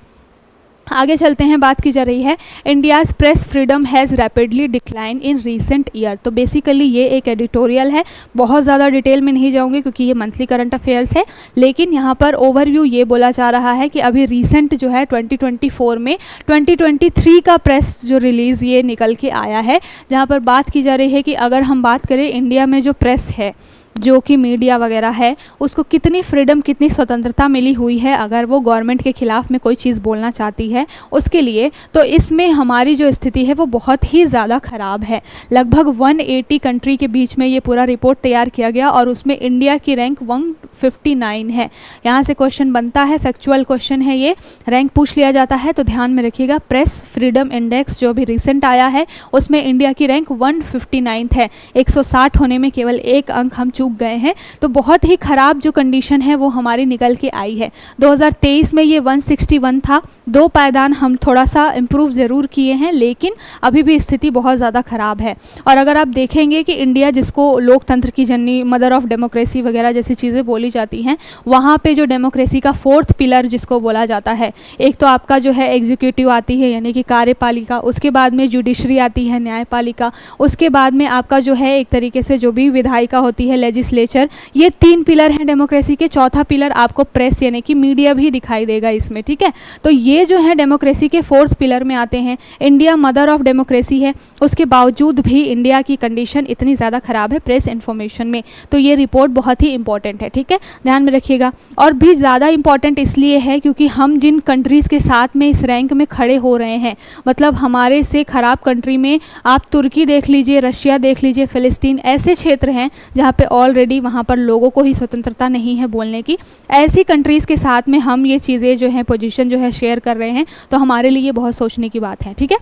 आगे चलते हैं, बात की जा रही है India's press freedom has rapidly decline in recent year. तो बेसिकली ये एक एडिटोरियल है, बहुत ज़्यादा डिटेल में नहीं जाऊंगी क्योंकि ये मंथली करंट अफेयर्स है, लेकिन यहाँ पर ओवरव्यू ये बोला जा रहा है कि अभी रीसेंट जो है 2024 में 2023 का प्रेस जो रिलीज़ ये निकल के आया है, जहाँ पर बात की जा रही है कि अगर हम बात करें इंडिया में जो प्रेस है, जो कि मीडिया वगैरह है, उसको कितनी फ्रीडम, कितनी स्वतंत्रता मिली हुई है अगर वो गवर्नमेंट के ख़िलाफ़ में कोई चीज़ बोलना चाहती है उसके लिए, तो इसमें हमारी जो स्थिति है वो बहुत ही ज़्यादा ख़राब है। लगभग 180 कंट्री के बीच में ये पूरा रिपोर्ट तैयार किया गया और उसमें इंडिया की रैंक 159 है। यहाँ से क्वेश्चन बनता है, फैक्चुअल क्वेश्चन है ये, रैंक पूछ लिया जाता है, तो ध्यान में रखिएगा। प्रेस फ्रीडम इंडेक्स जो भी रिसेंट आया है उसमें इंडिया की रैंक 159 है। 160 होने में केवल एक अंक हम चूक गए हैं। तो बहुत ही ख़राब जो कंडीशन है वो हमारी निकल के आई है। 2023 में ये 161 था। 2 पायदान हम थोड़ा सा इम्प्रूव ज़रूर किए हैं, लेकिन अभी भी स्थिति बहुत ज़्यादा ख़राब है। और अगर आप देखेंगे कि इंडिया जिसको लोकतंत्र की जननी, मदर ऑफ डेमोक्रेसी वगैरह जैसी चीज़ें बोली जाती हैं, वहाँ पे जो डेमोक्रेसी का 4th पिलर जिसको बोला जाता है, एक तो आपका जो है एग्जीक्यूटिव आती है यानी कि कार्यपालिका, उसके बाद में जुडिशरी आती है न्यायपालिका, उसके बाद में आपका जो है एक तरीके से जो भी विधायिका होती है लेजिस्लेचर। ये 3 पिलर हैं डेमोक्रेसी के। चौथा पिलर आपको प्रेस यानी कि मीडिया भी दिखाई देगा इसमें, ठीक है। तो ये जो है डेमोक्रेसी के 4th पिलर में आते हैं। इंडिया मदर ऑफ डेमोक्रेसी है, उसके बावजूद भी इंडिया की कंडीशन इतनी ज़्यादा ख़राब है प्रेस इन्फॉर्मेशन में। तो ये रिपोर्ट बहुत ही इंपॉर्टेंट है, ठीक है, ध्यान में रखिएगा। और भी ज़्यादा इंपॉर्टेंट इसलिए है क्योंकि हम जिन कंट्रीज़ के साथ में इस रैंक में खड़े हो रहे हैं, मतलब हमारे से ख़राब कंट्री में आप तुर्की देख लीजिए, रशिया देख लीजिए, फ़िलिस्तीन, ऐसे क्षेत्र हैं जहाँ पे ऑलरेडी वहाँ पर लोगों को ही स्वतंत्रता नहीं है बोलने की। ऐसी कंट्रीज़ के साथ में हम ये चीज़ें जो है पोजीशन जो है शेयर कर रहे हैं, तो हमारे लिए बहुत सोचने की बात है, ठीक है।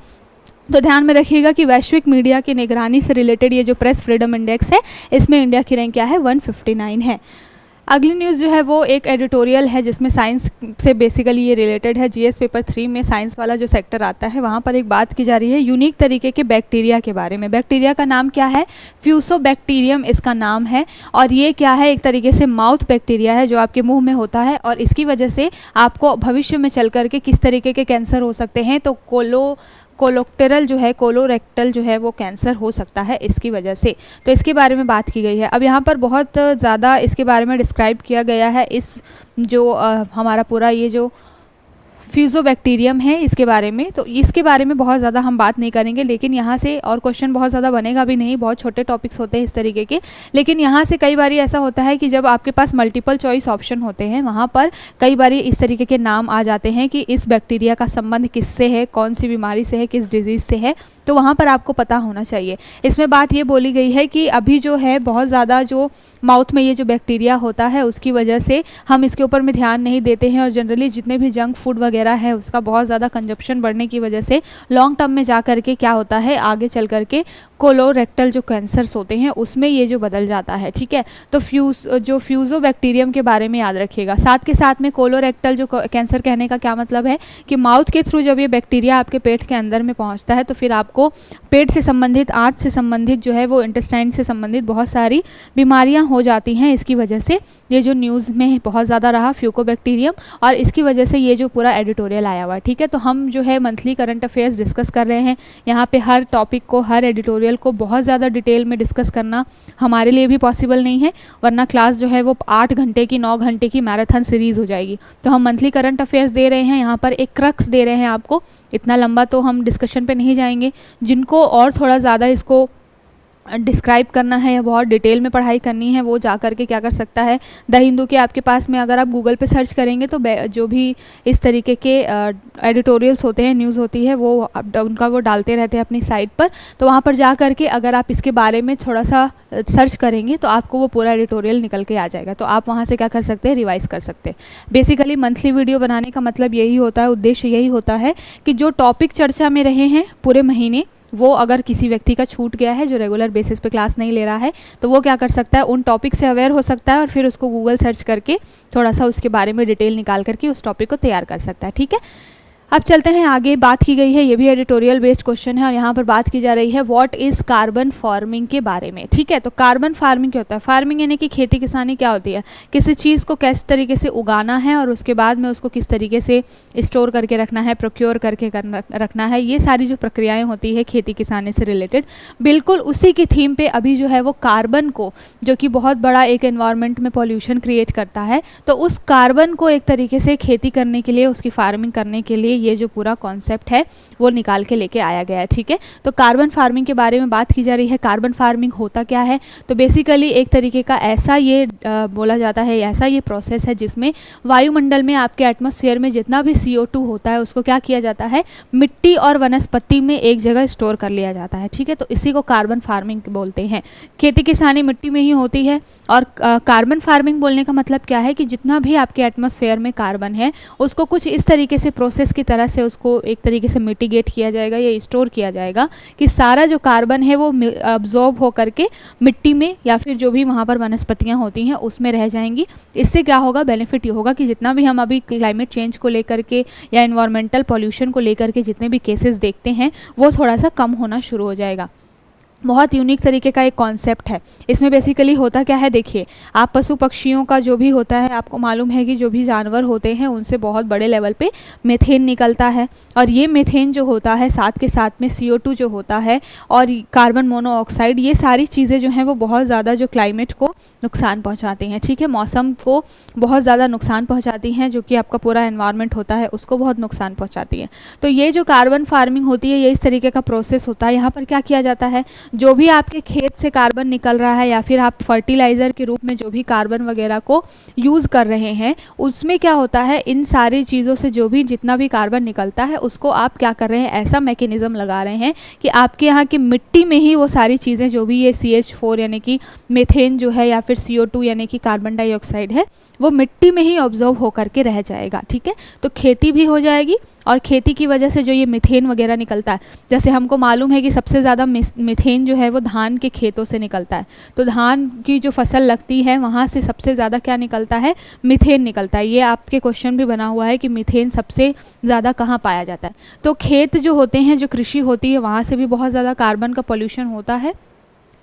तो ध्यान में रखिएगा कि वैश्विक मीडिया की निगरानी से रिलेटेड ये जो प्रेस फ्रीडम इंडेक्स है, इसमें इंडिया की रैंक क्या है, 159 है। अगली न्यूज़ जो है वो एक एडिटोरियल है जिसमें साइंस से बेसिकली ये रिलेटेड है। जीएस पेपर 3 में साइंस वाला जो सेक्टर आता है, वहाँ पर एक बात की जा रही है यूनिक तरीके के बैक्टीरिया के बारे में। बैक्टीरिया का नाम क्या है, फ्यूसोबैक्टीरियम इसका नाम है। और ये क्या है, एक तरीके से माउथ बैक्टीरिया है जो आपके मुंह में होता है, और इसकी वजह से आपको भविष्य में चल करके किस तरीके के कैंसर हो सकते हैं, तो कोलोरेक्टल जो है वो कैंसर हो सकता है इसकी वजह से। तो इसके बारे में बात की गई है। अब यहाँ पर बहुत ज़्यादा इसके बारे में डिस्क्राइब किया गया है। इस जो हमारा पूरा ये जो फ्यूसोबैक्टीरियम है इसके बारे में, तो इसके बारे में बहुत ज़्यादा हम बात नहीं करेंगे, लेकिन यहाँ से और क्वेश्चन बहुत ज़्यादा बनेगा भी नहीं, बहुत छोटे टॉपिक्स होते हैं इस तरीके के। लेकिन यहाँ से कई बार ऐसा होता है कि जब आपके पास मल्टीपल चॉइस ऑप्शन होते हैं, वहाँ पर कई बार इस तरीके के नाम आ जाते हैं कि इस बैक्टीरिया का संबंध किससे है, कौन सी बीमारी से है, किस डिजीज़ से है, तो वहाँ पर आपको पता होना चाहिए। इसमें बात ये बोली गई है कि अभी जो है बहुत ज़्यादा जो माउथ में ये जो बैक्टीरिया होता है उसकी वजह से हम इसके ऊपर में ध्यान नहीं देते हैं, और जनरली जितने भी जंक फूड वगैरह है उसका बहुत ज़्यादा कंजप्शन बढ़ने की वजह से लॉन्ग टर्म में जा करके क्या होता है, आगे चल करके कोलोरेक्टल जो कैंसर्स होते हैं उसमें ये जो बदल जाता है, ठीक है। तो फ्यूसोबैक्टीरियम के बारे में याद रखिएगा। साथ के साथ में कोलोरेक्टल जो कैंसर कहने का क्या मतलब है कि माउथ के थ्रू जब ये बैक्टीरिया आपके पेट के अंदर में पहुंचता है, तो फिर आपको पेट से संबंधित, आंत से संबंधित जो है वो इंटेस्टाइन से संबंधित बहुत सारी बीमारियां हो जाती हैं। इसकी वजह से ये जो न्यूज़ में बहुत ज़्यादा रहा फ्यूकोबैक्टीरियम, और इसकी वजह से ये जो पूरा एडिटोरियल आया हुआ है, ठीक है। तो हम जो है मंथली करंट अफेयर्स डिस्कस कर रहे हैं। यहाँ पे हर टॉपिक को, हर एडिटोरियल को बहुत ज़्यादा डिटेल में डिस्कस करना हमारे लिए भी पॉसिबल नहीं है, वरना क्लास जो है वो 8 घंटे की, 9 घंटे की मैराथन सीरीज़ हो जाएगी। तो हम मंथली करंट अफेयर्स दे रहे हैं, यहाँ पर एक क्रक्स दे रहे हैं आपको। इतना लंबा तो हम डिस्कशन पे नहीं जाएंगे। जिनको और थोड़ा ज़्यादा इसको डिस्क्राइब करना है या बहुत डिटेल में पढ़ाई करनी है, वो जा कर के क्या कर सकता है, द हिंदू के आपके पास में अगर आप गूगल पे सर्च करेंगे तो जो भी इस तरीके के एडिटोरियल्स होते हैं, न्यूज़ होती है, वो उनका वो डालते रहते हैं अपनी साइट पर। तो वहाँ पर जा कर के अगर आप इसके बारे में थोड़ा सा सर्च करेंगे तो आपको वो पूरा एडिटोरियल निकल के आ जाएगा। तो आप वहाँ से क्या कर सकते हैं, रिवाइज़ कर सकते हैं। बेसिकली मंथली वीडियो बनाने का मतलब यही होता है, उद्देश्य यही होता है कि जो टॉपिक चर्चा में रहे हैं पूरे महीने, वो अगर किसी व्यक्ति का छूट गया है जो रेगुलर बेसिस पे क्लास नहीं ले रहा है, तो वो क्या कर सकता है, उन टॉपिक से अवेयर हो सकता है और फिर उसको गूगल सर्च करके थोड़ा सा उसके बारे में डिटेल निकाल करके उस टॉपिक को तैयार कर सकता है, ठीक है। अब चलते हैं आगे। बात की गई है, ये भी एडिटोरियल बेस्ड क्वेश्चन है, और यहाँ पर बात की जा रही है व्हाट इज़ कार्बन फार्मिंग के बारे में, ठीक है। तो कार्बन फार्मिंग क्या होता है, फार्मिंग यानी कि खेती किसानी क्या होती है, किसी चीज़ को किस तरीके से उगाना है और उसके बाद में उसको किस तरीके से स्टोर करके रखना है, प्रोक्योर करके रखना है, ये सारी जो प्रक्रियाएँ होती है खेती किसानी से रिलेटेड, बिल्कुल उसी की थीम पे अभी जो है वो कार्बन को, जो कि बहुत बड़ा एक एनवायरनमेंट में पॉल्यूशन क्रिएट करता है, तो उस कार्बन को एक तरीके से खेती करने के लिए, उसकी फार्मिंग करने के लिए ये जो पूरा कॉन्सेप्ट है वो निकाल के लेके आया गया है, ठीक है। तो कार्बन फार्मिंग के बारे में बात की जा रही है। कार्बन फार्मिंग होता क्या है, तो बेसिकली एक तरीके का ऐसा ये बोला जाता है, ऐसा ये प्रोसेस है जिसमें वायुमंडल में, आपके एटमॉस्फेयर में जितना भी CO2 होता है उसको क्या किया जाता है, मिट्टी और वनस्पति में एक जगह स्टोर कर लिया जाता है, ठीक है। तो इसी को कार्बन फार्मिंग बोलते हैं। खेती किसानी मिट्टी में ही होती है, और कार्बन फार्मिंग बोलने का मतलब क्या है कि जितना भी आपके एटमॉस्फेयर में कार्बन है उसको कुछ इस तरीके से प्रोसेस की तरह से उसको एक तरीके से मिटिगेट किया जाएगा या स्टोर किया जाएगा कि सारा जो कार्बन है वो अब्जॉर्ब हो करके मिट्टी में या फिर जो भी वहाँ पर वनस्पतियाँ होती हैं उसमें रह जाएंगी। इससे क्या होगा, बेनिफिट ये होगा कि जितना भी हम अभी क्लाइमेट चेंज को लेकर के या इन्वायरमेंटल पॉल्यूशन को लेकर के जितने भी केसेस देखते हैं वो थोड़ा सा कम होना शुरू हो जाएगा। बहुत यूनिक तरीके का एक कॉन्सेप्ट है। इसमें बेसिकली होता क्या है, देखिए आप पशु पक्षियों का जो भी होता है, आपको मालूम है कि जो भी जानवर होते हैं उनसे बहुत बड़े लेवल पे मीथेन निकलता है और ये मीथेन जो होता है साथ के साथ में CO2 जो होता है और कार्बन मोनोऑक्साइड, ये सारी चीज़ें जो हैं वो बहुत ज़्यादा जो क्लाइमेट को नुकसान पहुँचाती हैं। ठीक है, मौसम को बहुत ज़्यादा नुकसान पहुँचाती हैं, जो कि आपका पूरा एनवायरनमेंट होता है उसको बहुत नुकसान पहुँचाती है। तो ये जो कार्बन फार्मिंग होती है ये इस तरीके का प्रोसेस होता है। यहाँ पर क्या किया जाता है, जो भी आपके खेत से कार्बन निकल रहा है या फिर आप फर्टिलाइज़र के रूप में जो भी कार्बन वगैरह को यूज़ कर रहे हैं उसमें क्या होता है, इन सारी चीज़ों से जो भी जितना भी कार्बन निकलता है उसको आप क्या कर रहे हैं, ऐसा मैकेनिज़्म लगा रहे हैं कि आपके यहाँ की मिट्टी में ही वो सारी चीज़ें जो भी ये CH4 यानी कि मीथेन जो है या फिर CO2 यानी कि कार्बन डाइऑक्साइड है वो मिट्टी में ही ऑब्जॉर्व होकर के रह जाएगा। ठीक है, तो खेती भी हो जाएगी और खेती की वजह से जो ये मीथेन वगैरह निकलता है, जैसे हमको मालूम है कि सबसे ज़्यादा मीथेन जो है वो धान के खेतों से निकलता है। तो धान की जो फसल लगती है वहाँ से सबसे ज़्यादा क्या निकलता है, मीथेन निकलता है। ये आपके क्वेश्चन भी बना हुआ है कि मीथेन सबसे ज़्यादा कहाँ पाया जाता है। तो खेत जो होते हैं, जो कृषि होती है, वहाँ से भी बहुत ज़्यादा कार्बन का पॉल्यूशन होता है।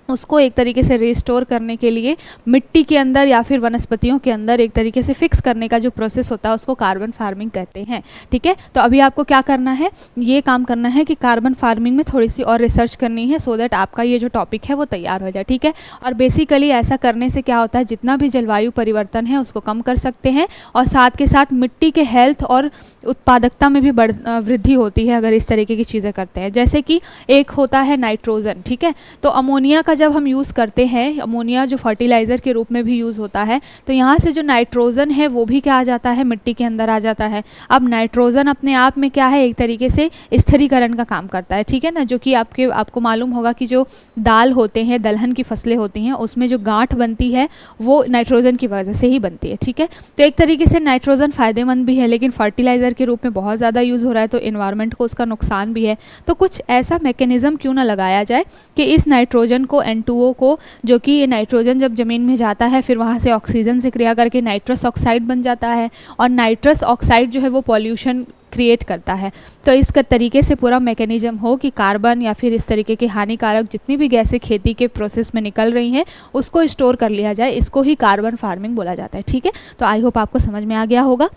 उसको एक तरीके से रिस्टोर करने के लिए मिट्टी के अंदर या फिर वनस्पतियों के अंदर एक तरीके से फिक्स करने का जो प्रोसेस होता है उसको कार्बन फार्मिंग कहते हैं। ठीक है, तो अभी आपको क्या करना है, ये काम करना है कि कार्बन फार्मिंग में थोड़ी सी और रिसर्च करनी है सो दैट आपका ये जो टॉपिक है वो तैयार हो जाए। ठीक है, और बेसिकली ऐसा करने से क्या होता है, जितना भी जलवायु परिवर्तन है उसको कम कर सकते हैं और साथ के साथ मिट्टी के हेल्थ और उत्पादकता में भी वृद्धि होती है अगर इस तरीके की चीज़ें करते हैं। जैसे कि एक होता है नाइट्रोजन। ठीक है, तो अमोनिया का जब हम यूज़ करते हैं, अमोनिया जो फर्टिलाइज़र के रूप में भी यूज़ होता है, तो यहाँ से जो नाइट्रोजन है वो भी क्या आ जाता है, मिट्टी के अंदर आ जाता है। अब नाइट्रोजन अपने आप में क्या है, एक तरीके से स्थिरीकरण का काम करता है। ठीक है ना, जो कि आपको मालूम होगा कि जो दाल होते हैं, दलहन की फसलें होती हैं, उसमें जो गांठ बनती है वो नाइट्रोजन की वजह से ही बनती है। ठीक है, तो एक तरीके से नाइट्रोजन फ़ायदेमंद भी है, लेकिन फर्टिलाइज़र के रूप में बहुत ज़्यादा यूज़ हो रहा है तो इन्वायरमेंट को उसका नुकसान भी है। तो कुछ ऐसा मैकेनिज़्म क्यों ना लगाया जाए कि इस नाइट्रोजन को N2O को, जो कि ये नाइट्रोजन जब ज़मीन में जाता है फिर वहाँ से ऑक्सीजन से क्रिया करके नाइट्रस ऑक्साइड बन जाता है और नाइट्रस ऑक्साइड जो है वो पॉल्यूशन क्रिएट करता है। तो इस तरीके से पूरा मैकेनिज्म हो कि कार्बन या फिर इस तरीके के हानिकारक जितनी भी गैसें खेती के प्रोसेस में निकल रही हैं उसको स्टोर कर लिया जाए, इसको ही कार्बन फार्मिंग बोला जाता है। ठीक है, तो आई होप आपको समझ में आ गया होगा।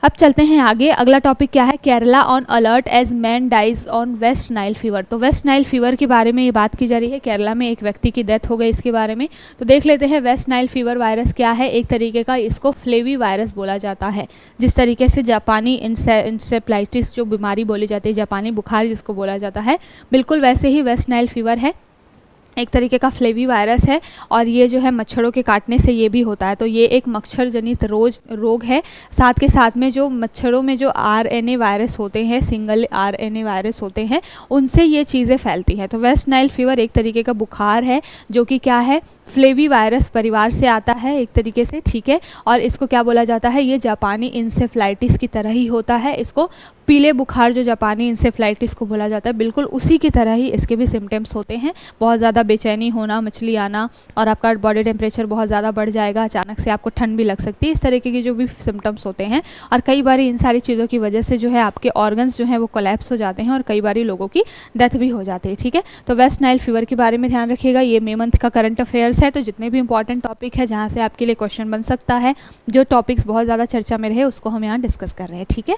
अब चलते हैं आगे। अगला टॉपिक क्या है, Kerala on alert as man dies on West Nile fever. तो वेस्ट नाइल फीवर के बारे में ये बात की जा रही है, केरला में एक व्यक्ति की डेथ हो गई इसके बारे में। तो देख लेते हैं वेस्ट नाइल फीवर वायरस क्या है। एक तरीके का इसको फ्लेवी वायरस बोला जाता है। जिस तरीके से जापानी इंसेफ्लाइटिस जो बीमारी बोली जाती है, जापानी बुखार जिसको बोला जाता है, बिल्कुल वैसे ही वेस्ट नाइल फीवर है, एक तरीके का फ्लेवी वायरस है और ये जो है मच्छरों के काटने से ये भी होता है। तो ये एक मच्छर जनित रोग है। साथ के साथ में जो मच्छरों में जो RNA वायरस होते हैं, सिंगल RNA वायरस होते हैं, उनसे ये चीज़ें फैलती हैं। तो वेस्ट नाइल फीवर एक तरीके का बुखार है जो कि क्या है, फ्लेवी वायरस परिवार से आता है एक तरीके से। ठीक है, और इसको क्या बोला जाता है, ये जापानी इंसेफ्लाइटिस की तरह ही होता है। इसको पीले बुखार जो जापानी इंसेफ्लाइटिस को बोला जाता है, बिल्कुल उसी की तरह ही इसके भी सिम्टम्स होते हैं। बहुत ज़्यादा बेचैनी होना, मछली आना और आपका बॉडी टेम्परेचर बहुत ज़्यादा बढ़ जाएगा, अचानक से आपको ठंड भी लग सकती है, इस तरीके के जो भी सिम्टम्स होते हैं। और कई बार इन सारी चीज़ों की वजह से जो है आपके ऑर्गन्स जो हैं वो कोलैप्स हो जाते हैं और कई बार लोगों की डेथ भी हो जाती है। ठीक है, तो वेस्ट नाइल फीवर के बारे में ध्यान रखिएगा। ये मे मंथ का करंट अफेयर्स है, तो जितने भी इंपॉर्टेंट टॉपिक है जहाँ से आपके लिए क्वेश्चन बन सकता है, जो टॉपिक्स बहुत ज़्यादा चर्चा में रहे, उसको हम यहाँ डिस्कस कर रहे हैं। ठीक है,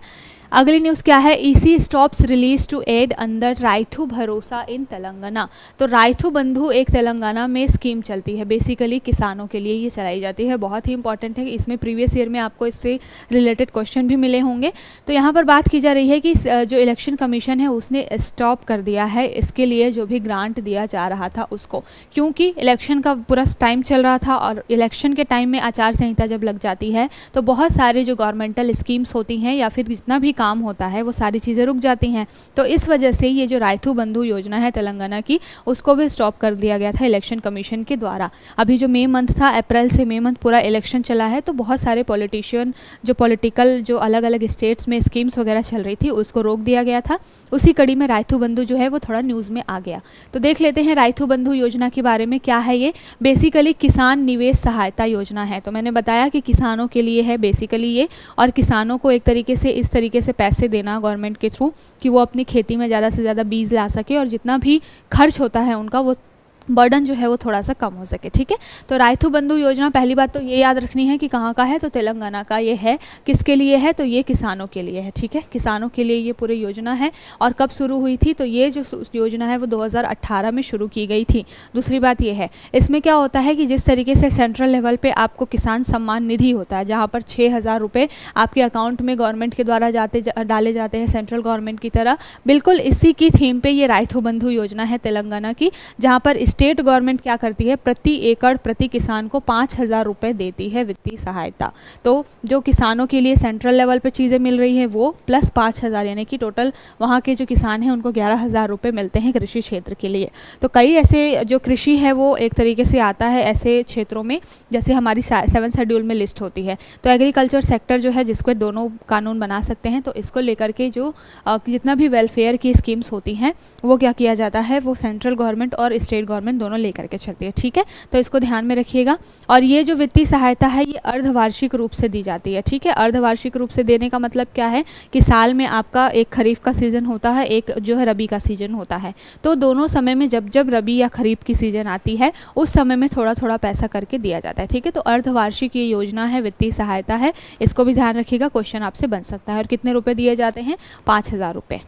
अगली न्यूज़ क्या है, EC stops release to aid under Rythu Bharosa in Telangana. तो राइथू बंधु एक तेलंगाना में स्कीम चलती है, बेसिकली किसानों के लिए ये चलाई जाती है। बहुत ही इंपॉर्टेंट है, इसमें प्रीवियस ईयर में आपको इससे रिलेटेड क्वेश्चन भी मिले होंगे। तो यहाँ पर बात की जा रही है कि जो इलेक्शन कमीशन है उसने स्टॉप कर दिया है इसके लिए जो भी ग्रांट दिया जा रहा था उसको, क्योंकि इलेक्शन का पूरा टाइम चल रहा था और इलेक्शन के टाइम में आचार संहिता जब लग जाती है तो बहुत सारे जो गवर्नमेंटल स्कीम्स होती हैं या फिर जितना भी काम होता है वो सारी चीज़ें रुक जाती हैं। तो इस वजह से ये जो राइतू बंधु योजना है तेलंगाना की, उसको भी स्टॉप कर दिया गया था इलेक्शन कमीशन के द्वारा। अभी जो मई मंथ था, अप्रैल से मई मंथ पूरा इलेक्शन चला है, तो बहुत सारे पॉलिटिशियन जो पॉलिटिकल जो अलग अलग स्टेट्स में स्कीम्स वगैरह चल रही थी उसको रोक दिया गया था। उसी कड़ी में राइतू बंधु जो है वो थोड़ा न्यूज़ में आ गया। तो देख लेते हैं राइतू बंधु योजना के बारे में क्या है। ये बेसिकली किसान निवेश सहायता योजना है। तो मैंने बताया कि किसानों के लिए है बेसिकली ये, और किसानों को एक तरीके से इस तरीके से पैसे देना गवर्नमेंट के थ्रू कि वो अपनी खेती में ज़्यादा से ज़्यादा बीज ला सके, और जितना भी खर्च होता है उनका वो बर्डन जो है वो थोड़ा सा कम हो सके। ठीक है, तो राइतू बंधु योजना, पहली बात तो ये याद रखनी है कि कहाँ का है, तो तेलंगाना का ये है। किसके लिए है, तो ये किसानों के लिए है। ठीक है, किसानों के लिए ये पूरी योजना है। और कब शुरू हुई थी, तो ये जो योजना है वो 2018 में शुरू की गई थी। दूसरी बात ये है, इसमें क्या होता है कि जिस तरीके से सेंट्रल लेवल पे आपको किसान सम्मान निधि होता है, जहाँ पर 6,000 रुपये आपके अकाउंट में गवर्नमेंट के द्वारा डाले जाते हैं सेंट्रल गवर्नमेंट की तरह, बिल्कुल इसी की थीम पे ये राइतू बंधु योजना है तेलंगाना की, जहाँ पर स्टेट गवर्नमेंट क्या करती है, प्रति एकड़ प्रति किसान को 5,000 रुपये देती है वित्तीय सहायता। तो जो किसानों के लिए सेंट्रल लेवल पे चीज़ें मिल रही हैं वो प्लस 5,000, यानी कि टोटल वहाँ के जो किसान हैं उनको 11,000 रुपये मिलते हैं कृषि क्षेत्र के लिए। तो कई ऐसे जो कृषि है वो एक तरीके से आता है ऐसे क्षेत्रों में, जैसे हमारी 7 शेड्यूल में लिस्ट होती है। तो एग्रीकल्चर सेक्टर जो है जिसको दोनों कानून बना सकते हैं, तो इसको लेकर के जो जितना भी वेलफेयर की स्कीम्स होती हैं वो क्या किया जाता है, वो सेंट्रल गवर्नमेंट और स्टेट गवर्नमेंट दोनों लेकर के चलती है। ठीक है, तो इसको ध्यान में रखिएगा। और ये जो वित्तीय सहायता है ये अर्धवार्षिक रूप से दी जाती है। ठीक है, अर्धवार्षिक रूप से देने का मतलब क्या है कि साल में आपका एक खरीफ का सीज़न होता है, एक जो है रबी का सीज़न होता है। तो दोनों समय में जब जब रबी या खरीफ की सीज़न आती है उस समय में थोड़ा थोड़ा पैसा करके दिया जाता है। ठीक है, तो अर्धवार्षिक ये योजना है, वित्तीय सहायता है, इसको भी ध्यान रखिएगा, क्वेश्चन आपसे बन सकता है। और कितने रुपए दिए जाते हैं, 5,000 रुपये।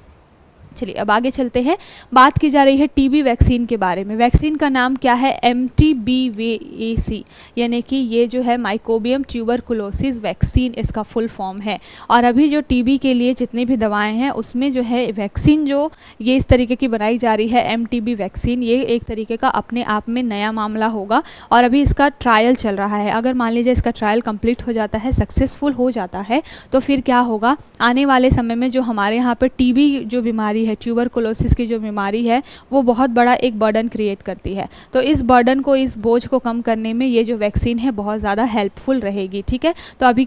चलिए अब आगे चलते हैं। बात की जा रही है टीबी वैक्सीन के बारे में। वैक्सीन का नाम क्या है, MTBVAC, यानी कि ये जो है माइकोबियम ट्यूबरकुलोसिस वैक्सीन इसका फुल फॉर्म है। और अभी जो टीबी के लिए जितनी भी दवाएं हैं उसमें जो है वैक्सीन जो ये इस तरीके की बनाई जा रही है MTB वैक्सीन, ये एक तरीके का अपने आप में नया मामला होगा और अभी इसका ट्रायल चल रहा है। अगर मान लीजिए इसका ट्रायल कंप्लीट हो जाता है, सक्सेसफुल हो जाता है, तो फिर क्या होगा, आने वाले समय में जो हमारे यहाँ पर टीबी जो बीमारी है, ट्यूबरकुलोसिस की जो बीमारी है, वो बहुत बड़ा एक बर्डन क्रिएट करती है। तो इस बर्डन को, इस बोझ को कम करने में ये जो वैक्सीन है बहुत ज़्यादा हेल्पफुल रहेगी। ठीक है, तो अभी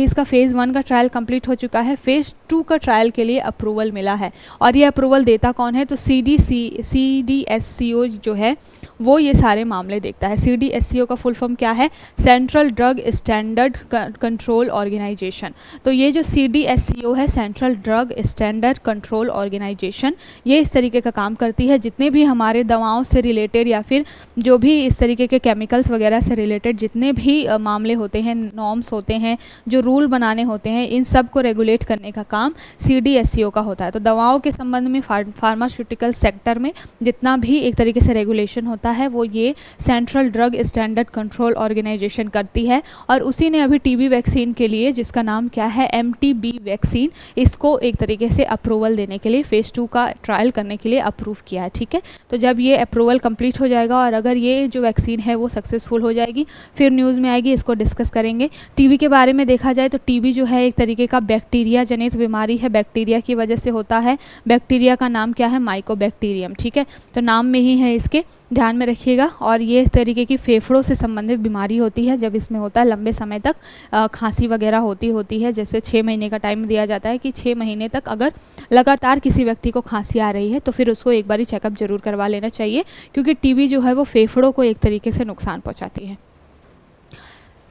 इसका फेज़ 1 का ट्रायल कंप्लीट हो चुका है। फेज़ 2 का ट्रायल के लिए अप्रूवल मिला है। और ये अप्रूवल देता कौन है, तो CDSCO जो है वो ये सारे मामले देखता है। CDSCO का फुल फॉर्म क्या है, central drug standard control organisation. तो ये जो CDSCO है, central drug standard control organisation, ये इस तरीके का काम करती है। जितने भी हमारे दवाओं से रिलेटेड या फिर जो भी इस तरीके के केमिकल्स वगैरह से रिलेटेड जितने भी मामले होते हैं, नॉर्म्स होते हैं, जो रूल बनाने होते हैं, इन सब को रेगुलेट करने का काम CDSCO का होता है। तो दवाओं के संबंध में फार्मास्यूटिकल सेक्टर में जितना भी एक तरीके से रेगुलेशन होता है वो ये central drug standard control organisation करती है। और उसी ने अभी टीबी वैक्सीन के लिए, जिसका नाम क्या है, MTB वैक्सीन, इसको एक तरीके से अप्रूवल देने के लिए फेज़ 2 का ट्रायल करने के लिए अप्रूव किया है। ठीक है, तो जब ये अप्रूवल कंप्लीट हो जाएगा और अगर ये जो वैक्सीन है वो सक्सेसफुल हो जाएगी, फिर न्यूज़ में आएगी, इसको डिस्कस करेंगे। टीबी के बारे में देखा जाए तो टीबी जो है एक तरीके का बैक्टीरिया जनित बीमारी है, बैक्टीरिया की वजह से होता है। बैक्टीरिया का नाम क्या है, माइकोबैक्टीरियम। ठीक है, तो नाम में ही है इसके, ध्यान में रखिएगा। और ये इस तरीके की फेफड़ों से संबंधित बीमारी होती है। जब इसमें होता है लंबे समय तक खांसी वगैरह होती है, जैसे 6 महीने का टाइम दिया जाता है कि 6 महीने तक अगर लगातार किसी व्यक्ति को खांसी आ रही है तो फिर उसको एक बारी चेकअप जरूर करवा लेना चाहिए, क्योंकि टीबी जो है वो फेफड़ों को एक तरीके से नुकसान पहुंचाती है।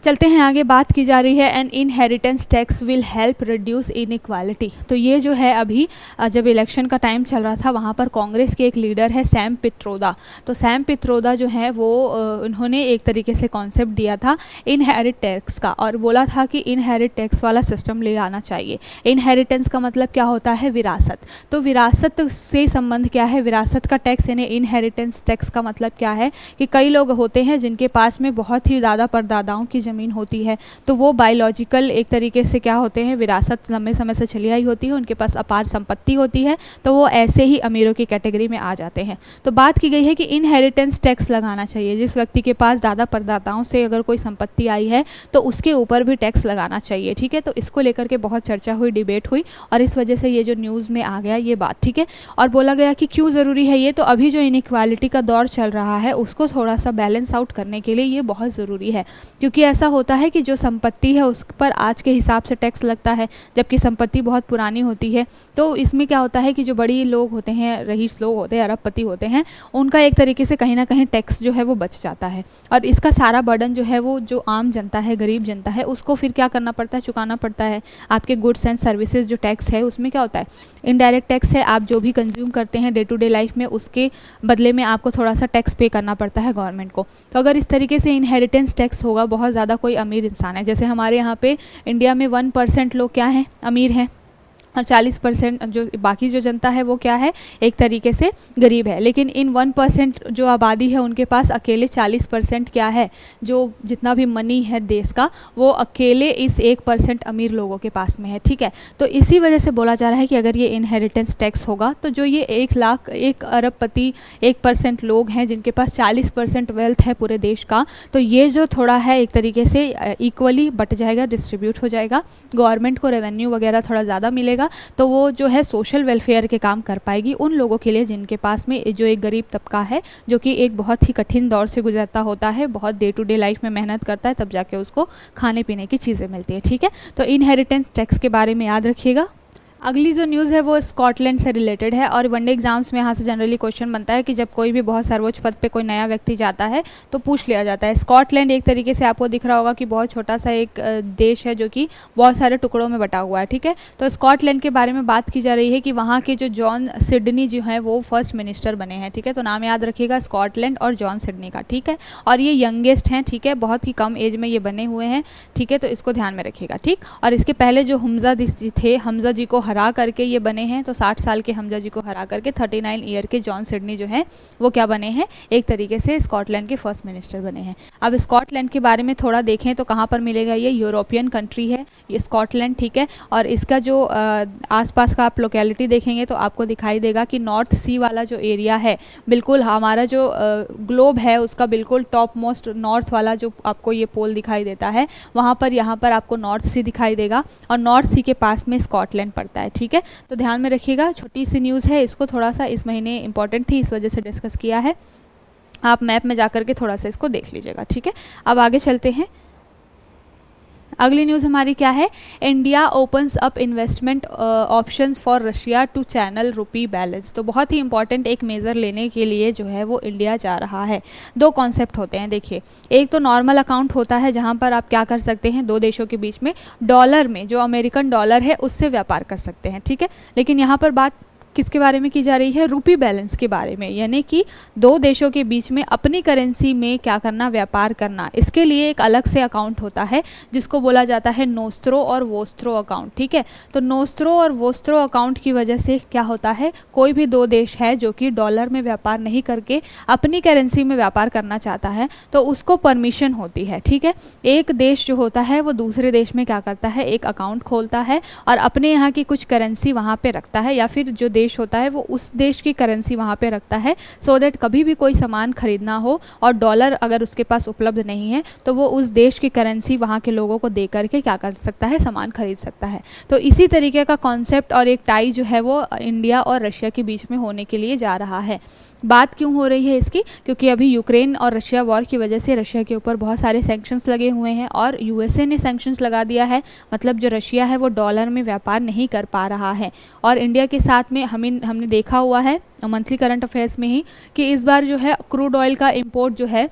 चलते हैं आगे। बात की जा रही है N inheritance tax will help reduce inequality. तो ये जो है अभी जब इलेक्शन का टाइम चल रहा था वहाँ पर कांग्रेस के एक लीडर है सैम पित्रोदा। तो सैम पित्रोदा जो है वो उन्होंने एक तरीके से कॉन्सेप्ट दिया था इनहेरिट टैक्स का, और बोला था कि इनहेरिट टैक्स वाला सिस्टम ले आना चाहिए। इनहेरिटेंस का मतलब क्या होता है, विरासत। तो विरासत से संबंध क्या है, विरासत का टैक्स यानी इनहेरिटेंस टैक्स का मतलब क्या है कि कई लोग होते हैं जिनके पास में बहुत ही ज़्यादा परदादाओं की ज़मीन होती है तो वो बायोलॉजिकल एक तरीके से क्या होते हैं, विरासत लंबे समय से चली आई होती है, उनके पास अपार संपत्ति होती है, तो वो ऐसे ही अमीरों की कैटेगरी में आ जाते हैं। तो बात की गई है कि इनहेरिटेंस टैक्स लगाना चाहिए। जिस व्यक्ति के पास दादा परदाताओं से अगर कोई संपत्ति आई है तो उसके ऊपर भी टैक्स लगाना चाहिए, ठीक है। तो इसको लेकर के बहुत चर्चा हुई, डिबेट हुई, और इस वजह से ये जो न्यूज़ में आ गया ये बात, ठीक है। और बोला गया कि क्यों ज़रूरी है ये, तो अभी जो इनइक्वालिटी का दौर चल रहा है उसको थोड़ा सा बैलेंस आउट करने के लिए ये बहुत ज़रूरी है। क्योंकि ऐसा होता है कि जो संपत्ति है उस पर आज के हिसाब से टैक्स लगता है, जबकि संपत्ति बहुत पुरानी होती है। तो इसमें क्या होता है कि जो बड़ी लोग होते हैं, रईस लोग होते हैं, अरबपति होते हैं, उनका एक तरीके से कहीं ना कहीं टैक्स जो है वो बच जाता है। और इसका सारा बर्डन जो है वो जो आम जनता है, गरीब जनता है, उसको फिर क्या करना पड़ता है, चुकाना पड़ता है। आपके गुड्स एंड सर्विसेज जो टैक्स है उसमें क्या होता है, इनडायरेक्ट टैक्स है। आप जो भी कंज्यूम करते हैं डे टू डे लाइफ में, उसके बदले में आपको थोड़ा सा टैक्स पे करना पड़ता है गवर्नमेंट को। तो अगर इस तरीके से इनहेरिटेंस टैक्स होगा, बहुत ज़्यादा कोई अमीर इंसान है, जैसे हमारे यहाँ पे इंडिया में 1% लोग क्या हैं, अमीर हैं, और 40% जो बाकी जो जनता है वो क्या है, एक तरीके से गरीब है। लेकिन इन 1% जो आबादी है उनके पास अकेले 40% क्या है, जो जितना भी मनी है देश का, वो अकेले इस 1% अमीर लोगों के पास में है, ठीक है। तो इसी वजह से बोला जा रहा है कि अगर ये इनहेरिटेंस टैक्स होगा तो जो ये 1 अरबपति 1% लोग हैं जिनके पास 40% वेल्थ है पूरे देश का, तो ये जो थोड़ा है एक तरीके से इक्वली बट जाएगा, डिस्ट्रीब्यूट हो जाएगा, गवर्नमेंट को रेवेन्यू वगैरह थोड़ा ज़्यादा मिलेगा। तो वो जो है सोशल वेलफेयर के काम कर पाएगी उन लोगों के लिए जिनके पास में जो एक गरीब तबका है, जो कि एक बहुत ही कठिन दौर से गुजरता होता है, बहुत डे टू डे लाइफ में मेहनत करता है, तब जाके उसको खाने पीने की चीज़ें मिलती है, ठीक है। तो इनहेरिटेंस टैक्स के बारे में याद रखिएगा। अगली जो न्यूज़ है वो स्कॉटलैंड से रिलेटेड है, और वनडे एग्जाम्स में यहाँ से जनरली क्वेश्चन बनता है कि जब कोई भी बहुत सर्वोच्च पद पे कोई नया व्यक्ति जाता है तो पूछ लिया जाता है। स्कॉटलैंड एक तरीके से आपको दिख रहा होगा कि बहुत छोटा सा एक देश है जो कि बहुत सारे टुकड़ों में बटा हुआ है, ठीक है। तो स्कॉटलैंड के बारे में बात की जा रही है कि वहाँ के जो जॉन सिडनी जो है वो फर्स्ट मिनिस्टर बने हैं, ठीक है। तो नाम याद रखिएगा, स्कॉटलैंड और जॉन सिडनी का, ठीक है। और ये यंगेस्ट हैं, ठीक है, बहुत ही कम एज में ये बने हुए हैं, ठीक है। तो इसको ध्यान में रखिएगा, ठीक। और इसके पहले जो हमजा जी थे, हमजा जी को हरा करके ये बने हैं। तो 60 साल के हमजा जी को हरा करके 39 ईयर के जॉन सिडनी जो हैं वो क्या बने हैं, एक तरीके से स्कॉटलैंड के फर्स्ट मिनिस्टर बने हैं। अब स्कॉटलैंड के बारे में थोड़ा देखें तो कहाँ पर मिलेगा, ये यूरोपियन कंट्री है ये स्कॉटलैंड, ठीक है। और इसका जो आसपास का आप लोकेलिटी देखेंगे तो आपको दिखाई देगा कि नॉर्थ सी वाला जो एरिया है, बिल्कुल हमारा जो ग्लोब है उसका बिल्कुल टॉप मोस्ट नॉर्थ वाला जो आपको ये पोल दिखाई देता है, वहाँ पर यहाँ पर आपको नॉर्थ सी दिखाई देगा, और नॉर्थ सी के पास में स्कॉटलैंड पड़ता है, ठीक है। तो ध्यान में रखिएगा, छोटी सी न्यूज़ है, इसको थोड़ा सा इस महीने इंपॉर्टेंट थी इस वजह से डिस्कस किया है। आप मैप में जाकर के थोड़ा सा इसको देख लीजिएगा, ठीक है। अब आगे चलते हैं। अगली न्यूज़ हमारी क्या है, India opens up investment options for Russia to channel rupee balance. तो बहुत ही इंपॉर्टेंट एक मेज़र लेने के लिए जो है वो इंडिया जा रहा है। दो कॉन्सेप्ट होते हैं, देखिए, एक तो नॉर्मल अकाउंट होता है जहां पर आप क्या कर सकते हैं, दो देशों के बीच में डॉलर में, जो अमेरिकन डॉलर है उससे व्यापार कर सकते हैं, ठीक है। लेकिन यहाँ पर बात किसके बारे में की जा रही है, रुपी बैलेंस के बारे में, यानी कि दो देशों के बीच में अपनी करेंसी में क्या करना, व्यापार करना। इसके लिए एक अलग से अकाउंट होता है जिसको बोला जाता है नोस्त्रो और वोस्त्रो अकाउंट, ठीक है। तो नोस्त्रो और वोस्त्रो अकाउंट की वजह से क्या होता है, कोई भी दो देश है जो कि डॉलर में व्यापार नहीं करके अपनी करेंसी में व्यापार करना चाहता है तो उसको परमिशन होती है, ठीक है। एक देश जो होता है वो दूसरे देश में क्या करता है, एक अकाउंट खोलता है और अपने यहाँ की कुछ करेंसी वहाँ पे रखता है, या फिर जो देश होता है वो उस देश की करेंसी वहाँ पे रखता है, सो दैट कभी भी कोई सामान खरीदना हो और डॉलर अगर उसके पास उपलब्ध नहीं है तो वो उस देश की करेंसी वहाँ के लोगों को दे करके क्या कर सकता है, सामान खरीद सकता है। तो इसी तरीके का कॉन्सेप्ट और एक टाई जो है वो इंडिया और रशिया के बीच में होने के लिए जा रहा है। बात क्यों हो रही है इसकी, क्योंकि अभी यूक्रेन और रशिया वॉर की वजह से रशिया के ऊपर बहुत सारे सैंक्शंस लगे हुए हैं और यूएसए ने सैंक्शंस लगा दिया है, मतलब जो रशिया है वो डॉलर में व्यापार नहीं कर पा रहा है। और इंडिया के साथ में हमने देखा हुआ है मंथली करंट अफेयर्स में ही कि इस बार जो है क्रूड ऑयल का इंपोर्ट जो है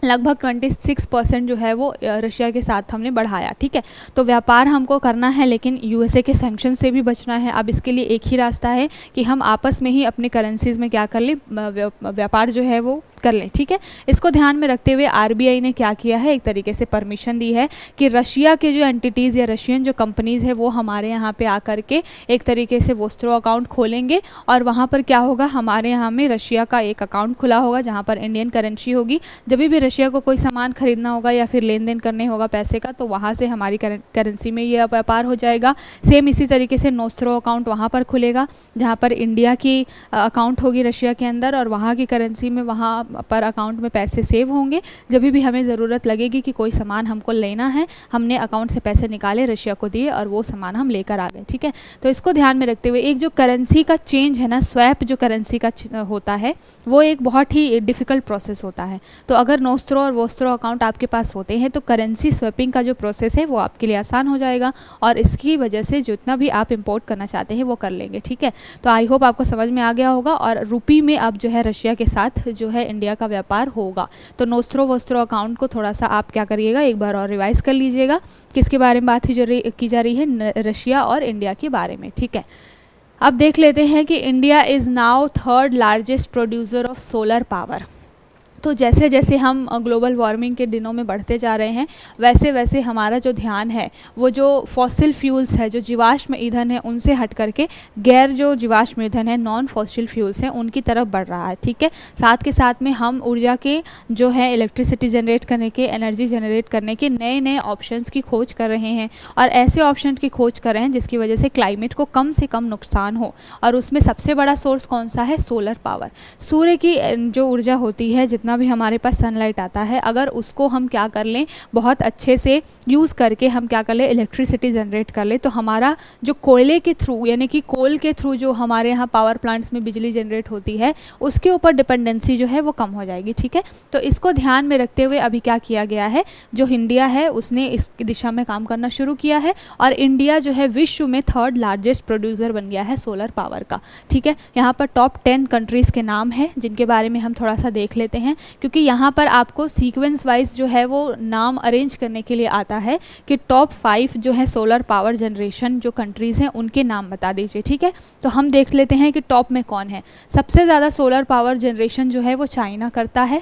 लगभग 26% जो है वो रशिया के साथ हमने बढ़ाया, ठीक है। तो व्यापार हमको करना है लेकिन यूएसए के सैंक्शन से भी बचना है। अब इसके लिए एक ही रास्ता है कि हम आपस में ही अपने करेंसीज़ में क्या कर ले, व्यापार जो है वो कर लें, ठीक है। इसको ध्यान में रखते हुए आरबीआई ने क्या किया है, एक तरीके से परमिशन दी है कि रशिया के जो एंटिटीज़ या रशियन जो कंपनीज़ है वो हमारे यहाँ पे आकर के एक तरीके से वोस्ट्रो अकाउंट खोलेंगे और वहाँ पर क्या होगा, हमारे यहाँ में रशिया का एक अकाउंट खुला होगा जहाँ पर इंडियन करेंसी होगी। जब भी रशिया को कोई सामान खरीदना होगा या फिर लेन देन करने होगा पैसे का, तो वहाँ से हमारी करेंसी में ये व्यापार हो जाएगा। सेम इसी तरीके से नोस्ट्रो अकाउंट वहाँ पर खुलेगा जहाँ पर इंडिया की अकाउंट होगी रशिया के अंदर, और वहाँ की करेंसी में वहाँ पर अकाउंट में पैसे सेव होंगे। जब भी हमें ज़रूरत लगेगी कि कोई सामान हमको लेना है, हमने अकाउंट से पैसे निकाले, रशिया को दिए और वो सामान हम लेकर आ गए, ठीक है। तो इसको ध्यान में रखते हुए एक जो करेंसी का चेंज है ना, स्वैप जो करेंसी का होता है वो एक बहुत ही डिफ़िकल्ट प्रोसेस होता है। तो अगर नोस्ट्रो और वोस्ट्रो अकाउंट आपके पास होते हैं तो करेंसी स्वैपिंग का जो प्रोसेस है वो आपके लिए आसान हो जाएगा और इसकी वजह से जितना भी आप इंपोर्ट करना चाहते हैं वो कर लेंगे, ठीक है। तो आई होप आपको समझ में आ गया होगा और रुपी में अब जो है रशिया के साथ जो है इंडिया का व्यापार होगा। तो नोस्ट्रो वोस्ट्रो अकाउंट को थोड़ा सा आप क्या करिएगा, एक बार और रिवाइज कर लीजिएगा किसके बारे में बात की जा रही है, रशिया और इंडिया के बारे में, ठीक है। अब देख लेते हैं कि India is now third largest producer of solar power. तो जैसे जैसे हम ग्लोबल वार्मिंग के दिनों में बढ़ते जा रहे हैं वैसे वैसे हमारा जो ध्यान है वो जो फॉसिल फ्यूल्स है, जो जीवाश्म ईंधन है, उनसे हट करके गैर जो जीवाश्म ईंधन है, नॉन फॉसिल फ्यूल्स हैं, उनकी तरफ बढ़ रहा है, ठीक है। साथ के साथ में हम ऊर्जा के जो है इलेक्ट्रिसिटी जनरेट करने के, एनर्जी जनरेट करने के नए नए ऑप्शंस की खोज कर रहे हैं और ऐसे ऑप्शन की खोज कर रहे हैं जिसकी वजह से क्लाइमेट को कम से कम नुकसान हो। और उसमें सबसे बड़ा सोर्स कौन सा है, सोलर पावर। सूर्य की जो ऊर्जा होती है, जितना भी हमारे पास सनलाइट आता है, अगर उसको हम क्या कर लें, बहुत अच्छे से यूज़ करके हम क्या कर लें, इलेक्ट्रिसिटी जनरेट कर लें, तो हमारा जो कोयले के थ्रू यानी कि कोल के थ्रू जो हमारे यहाँ पावर प्लांट्स में बिजली जनरेट होती है उसके ऊपर डिपेंडेंसी जो है वो कम हो जाएगी, ठीक है। तो इसको ध्यान में रखते हुए अभी क्या किया गया है, जो इंडिया है उसने इस दिशा में काम करना शुरू किया है और इंडिया जो है विश्व में थर्ड लार्जेस्ट प्रोड्यूसर बन गया है सोलर पावर का, ठीक है। यहाँ पर टॉप 10 कंट्रीज़ के नाम हैं जिनके बारे में हम थोड़ा सा देख लेते हैं, क्योंकि यहाँ पर आपको सीक्वेंस वाइज जो है वो नाम अरेंज करने के लिए आता है कि टॉप 5 जो है सोलर पावर जनरेशन जो कंट्रीज़ हैं उनके नाम बता दीजिए, ठीक है। तो हम देख लेते हैं कि टॉप में कौन है। सबसे ज़्यादा सोलर पावर जनरेशन जो है वो चाइना करता है,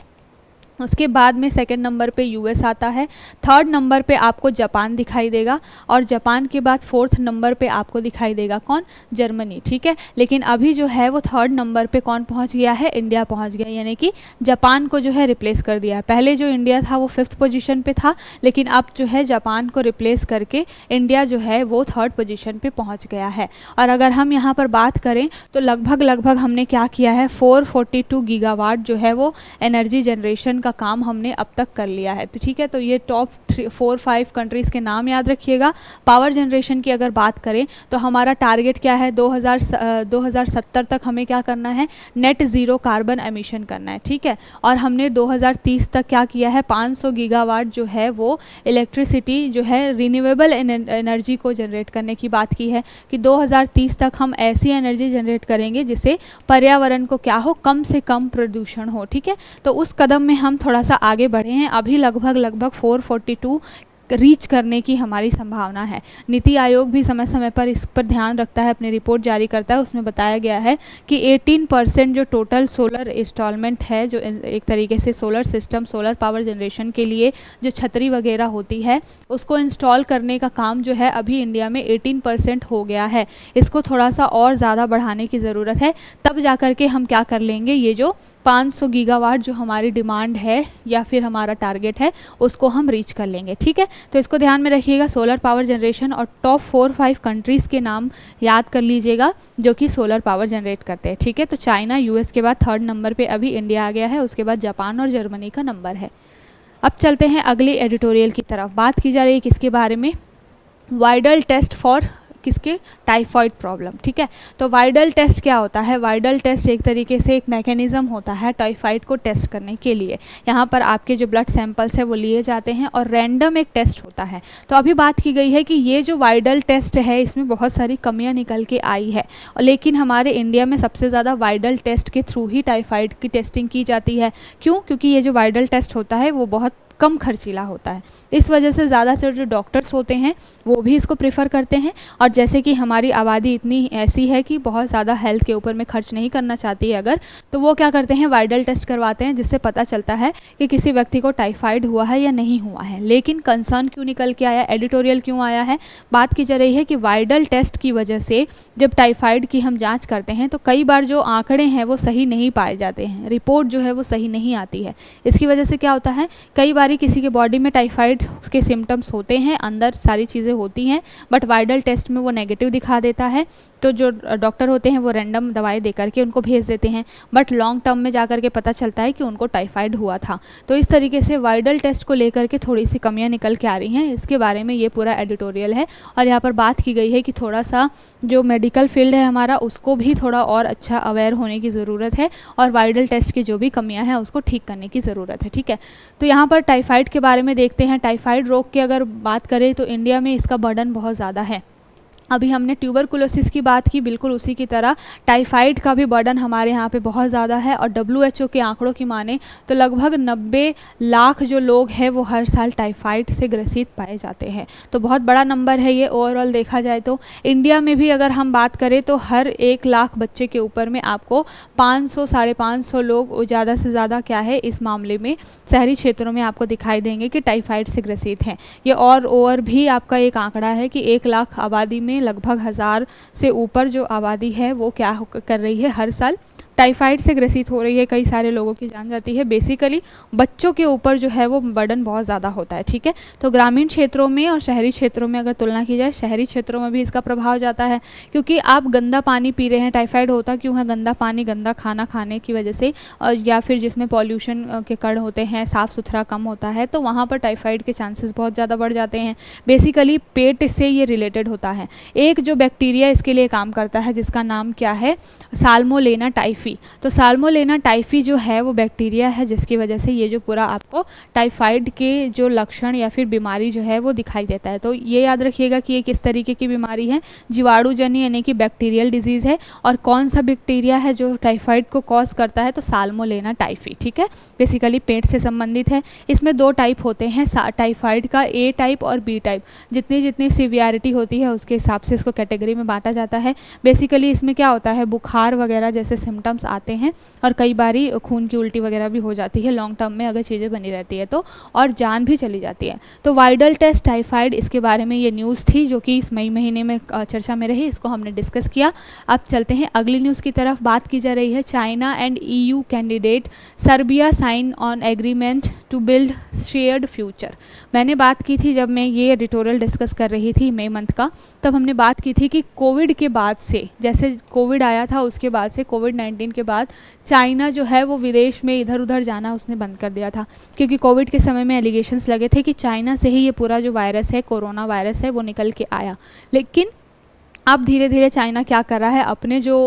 उसके बाद में सेकंड नंबर पे यूएस आता है, थर्ड नंबर पे आपको जापान दिखाई देगा और जापान के बाद फोर्थ नंबर पे आपको दिखाई देगा कौन, जर्मनी, ठीक है। लेकिन अभी जो है वो थर्ड नंबर पे कौन पहुंच गया है, इंडिया पहुंच गया, यानी कि जापान को जो है रिप्लेस कर दिया है। पहले जो इंडिया था वो 5th पोजीशन पे था, लेकिन अब जो है जापान को रिप्लेस करके इंडिया जो है वो 3rd पोजीशन पे पहुँच गया है। और अगर हम यहाँ पर बात करें तो लगभग हमने क्या किया है, 442 गीगावाट जो है वो एनर्जी जनरेशन का काम हमने अब तक कर लिया है, तो ठीक है। तो ये टॉप 4-5 कंट्रीज़ के नाम याद रखिएगा। पावर जनरेशन की अगर बात करें तो हमारा टारगेट क्या है, 2070 तक हमें क्या करना है, नेट ज़ीरो कार्बन एमिशन करना है, ठीक है। और हमने 2030 तक क्या किया है, 500 गीगावाट जो है वो इलेक्ट्रिसिटी जो है रिन्यूएबल एनर्जी को जनरेट करने की बात की है कि 2030 तक हम ऐसी एनर्जी जनरेट करेंगे जिससे पर्यावरण को क्या हो, कम से कम प्रदूषण हो, ठीक है। तो उस कदम में हम थोड़ा सा आगे बढ़े हैं, अभी लगभग 442 रीच करने की हमारी संभावना है। नीति आयोग भी समय समय पर इस पर ध्यान रखता है, अपनी रिपोर्ट जारी करता है, उसमें बताया गया है कि 18% जो टोटल सोलर इंस्टॉलमेंट है, जो एक तरीके से solar system, solar power generation के लिए जो छतरी वगैरह होती है उसको इंस्टॉल करने का काम जो है अभी इंडिया में 18% हो गया है। इसको थोड़ा सा और ज़्यादा बढ़ाने की ज़रूरत है, तब जा कर के हम क्या कर लेंगे, ये जो 500 गीगावाट जो हमारी डिमांड है या फिर हमारा टारगेट है उसको हम रीच कर लेंगे, ठीक है। तो इसको ध्यान में रखिएगा, सोलर पावर जनरेशन और टॉप 4-5 कंट्रीज़ के नाम याद कर लीजिएगा जो कि सोलर पावर जनरेट करते हैं, ठीक है। तो चाइना, यूएस के बाद 3rd नंबर पे अभी इंडिया आ गया है, उसके बाद जापान और जर्मनी का नंबर है। अब चलते हैं अगली एडिटोरियल की तरफ। बात की जा रही है किसके बारे में, वाइडल टेस्ट फॉर किसके, टाइफाइड प्रॉब्लम, ठीक है। तो वाइडल टेस्ट क्या होता है, वाइडल टेस्ट एक तरीके से एक मैकेनिज़्म होता है टाइफाइड को टेस्ट करने के लिए। यहाँ पर आपके जो ब्लड सैंपल्स है वो लिए जाते हैं और रैंडम एक टेस्ट होता है। तो अभी बात की गई है कि ये जो वाइडल टेस्ट है इसमें बहुत सारी कमियाँ निकल के आई है, लेकिन हमारे इंडिया में सबसे ज़्यादा वाइडल टेस्ट के थ्रू ही टाइफाइड की टेस्टिंग की जाती है। क्यों, क्योंकि ये जो वाइडल टेस्ट होता है वो बहुत कम खर्चीला होता है। इस वजह से ज़्यादातर जो डॉक्टर्स होते हैं वो भी इसको प्रेफर करते हैं। और जैसे कि हमारी आबादी इतनी ऐसी है कि बहुत ज़्यादा हेल्थ के ऊपर में खर्च नहीं करना चाहती है अगर, तो वो क्या करते हैं, वाइडल टेस्ट करवाते हैं, जिससे पता चलता है कि किसी व्यक्ति को टाइफाइड हुआ है या नहीं हुआ है। लेकिन कंसर्न क्यों निकल के आया, एडिटोरियल क्यों आया है, बात की जा रही है कि वाइडल टेस्ट की वजह से जब टाइफाइड की हम जाँच करते हैं तो कई बार जो आंकड़े हैं वो सही नहीं पाए जाते हैं, रिपोर्ट जो है वो सही नहीं आती है। इसकी वजह से क्या होता है, कई बार किसी के बॉडी में टाइफाइड के सिम्टम्स होते हैं, अंदर सारी चीज़ें होती हैं, बट वाइडल टेस्ट में वो नेगेटिव दिखा देता है, तो जो डॉक्टर होते हैं वो रैंडम दवाई दे करके उनको भेज देते हैं, बट लॉन्ग टर्म में जा कर के पता चलता है कि उनको टाइफाइड हुआ था। तो इस तरीके से वाइडल टेस्ट को लेकर के थोड़ी सी कमियां निकल के आ रही हैं। इसके बारे में ये पूरा एडिटोरियल है और यहाँ पर बात की गई है कि थोड़ा सा जो मेडिकल फील्ड है हमारा, उसको भी थोड़ा और अच्छा अवेयर होने की ज़रूरत है और वाइडल टेस्ट की जो भी कमियाँ हैं उसको ठीक करने की ज़रूरत है। ठीक है, तो यहाँ पर टाइफाइड के बारे में देखते हैं। टाइफाइड रोग की अगर बात करें तो इंडिया में इसका बर्डन बहुत ज़्यादा है। अभी हमने ट्यूबरकुलोसिस की बात की, बिल्कुल उसी की तरह टाइफाइड का भी बर्डन हमारे यहाँ पे बहुत ज़्यादा है। और WHO के आंकड़ों की माने तो लगभग 90 लाख जो लोग हैं वो हर साल टाइफाइड से ग्रसित पाए जाते हैं। तो बहुत बड़ा नंबर है ये ओवरऑल देखा जाए तो। इंडिया में भी अगर हम बात करें तो हर 1 लाख बच्चे के ऊपर में आपको 500 साढ़े 500 लोग ज़्यादा से ज़्यादा क्या है इस मामले में शहरी क्षेत्रों में आपको दिखाई देंगे कि टाइफाइड से ग्रसित हैं। ये और भी आपका एक आंकड़ा है कि 1 लाख आबादी में लगभग 1000 से ऊपर जो आबादी है वो क्या कर रही है, हर साल टाइफाइड से ग्रसित हो रही है। कई सारे लोगों की जान जाती है। बेसिकली बच्चों के ऊपर जो है वो बर्डन बहुत ज़्यादा होता है। ठीक है, तो ग्रामीण क्षेत्रों में और शहरी क्षेत्रों में अगर तुलना की जाए, शहरी क्षेत्रों में भी इसका प्रभाव जाता है, क्योंकि आप गंदा पानी पी रहे हैं। टाइफाइड होता क्यों है, गंदा पानी, गंदा खाना खाने की वजह से, और या फिर जिसमें पॉल्यूशन के कण होते हैं, साफ़ सुथरा कम होता है, तो वहाँ पर टाइफाइड के चांसेस बहुत ज़्यादा बढ़ जाते हैं। बेसिकली पेट से ये रिलेटेड होता है। एक जो बैक्टीरिया इसके लिए काम करता है जिसका नाम क्या है, साल्मोनेला टाइफी। तो साल्मोनेला टाइफी जो है वो बैक्टीरिया है जिसकी वजह से ये जो पूरा आपको टाइफाइड के जो लक्षण या फिर बीमारी जो है वो दिखाई देता है। तो ये याद रखिएगा कि ये किस तरीके की बीमारी है, जीवाणुजन्य यानी कि बैक्टीरियल डिजीज़ है। और कौन सा बैक्टीरिया है जो टाइफाइड को कॉज करता है, तो साल्मोनेला टाइफी। ठीक है, बेसिकली पेट से संबंधित है। इसमें 2 टाइप होते हैं टाइफाइड का, A टाइप और B टाइप। जितनी जितनी सीवियरिटी होती है उसके हिसाब से इसको कैटेगरी में बांटा जाता है। बेसिकली इसमें क्या होता है, बुखार वगैरह जैसे सिम्टम्स आते हैं और कई बारी खून की उल्टी वगैरह भी हो जाती है लॉन्ग टर्म में अगर चीज़ें बनी रहती है तो, और जान भी चली जाती है। तो वाइडल टेस्ट टाइफाइड, इसके बारे में ये न्यूज़ थी जो कि इस मई महीने में चर्चा में रही, इसको हमने डिस्कस किया। अब चलते हैं अगली न्यूज़ की तरफ। बात की जा रही है China and EU candidate Serbia sign on agreement to build shared future. मैंने बात की थी जब मैं ये एडिटोरियल डिस्कस कर रही थी मई मंथ का, तब हमने बात की थी कि कोविड के बाद से, जैसे कोविड आया था उसके बाद से, कोविड-19 के बाद चाइना जो है वो विदेश में इधर उधर जाना उसने बंद कर दिया था, क्योंकि कोविड के समय में एलिगेशंस लगे थे कि चाइना से ही ये पूरा जो वायरस है, कोरोना वायरस है, वो निकल के आया। लेकिन अब धीरे धीरे चाइना क्या कर रहा है, अपने जो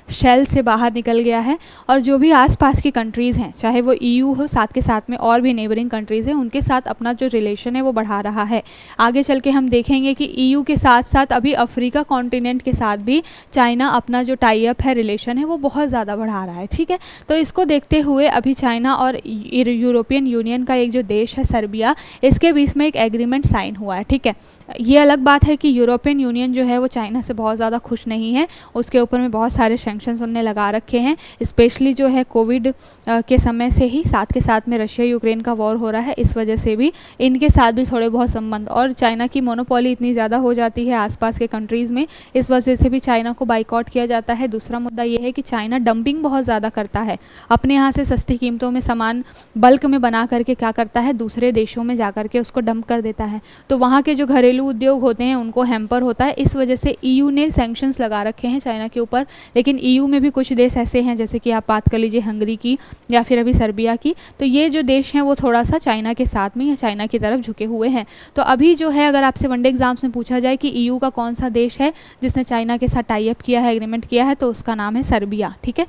शेल से बाहर निकल गया है और जो भी आसपास की कंट्रीज़ हैं, चाहे वो EU हो, साथ के साथ में और भी नेबरिंग कंट्रीज़ हैं, उनके साथ अपना जो रिलेशन है वो बढ़ा रहा है। आगे चल के हम देखेंगे कि EU के साथ साथ अभी अफ्रीका कॉन्टिनेंट के साथ भी चाइना अपना जो टाई अप है, रिलेशन है, वो बहुत ज़्यादा बढ़ा रहा है। ठीक है, तो इसको देखते हुए अभी चाइना और यूरोपियन यूनियन का एक जो देश है सर्बिया, इसके बीच में एक एग्रीमेंट साइन हुआ है। ठीक है, ये अलग बात है कि यूरोपियन यूनियन जो है वो चाइना से बहुत ज़्यादा खुश नहीं है, उसके ऊपर में बहुत सारे सैंक्शंस उन्होंने लगा रखे हैं, स्पेशली जो है कोविड के समय से ही, साथ के साथ में रशिया यूक्रेन का वॉर हो रहा है, इस वजह से भी इनके साथ भी थोड़े बहुत संबंध, और चाइना की मोनोपोली इतनी ज़्यादा हो जाती है आसपास के कंट्रीज़ में, इस वजह से भी चाइना को बाइकआउट किया जाता है। दूसरा मुद्दा ये है कि चाइना डंपिंग बहुत ज़्यादा करता है, अपने यहाँ से सस्ती कीमतों में सामान बल्क में बना करके क्या करता है, दूसरे देशों में जा करके उसको डंप कर देता है, तो वहाँ के जो घरेलू उद्योग होते हैं उनको हैम्पर होता है। इस वजह से EU ने सैंक्शंस लगा रखे हैं चाइना के ऊपर। लेकिन EU में भी कुछ देश ऐसे हैं, जैसे कि आप बात कर लीजिए हंगरी की या फिर अभी सर्बिया की, तो ये जो देश हैं वो थोड़ा सा चाइना के साथ में या चाइना की तरफ झुके हुए हैं। तो अभी जो है, अगर आपसे वनडे एग्जाम्स में पूछा जाए कि EU का कौन सा देश है जिसने चाइना के साथ टाई अप किया है, एग्रीमेंट किया है, तो उसका नाम है सर्बिया। ठीक है,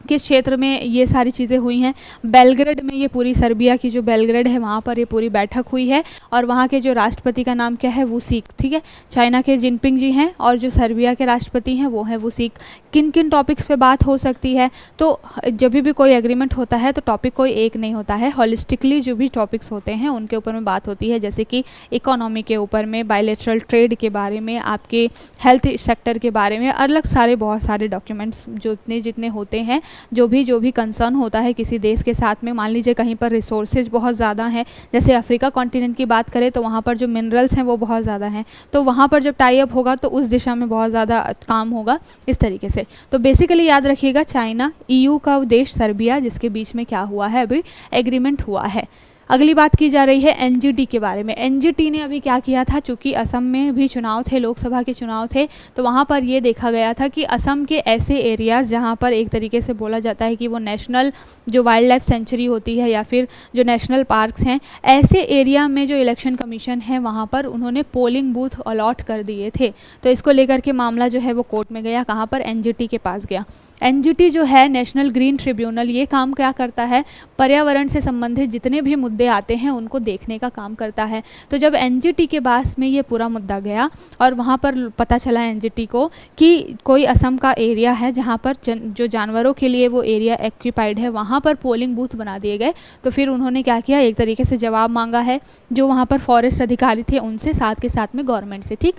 किस क्षेत्र में ये सारी चीज़ें हुई हैं। बेलग्रेड में, ये पूरी सर्बिया की जो बेलग्रेड है वहाँ पर ये पूरी बैठक हुई है और वहाँ के जो राष्ट्रपति का नाम क्या है, वुसिक, ठीक है। चाइना के जिनपिंग जी हैं और जो सर्बिया के राष्ट्रपति हैं वो हैं वुसिक। किन किन टॉपिक्स पे बात हो सकती है, तो जब भी कोई एग्रीमेंट होता है तो टॉपिक कोई एक नहीं होता है, हॉलिस्टिकली जो भी टॉपिक्स होते हैं उनके ऊपर में बात होती है, जैसे कि इकोनॉमी के ऊपर में, बायलैटरल ट्रेड के बारे में, आपके हेल्थ सेक्टर के बारे में, अलग सारे बहुत सारे डॉक्यूमेंट्स जो जितने होते हैं, जो भी कंसर्न होता है किसी देश के साथ में। मान लीजिए कहीं पर रिसोर्सेज बहुत ज़्यादा हैं, जैसे अफ्रीका कॉन्टिनेंट की बात करें तो वहाँ पर जो मिनरल्स हैं वो बहुत ज़्यादा हैं, तो वहाँ पर जब टाई अप होगा तो उस दिशा में बहुत ज़्यादा काम होगा इस तरीके से। तो बेसिकली याद रखिएगा, चाइना, EU का देश सर्बिया, जिसके बीच में क्या हुआ है, अभी एग्रीमेंट हुआ है। अगली बात की जा रही है NGT के बारे में। NGT ने अभी क्या किया था, चूँकि असम में भी चुनाव थे, लोकसभा के चुनाव थे, तो वहाँ पर ये देखा गया था कि असम के ऐसे एरियाज़ जहाँ पर एक तरीके से बोला जाता है कि वो नेशनल जो वाइल्ड लाइफ सेंचुरी होती है या फिर जो नेशनल पार्क्स हैं, ऐसे एरिया में जो इलेक्शन कमीशन है वहाँ पर उन्होंने पोलिंग बूथ अलॉट कर दिए थे। तो इसको लेकर के मामला जो है वो कोर्ट में गया, कहाँ पर, NGT के पास गया। NGT जो है, नेशनल ग्रीन ट्रिब्यूनल, ये काम क्या करता है, पर्यावरण से संबंधित जितने भी मुद्दे आते हैं उनको देखने का काम करता है। तो जब NGT के पास में ये पूरा मुद्दा गया और वहाँ पर पता चला NGT को कि कोई असम का एरिया है जहाँ पर जो जानवरों के लिए वो एरिया एक्यूपाइड है, वहाँ पर पोलिंग बूथ बना दिए गए, तो फिर उन्होंने क्या किया, एक तरीके से जवाब मांगा है जो वहाँ पर फॉरेस्ट अधिकारी थे उनसे, साथ के साथ में गवर्नमेंट से, ठीक।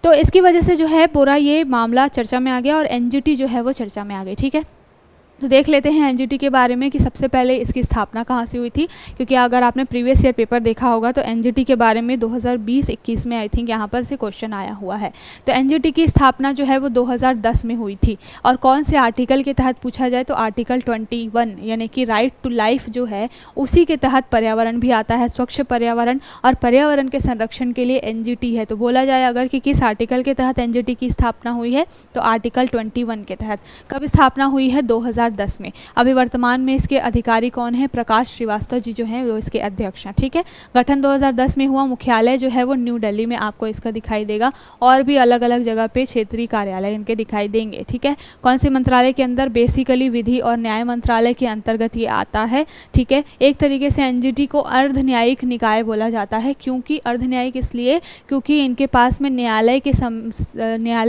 तो इसकी वजह से जो है पूरा ये मामला चर्चा में आ गया और NGT जो है वो चर्चा में आ गई, ठीक है। तो देख लेते हैं NGT के बारे में कि सबसे पहले इसकी स्थापना कहाँ से हुई थी, क्योंकि अगर आपने प्रीवियस ईयर पेपर देखा होगा तो NGT के बारे में 2020-21 में आई थिंक यहाँ पर से क्वेश्चन आया हुआ है। तो NGT की स्थापना जो है वो 2010 में हुई थी और कौन से आर्टिकल के तहत पूछा जाए तो आर्टिकल 21 यानी कि राइट टू लाइफ जो है उसी के तहत पर्यावरण भी आता है, स्वच्छ पर्यावरण और पर्यावरण के संरक्षण के लिए NGT है। तो बोला जाए अगर कि किस आर्टिकल के तहत NGT की स्थापना हुई है तो आर्टिकल 21 के तहत। कब स्थापना हुई है, 2010 में। अभी वर्तमान में इसके अधिकारी कौन है, प्रकाश श्रीवास्तव जी जो हैं वो इसके अध्यक्ष हैं, ठीक है। गठन 2010 में हुआ, मुख्यालय जो है वो न्यू दिल्ली में आपको इसका दिखाई देगा और भी अलग अलग जगह पे क्षेत्रीय कार्यालय इनके दिखाई देंगे, ठीक है। कौन से मंत्रालय के अंदर, बेसिकली विधि और न्याय मंत्रालय के अंतर्गत ये आता है, ठीक है। एक तरीके से NGT को अर्ध न्यायिक निकाय बोला जाता है। क्योंकि अर्ध न्यायिक इसलिए क्योंकि इनके पास में न्यायालय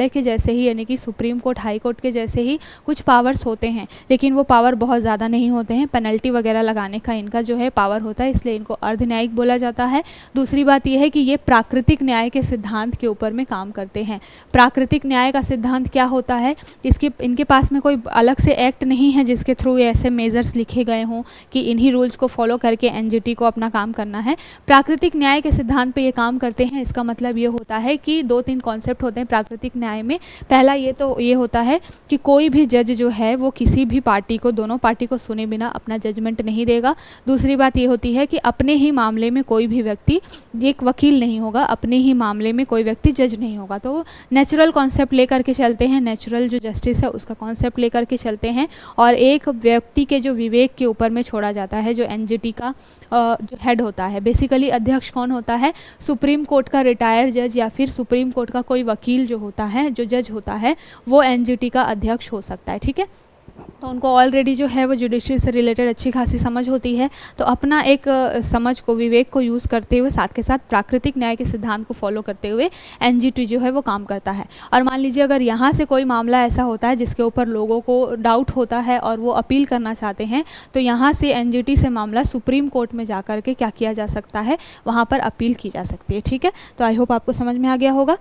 के जैसे ही यानी कि सुप्रीम कोर्ट, हाई कोर्ट के जैसे ही कुछ पावर्स होते हैं, लेकिन वो पावर बहुत ज़्यादा नहीं होते हैं। पेनल्टी वगैरह लगाने का इनका जो है पावर होता है, इसलिए इनको अर्ध न्यायिक बोला जाता है। दूसरी बात यह है कि ये प्राकृतिक न्याय के सिद्धांत के ऊपर में काम करते हैं। प्राकृतिक न्याय का सिद्धांत क्या होता है, इनके पास में कोई अलग से एक्ट नहीं है जिसके थ्रू ऐसे मेजर्स लिखे गए हों कि इन्हीं रूल्स को फॉलो करके NGT को अपना काम करना है। प्राकृतिक न्याय के सिद्धांत पे ये काम करते हैं। इसका मतलब ये होता है कि 2-3 कॉन्सेप्ट होते हैं प्राकृतिक न्याय में। पहला ये होता है कि कोई भी जज जो है वो किसी भी पार्टी को, दोनों पार्टी को सुने बिना अपना जजमेंट नहीं देगा। दूसरी बात ये होती है कि अपने ही मामले में कोई भी व्यक्ति एक वकील नहीं होगा, अपने ही मामले में कोई व्यक्ति जज नहीं होगा। तो नेचुरल कॉन्सेप्ट लेकर के चलते हैं, नेचुरल जो जस्टिस है उसका कॉन्सेप्ट लेकर के चलते हैं और एक व्यक्ति के जो विवेक के ऊपर में छोड़ा जाता है, जो NGT का जो हेड होता है। बेसिकली अध्यक्ष कौन होता है, सुप्रीम कोर्ट का रिटायर्ड जज या फिर सुप्रीम कोर्ट का कोई वकील जो होता है, जो जज होता है, वो NGT का अध्यक्ष हो सकता है, ठीक है। तो उनको ऑलरेडी जो है वो जुडिशरी से रिलेटेड अच्छी खासी समझ होती है, तो अपना एक समझ को, विवेक को यूज़ करते हुए, साथ के साथ प्राकृतिक न्याय के सिद्धांत को फॉलो करते हुए NGT जो है वो काम करता है। और मान लीजिए अगर यहाँ से कोई मामला ऐसा होता है जिसके ऊपर लोगों को डाउट होता है और वो अपील करना चाहते हैं, तो यहाँ से NGT से मामला सुप्रीम कोर्ट में जा कर के क्या किया जा सकता है, वहाँ पर अपील की जा सकती है, ठीक है। तो आई होप आपको समझ में आ गया होगा।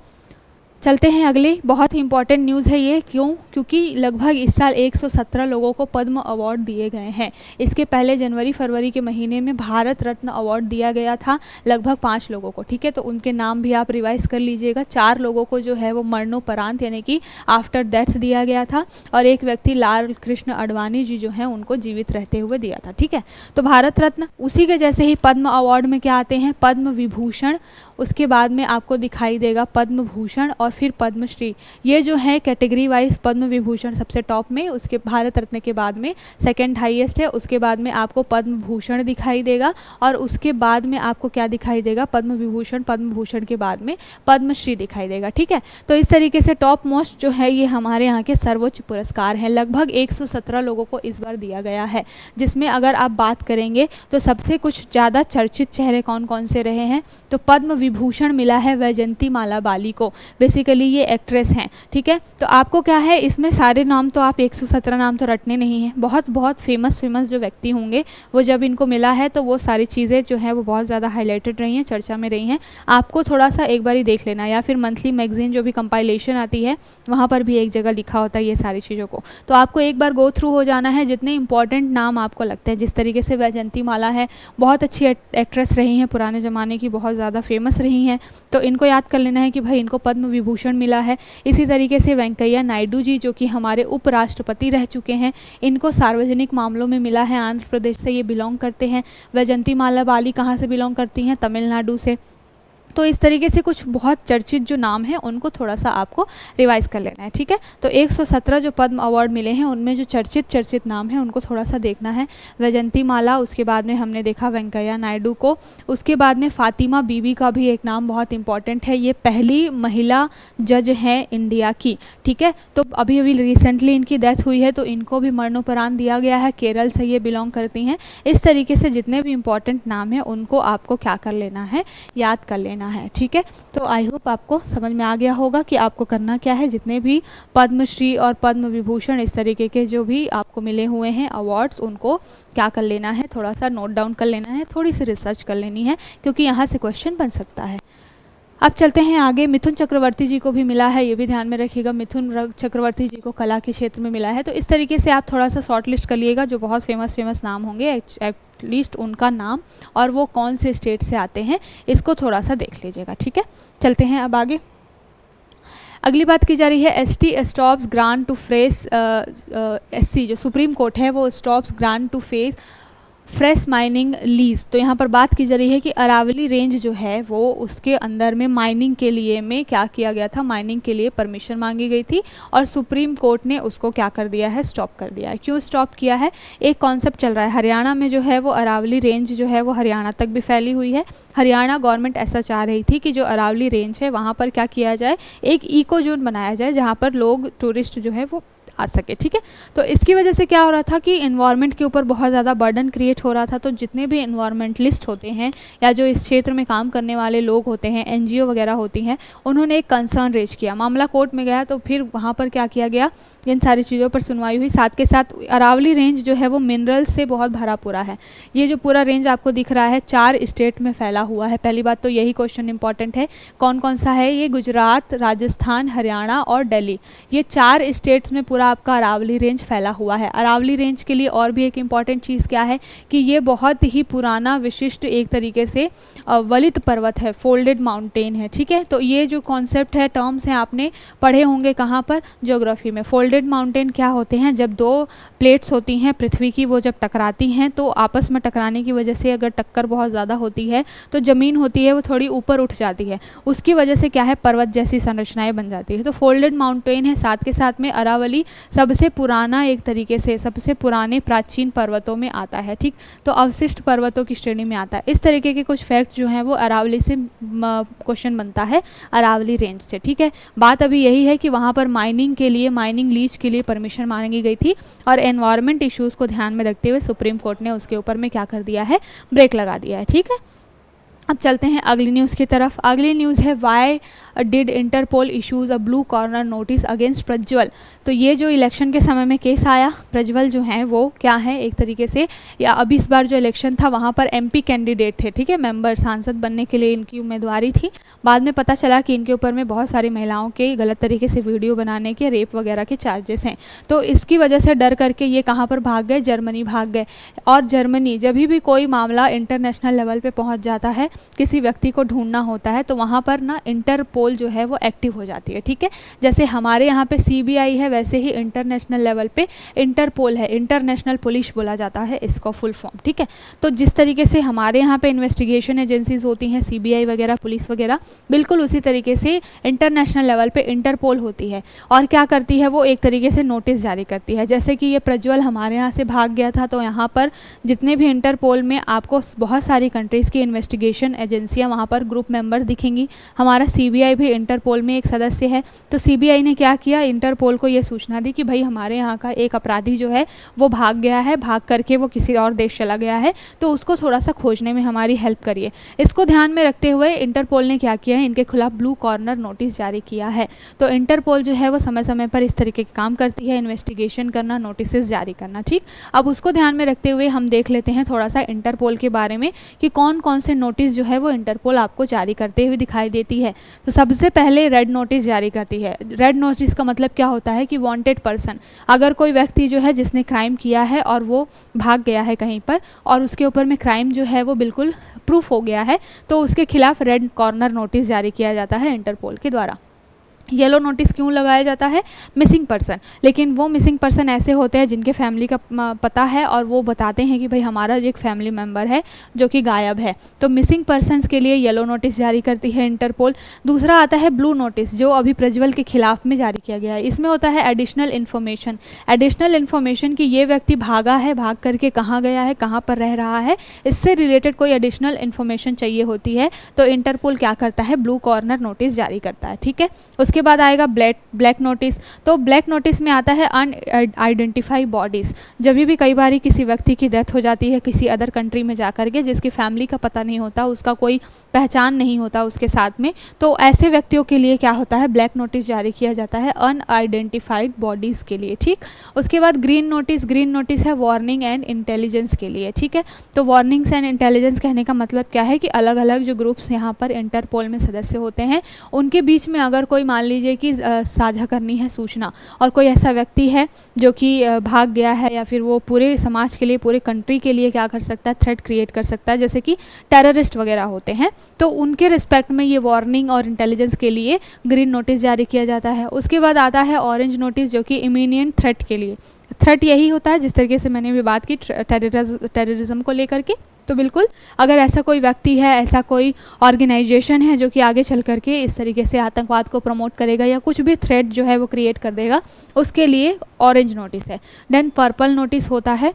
चलते हैं अगली, बहुत ही इंपॉर्टेंट न्यूज़ है ये। क्यों? क्योंकि लगभग इस साल 117 लोगों को पद्म अवार्ड दिए गए हैं। इसके पहले जनवरी-फरवरी के महीने में भारत रत्न अवार्ड दिया गया था लगभग 5 लोगों को, ठीक है। तो उनके नाम भी आप रिवाइज कर लीजिएगा। 4 लोगों को जो है वो मरणोपरांत यानी कि आफ्टर डेथ दिया गया था और एक व्यक्ति लाल कृष्ण आडवाणी जी जो हैं उनको जीवित रहते हुए दिया था, ठीक है। तो भारत रत्न, उसी के जैसे ही पद्म अवार्ड में क्या आते हैं, पद्म विभूषण, उसके बाद में आपको दिखाई देगा पद्म भूषण और और फिर पद्मश्री। ये जो है कैटेगरी वाइज पद्म विभूषण सबसे टॉप में, उसके भारत रत्न के बाद में सेकंड हाईएस्ट है, उसके बाद में आपको पद्म भूषण दिखाई देगा और उसके बाद में आपको क्या दिखाई देगा, पद्म विभूषण, पद्म भूषण के बाद में पद्मश्री दिखाई देगा। ठीक है, तो इस तरीके से टॉप मोस्ट जो है ये हमारे यहाँ के सर्वोच्च पुरस्कार हैं। लगभग 117 लोगों को इस बार दिया गया है, जिसमें अगर आप बात करेंगे तो सबसे कुछ ज़्यादा चर्चित चेहरे कौन कौन से रहे हैं, तो पद्म विभूषण मिला है वैजयंती माला बाली को। बेसिकली ये एक्ट्रेस हैं। ठीक है, तो आपको क्या है इसमें सारे नाम तो आप 117 नाम तो रटने नहीं हैं, बहुत बहुत फेमस जो व्यक्ति होंगे वो जब इनको मिला है तो वो सारी चीज़ें जो है वो बहुत ज़्यादा हाईलाइटेड रही हैं, चर्चा में रही हैं। आपको थोड़ा सा एक बारी देख लेना, या फिर मंथली मैगजीन जो भी कंपाइलेशन आती है वहाँ पर भी एक जगह लिखा होता है ये सारी चीज़ों को, तो आपको एक बार गो थ्रू हो जाना है जितने इंपॉर्टेंट नाम आपको लगते हैं। जिस तरीके से वैजयंती माला है, बहुत अच्छी एक्ट्रेस रही हैं, पुराने ज़माने की बहुत ज़्यादा फेमस रही हैं, तो इनको याद कर लेना है कि भाई इनको पद्म विभूषण मिला है। इसी तरीके से वेंकैया नायडू जी जो कि हमारे उपराष्ट्रपति रह चुके हैं, इनको सार्वजनिक मामलों में मिला है, आंध्र प्रदेश से ये बिलोंग करते हैं। वैजयंती माला बाली कहाँ से बिलोंग करती हैं, तमिलनाडु से। तो इस तरीके से कुछ बहुत चर्चित जो नाम हैं उनको थोड़ा सा आपको रिवाइज कर लेना है। ठीक है, तो 117 जो पद्म अवार्ड मिले हैं उनमें जो चर्चित नाम हैं उनको थोड़ा सा देखना है। वैजयंती माला, उसके बाद में हमने देखा वेंकैया नायडू को, उसके बाद में फातिमा बीबी का भी एक नाम बहुत इंपॉर्टेंट है, ये पहली महिला जज हैं इंडिया की। ठीक है, तो अभी रिसेंटली इनकी डेथ हुई है तो इनको भी मरणोपरांत दिया गया है, केरल से ये बिलोंग करती हैं। इस तरीके से जितने भी इंपॉर्टेंट नाम हैं उनको आपको क्या कर लेना है, याद कर लेना है। ठीक है, तो आई होप आपको समझ में आ गया होगा कि आपको करना क्या है। जितने भी पद्मश्री और पद्म विभूषण इस तरीके के जो भी आपको मिले हुए हैं अवार्ड्स, उनको क्या कर लेना है, थोड़ा सा नोट डाउन कर लेना है, थोड़ी सी रिसर्च कर लेनी है, क्योंकि यहाँ से क्वेश्चन बन सकता है। अब चलते हैं आगे। मिथुन चक्रवर्ती जी को भी मिला है, ये भी ध्यान में रखिएगा, मिथुन चक्रवर्ती जी को कला के क्षेत्र में मिला है। तो इस तरीके से आप थोड़ा सा शॉर्ट लिस्ट कर लिएगा, जो बहुत फेमस नाम होंगे एटलीस्ट उनका नाम और वो कौन से स्टेट से आते हैं, इसको थोड़ा सा देख लीजिएगा। ठीक है, चलते हैं अब आगे। अगली बात की जा रही है ST stops grant to face SC, जो सुप्रीम कोर्ट है वो stops grant to face fresh mining lease. तो यहाँ पर बात की जा रही है कि अरावली रेंज जो है वो उसके अंदर में माइनिंग के लिए में क्या किया गया था, माइनिंग के लिए परमिशन मांगी गई थी और सुप्रीम कोर्ट ने उसको क्या कर दिया है, स्टॉप कर दिया है। क्यों स्टॉप किया है, एक कॉन्सेप्ट चल रहा है हरियाणा में जो है वो अरावली रेंज जो है वो हरियाणा तक भी फैली हुई है। हरियाणा गवर्नमेंट ऐसा चाह रही थी कि जो अरावली रेंज है वहाँ पर क्या किया जाए, एक इको जोन बनाया जाए जहाँ पर लोग टूरिस्ट जो है वो आ सके। ठीक है, तो इसकी वजह से क्या हो रहा था कि इन्वायरमेंट के ऊपर बहुत ज़्यादा बर्डन क्रिएट हो रहा था। तो जितने भी इन्वायरमेंटलिस्ट होते हैं या जो इस क्षेत्र में काम करने वाले लोग होते हैं, एनजीओ वगैरह होती हैं, उन्होंने एक कंसर्न रेज किया, मामला कोर्ट में गया। तो फिर वहाँ पर क्या किया गया, इन सारी चीज़ों पर सुनवाई हुई। साथ के साथ अरावली रेंज जो है वो मिनरल्स से बहुत भरा पूरा है। ये जो पूरा रेंज आपको दिख रहा है 4 स्टेट में फैला हुआ है। पहली बात तो यही क्वेश्चन इंपॉर्टेंट है, कौन कौन सा है ये, गुजरात, राजस्थान, हरियाणा और दिल्ली, ये 4 स्टेट्स में पूरा आपका अरावली रेंज फैला हुआ है। अरावली रेंज के लिए और भी एक इम्पॉर्टेंट चीज़ क्या है कि ये बहुत ही पुराना विशिष्ट एक तरीके से वलित पर्वत है, फोल्डेड माउंटेन है। ठीक है, तो ये जो कॉन्सेप्ट है, टर्म्स हैं, आपने पढ़े होंगे कहाँ पर, ज्योग्राफी में। फोल्डेड माउंटेन क्या होते हैं, जब 2 प्लेट्स होती हैं पृथ्वी की, वो जब टकराती हैं तो आपस में टकराने की वजह से अगर टक्कर बहुत ज़्यादा होती है तो ज़मीन होती है वो थोड़ी ऊपर उठ जाती है, उसकी वजह से क्या है, पर्वत जैसी संरचनाएं बन जाती है। तो फोल्डेड माउंटेन है। साथ के साथ में अरावली सबसे पुराना एक तरीके से सबसे पुराने प्राचीन पर्वतों में आता है। ठीक, तो अवशिष्ट पर्वतों की श्रेणी में आता है। इस तरीके के कुछ फैक्ट जो हैं वो अरावली से क्वेश्चन बनता है, अरावली रेंज से। ठीक है, बात अभी यही है कि वहाँ पर माइनिंग के लिए, माइनिंग लीज के लिए परमिशन मांगी गई थी और एनवायरमेंट इश्यूज़ को ध्यान में रखते हुए सुप्रीम कोर्ट ने उसके ऊपर में क्या कर दिया है, ब्रेक लगा दिया है। ठीक है, अब चलते हैं अगली न्यूज़ की तरफ। अगली न्यूज़ है why did Interpol issues a blue corner notice against Prajwal. तो ये जो इलेक्शन के समय में केस आया, प्रज्वल जो हैं वो क्या है एक तरीके से, या अभी इस बार जो इलेक्शन था वहाँ पर एमपी कैंडिडेट थे। ठीक है, मेंबर, सांसद बनने के लिए इनकी उम्मीदवारी थी। बाद में पता चला कि इनके ऊपर में बहुत सारी महिलाओं के गलत तरीके से वीडियो बनाने के, रेप वगैरह के चार्जेस हैं। तो इसकी वजह से डर करके ये कहाँ पर भाग गए, जर्मनी भाग गए। और जर्मनी, जब भी कोई मामला इंटरनेशनल लेवल पर पहुँच जाता है किसी व्यक्ति को ढूंढना होता है तो वहाँ पर ना इंटरपोल जो है वो एक्टिव हो जाती है, ठीक है। जैसे हमारे यहाँ पे CBI है, वैसे ही इंटरनेशनल लेवल पे इंटरपोल है, इंटरनेशनल पुलिस बोला जाता है इसको फुल फॉर्म, ठीक है। तो जिस तरीके से हमारे यहाँ पे इन्वेस्टिगेशन एजेंसीज होती हैं CBI वगैरह, पुलिस वगैरह, बिल्कुल उसी तरीके से इंटरनेशनल लेवल पे इंटरपोल होती है। और क्या करती है वो, एक तरीके से नोटिस जारी करती है। जैसे कि ये प्रज्वल हमारे यहाँ से भाग गया था, तो यहाँ पर जितने भी इंटरपोल में आपको बहुत सारी कंट्रीज़ की इन्वेस्टिगेशन एजेंसियाँ वहाँ पर ग्रुप मेंबर दिखेंगी। हमारा CBI भी इंटरपोल में एक सदस्य है। तो CBI ने क्या किया, इंटरपोल को ये सूचना दी कि भाई हमारे यहाँ का एक अपराधी जो है वो भाग गया है, भाग करके वो किसी और देश चला गया है, तो उसको थोड़ा सा खोजने में हमारी हेल्प करिए। इसको ध्यान में रखते हुए इंटरपोल ने क्या किया है, इनके खिलाफ ब्लू कॉर्नर नोटिस जारी किया है। तो इंटरपोल जो है वो समय समय पर इस तरीके के काम करती है, इन्वेस्टिगेशन करना, नोटिस जारी करना, ठीक। अब उसको ध्यान में रखते हुए हम देख लेते हैं थोड़ा सा इंटरपोल के बारे में कि कौन कौन से नोटिस जो है वो इंटरपोल आपको जारी करते हुए दिखाई देती है। तो सबसे पहले रेड नोटिस जारी करती है। रेड नोटिस का मतलब क्या होता है कि वांटेड पर्सन, अगर कोई व्यक्ति जो है जिसने क्राइम किया है और वो भाग गया है कहीं पर और उसके ऊपर में क्राइम जो है वो बिल्कुल प्रूफ हो गया है, तो उसके खिलाफ रेड कॉर्नर नोटिस जारी किया जाता है इंटरपोल के द्वारा। येलो नोटिस क्यों लगाया जाता है, मिसिंग पर्सन, लेकिन वो मिसिंग पर्सन ऐसे होते हैं जिनके फैमिली का पता है और वो बताते हैं कि भाई हमारा एक फैमिली मेम्बर है जो कि गायब है, तो मिसिंग पर्सनस के लिए येलो नोटिस जारी करती है इंटरपोल। दूसरा आता है ब्लू नोटिस, जो अभी प्रज्वल के खिलाफ में जारी किया गया है। इसमें होता है एडिशनल इन्फॉर्मेशन, एडिशनल इन्फॉर्मेशन कि ये व्यक्ति भागा है, भाग करके कहाँ गया है, कहाँ पर रह रहा है, इससे रिलेटेड कोई एडिशनल इन्फॉर्मेशन चाहिए होती है तो इंटरपोल क्या करता है, ब्लू कॉर्नर नोटिस जारी करता है, ठीक है। उसके बाद आएगा ब्लैक नोटिस। तो ब्लैक नोटिस में आता है अनआइडेंटिफाइड बॉडीज, जब भी कई बार किसी व्यक्ति की डेथ हो जाती है किसी अदर कंट्री में जाकर के, जिसकी फैमिली का पता नहीं होता, उसका कोई पहचान नहीं होता उसके साथ में, तो ऐसे व्यक्तियों के लिए क्या होता है, ब्लैक नोटिस जारी किया जाता है अनआइडेंटिफाइड बॉडीज़ के लिए, ठीक। उसके बाद ग्रीन नोटिस, ग्रीन नोटिस है वार्निंग एंड इंटेलिजेंस के लिए, ठीक है। तो वार्निंग्स एंड इंटेलिजेंस कहने का मतलब क्या है कि अलग अलग जो ग्रुप्स यहाँ पर इंटरपोल में सदस्य होते हैं उनके बीच में अगर कोई मान लीजिए कि साझा करनी है सूचना और कोई ऐसा व्यक्ति है जो कि भाग गया है या फिर वो पूरे समाज के लिए, पूरे कंट्री के लिए क्या कर सकता है, थ्रेट क्रिएट कर सकता है, जैसे कि टेररिस्ट वगैरह होते हैं, तो उनके रिस्पेक्ट में ये वार्निंग और इंटेलिजेंस के लिए ग्रीन नोटिस जारी किया जाता है। उसके बाद आता है ऑरेंज नोटिस, जो कि इमीडिएट थ्रेट के लिए। थ्रेट यही होता है जिस तरीके से मैंने भी बात की टेररिज्म को लेकर के, तो बिल्कुल अगर ऐसा कोई व्यक्ति है, ऐसा कोई ऑर्गेनाइजेशन है जो कि आगे चल करके इस तरीके से आतंकवाद को प्रमोट करेगा या कुछ भी थ्रेट जो है वो क्रिएट कर देगा, उसके लिए ऑरेंज नोटिस है। देन पर्पल नोटिस होता है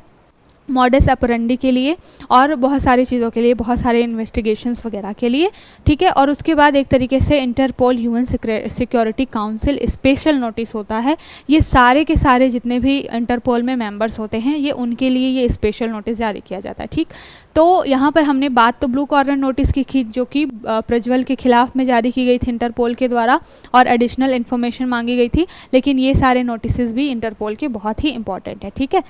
मॉडस ऑपरेंडी के लिए और बहुत सारी चीज़ों के लिए, बहुत सारे इन्वेस्टिगेशंस वगैरह के लिए, ठीक है। और उसके बाद एक तरीके से Interpol UN security council special notice होता है। ये सारे के सारे जितने भी इंटरपोल में मेंबर्स होते हैं ये उनके लिए ये स्पेशल नोटिस जारी किया जाता है, ठीक। तो यहाँ पर हमने बात तो ब्लू कॉर्नर नोटिस की जो कि प्रज्वल के खिलाफ में जारी की गई थी इंटरपोल के द्वारा और एडिशनल इन्फॉर्मेशन मांगी गई थी, लेकिन ये सारे नोटिस भी इंटरपोल के बहुत ही इंपॉर्टेंट है, ठीक है।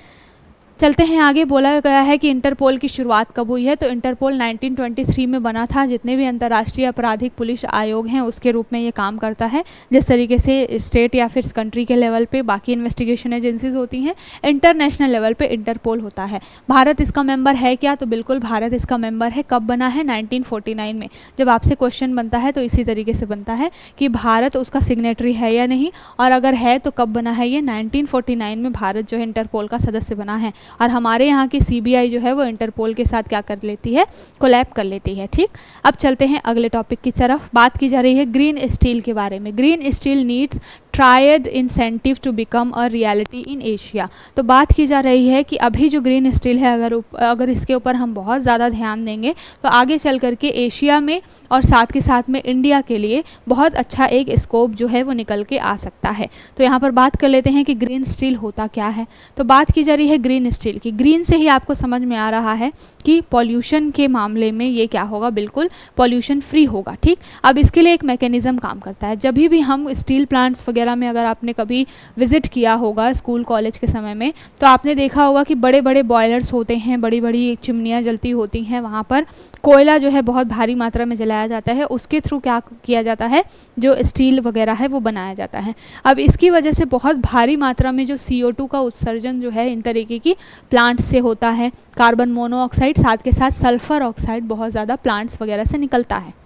चलते हैं आगे। बोला गया है कि इंटरपोल की शुरुआत कब हुई है, तो इंटरपोल 1923 में बना था। जितने भी अंतर्राष्ट्रीय आपराधिक पुलिस आयोग हैं उसके रूप में ये काम करता है। जिस तरीके से स्टेट या फिर कंट्री के लेवल पे बाकी इन्वेस्टिगेशन एजेंसीज होती हैं, इंटरनेशनल लेवल पे इंटरपोल होता है। भारत इसका मेंबर है क्या, तो बिल्कुल भारत इसका मेंबर है। कब बना है, 1949 में। जब आपसे क्वेश्चन बनता है तो इसी तरीके से बनता है कि भारत उसका सिग्नेटरी है या नहीं, और अगर है तो कब बना है। ये 1949 में भारत जो है इंटरपोल का सदस्य बना है। और हमारे यहाँ की CBI जो है वो इंटरपोल के साथ क्या कर लेती है, कोलैब कर लेती है, ठीक। अब चलते हैं अगले टॉपिक की तरफ। बात की जा रही है ग्रीन स्टील के बारे में। Green steel needs triad incentive to become a reality in Asia. तो बात की जा रही है कि अभी जो ग्रीन स्टील है अगर इसके ऊपर हम बहुत ज़्यादा ध्यान देंगे तो आगे चल करके एशिया में और साथ के साथ में इंडिया के लिए बहुत अच्छा एक स्कोप जो है वो निकल के आ सकता है। तो यहाँ पर बात कर लेते हैं कि ग्रीन स्टील होता क्या है। तो बात की जा रही है ग्रीन स्टील की। ग्रीन से ही आपको समझ में आ रहा है कि पॉल्यूशन के मामले में ये क्या होगा, बिल्कुल पॉल्यूशन फ्री होगा, ठीक। अब इसके लिए एक मैकेनिज्म काम करता है। जब भी हम स्टील प्लांट्स वगैरह वगैरह में अगर आपने कभी विज़िट किया होगा स्कूल कॉलेज के समय में, तो आपने देखा होगा कि बड़े बड़े बॉयलर्स होते हैं, बड़ी बड़ी चिमनियाँ जलती होती हैं, वहाँ पर कोयला जो है बहुत भारी मात्रा में जलाया जाता है, उसके थ्रू क्या किया जाता है, जो स्टील वगैरह है वो बनाया जाता है। अब इसकी वजह से बहुत भारी मात्रा में जो CO2 का उत्सर्जन जो है इन तरीके की प्लांट्स से होता है, कार्बन मोनोऑक्साइड साथ के साथ सल्फ़र ऑक्साइड बहुत ज़्यादा प्लांट्स वगैरह से निकलता है।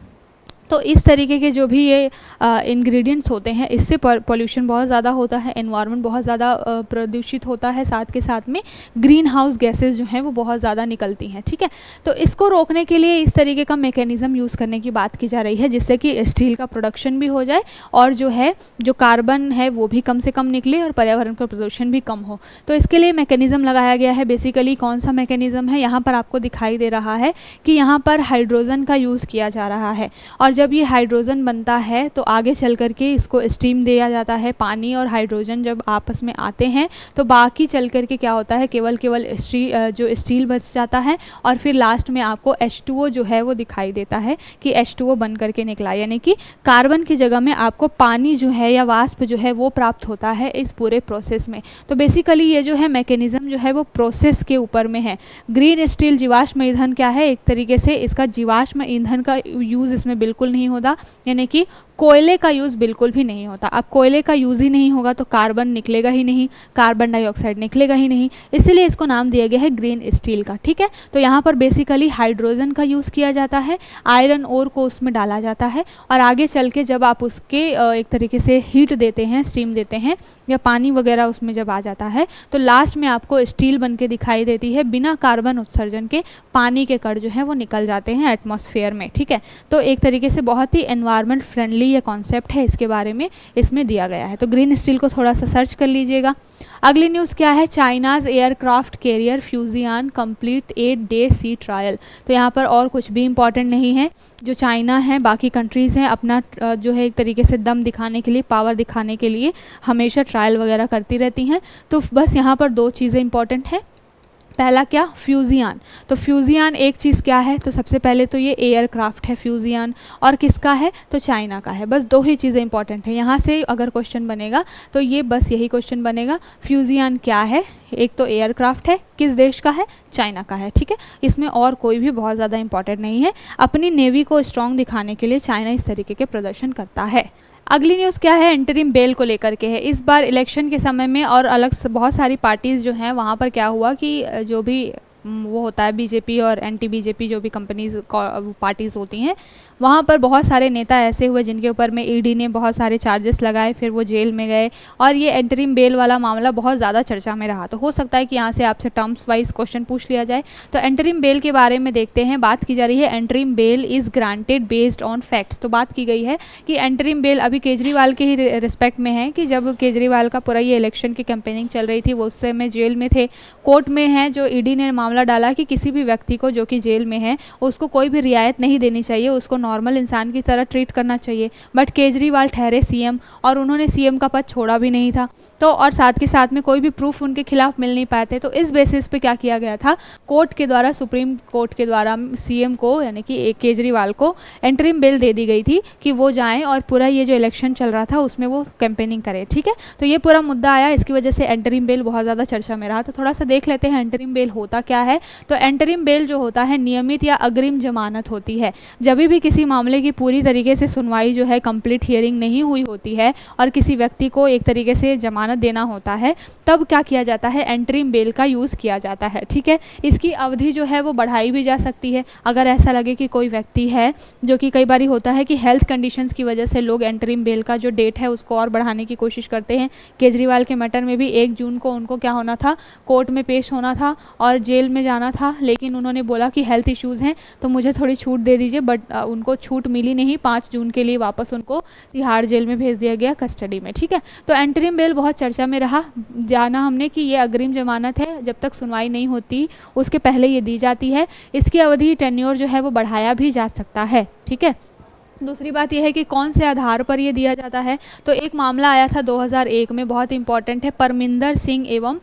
तो इस तरीके के जो भी ये इंग्रेडिएंट्स होते हैं, इससे पोल्यूशन बहुत ज़्यादा होता है, एनवायरनमेंट बहुत ज़्यादा प्रदूषित होता है, साथ के साथ में ग्रीन हाउस गैसेस जो हैं वो बहुत ज़्यादा निकलती हैं। ठीक है, तो इसको रोकने के लिए इस तरीके का मैकेनिज़्म यूज़ करने की बात की जा रही है, जिससे कि स्टील का प्रोडक्शन भी हो जाए और जो है जो कार्बन है वो भी कम से कम निकले और पर्यावरण का प्रदूषण भी कम हो। तो इसके लिए मैकेनिज़्म लगाया गया है। बेसिकली कौन सा मैकेनिज़्म है, यहाँ पर आपको दिखाई दे रहा है कि यहाँ पर हाइड्रोजन का यूज़ किया जा रहा है, और जब ये हाइड्रोजन बनता है तो आगे चल कर के इसको स्टीम दिया जाता है। पानी और हाइड्रोजन जब आपस में आते हैं तो बाकी चल कर के क्या होता है, केवल जो स्टील बच जाता है, और फिर लास्ट में आपको H2O जो है वो दिखाई देता है कि H2O बन करके निकला, यानी कि कार्बन की जगह में आपको पानी जो है या वाष्प जो है वो प्राप्त होता है इस पूरे प्रोसेस में। तो बेसिकली ये जो है मैकेनिज़्म जो है वो प्रोसेस के ऊपर में है। ग्रीन स्टील जीवाश्म ईंधन क्या है, एक तरीके से इसका जीवाश्म ईंधन का यूज़ इसमें बिल्कुल नहीं होता, यानी कि कोयले का यूज़ बिल्कुल भी नहीं होता। अब कोयले का यूज़ ही नहीं होगा तो कार्बन निकलेगा ही नहीं, कार्बन डाइऑक्साइड निकलेगा ही नहीं, इसीलिए इसको नाम दिया गया है ग्रीन स्टील का। ठीक है, तो यहाँ पर बेसिकली हाइड्रोजन का यूज़ किया जाता है, आयरन ओर को उसमें डाला जाता है, और आगे चल के जब आप उसके एक तरीके से हीट देते हैं, स्टीम देते हैं, या पानी वगैरह उसमें जब आ जाता है तो लास्ट में आपको स्टील बन के दिखाई देती है। बिना कार्बन उत्सर्जन के पानी के कण जो हैं वो निकल जाते हैं एटमॉस्फेयर में। ठीक है, तो एक तरीके से बहुत ही एनवायरनमेंट फ्रेंडली ये कॉन्सेप्ट है, इसके बारे में इसमें दिया गया है। तो ग्रीन स्टील को थोड़ा सा सर्च कर लीजिएगा। अगली न्यूज़ क्या है, China's aircraft carrier Fujian complete 8 day sea trial. तो यहाँ पर और कुछ भी इम्पॉर्टेंट नहीं है। जो चाइना है, बाकी कंट्रीज़ हैं, अपना जो है एक तरीके से दम दिखाने के लिए, पावर दिखाने के लिए हमेशा ट्रायल वगैरह करती रहती हैं। तो बस यहाँ पर 2 चीज़ें इंपॉर्टेंट है। पहला क्या, फ्यूजियान। तो फ्यूजियान एक चीज़ क्या है, तो सबसे पहले तो ये एयरक्राफ्ट है फ्यूजियान, और किसका है, तो चाइना का है। बस 2 ही चीज़ें इंपॉर्टेंट है। यहाँ से अगर क्वेश्चन बनेगा तो ये बस यही क्वेश्चन बनेगा, फ्यूजियान क्या है, एक तो एयरक्राफ्ट है, किस देश का है, चाइना का है। ठीक है, इसमें और कोई भी बहुत ज़्यादा इंपॉर्टेंट नहीं है। अपनी नेवी को स्ट्रॉन्ग दिखाने के लिए चाइना इस तरीके के प्रदर्शन करता है। अगली न्यूज़ क्या है, इंटरिम बेल को लेकर के है। इस बार इलेक्शन के समय में और अलग से बहुत सारी पार्टीज़ जो हैं वहाँ पर क्या हुआ कि जो भी वो होता है बीजेपी और एंटी बीजेपी जो भी कंपनीज पार्टीज़ होती हैं, वहाँ पर बहुत सारे नेता ऐसे हुए जिनके ऊपर में ईडी ने बहुत सारे चार्जेस लगाए, फिर वो जेल में गए, और ये एंटरिम बेल वाला मामला बहुत ज़्यादा चर्चा में रहा। तो हो सकता है कि यहाँ से आपसे टर्म्स वाइज क्वेश्चन पूछ लिया जाए। तो एंटरिम बेल के बारे में देखते हैं। बात की जा रही है interim bail is granted based on facts. तो बात की गई है कि एंटरिम बेल अभी केजरीवाल के ही रिस्पेक्ट में है, कि जब केजरीवाल का पूरा ये इलेक्शन की कैंपेनिंग चल रही थी, वो उस समय जेल में थे, कोर्ट में हैं, जो ईडी ने मामला डाला कि किसी भी व्यक्ति को जो कि जेल में है उसको कोई भी रियायत नहीं देनी चाहिए, उसको नॉर्मल इंसान की तरह ट्रीट करना चाहिए। बट केजरीवाल ठहरे सीएम, और उन्होंने सीएम का पद छोड़ा भी नहीं था, तो और साथ के साथ में कोई भी प्रूफ उनके खिलाफ मिल नहीं पाए थे। तो इस बेसिस पे क्या किया गया था, कोर्ट के द्वारा, सुप्रीम कोर्ट के द्वारा सीएम को यानी कि केजरीवाल को एंटरिम बेल दे दी गई थी कि वो जाएं और पूरा ये जो इलेक्शन चल रहा था उसमें वो कैंपेनिंग करें। ठीक है, तो ये पूरा मुद्दा आया, इसकी वजह से एंटरिम बेल बहुत ज़्यादा चर्चा में रहा। तो थोड़ा सा देख लेते हैं एंटरिम बेल होता क्या है। तो एंटरिम बेल जो होता है नियमित या अग्रिम जमानत होती है। जब भी किसी मामले की पूरी तरीके से सुनवाई जो है, कंप्लीट हियरिंग नहीं हुई होती है और किसी व्यक्ति को एक तरीके से जमानत देना होता है, तब क्या किया जाता है, एंटरिम बेल का यूज़ किया जाता है। ठीक है, इसकी अवधि जो है वो बढ़ाई भी जा सकती है। अगर ऐसा लगे कि कोई व्यक्ति है, जो कि कई बार होता है कि हेल्थ कंडीशंस की वजह से लोग एंटरिम बेल का जो डेट है उसको और बढ़ाने की कोशिश करते हैं। केजरीवाल के मैटर में भी 1 जून को उनको क्या होना था, कोर्ट में पेश होना था और जेल में जाना था, लेकिन उन्होंने बोला कि हेल्थ इश्यूज़ हैं तो मुझे थोड़ी छूट दे दीजिए, बट उनको छूट मिली नहीं। 5 जून के लिए वापस उनको तिहाड़ जेल में भेज दिया गया कस्टडी में। ठीक है, तो एंटरिम बेल बहुत चर्चा में रहा। जाना हमने कि ये अग्रिम जमानत है, जब तक सुनवाई नहीं होती उसके पहले ये दी जाती है। इसकी अवधि टेन्योर जो है वो बढ़ाया भी जा सकता है। ठीक है, दूसरी बात यह है कि कौन से आधार पर ये दिया जाता है। तो एक मामला आया था 2001 में, बहुत इंपॉर्टेंट है, परमिंदर सिंह एवं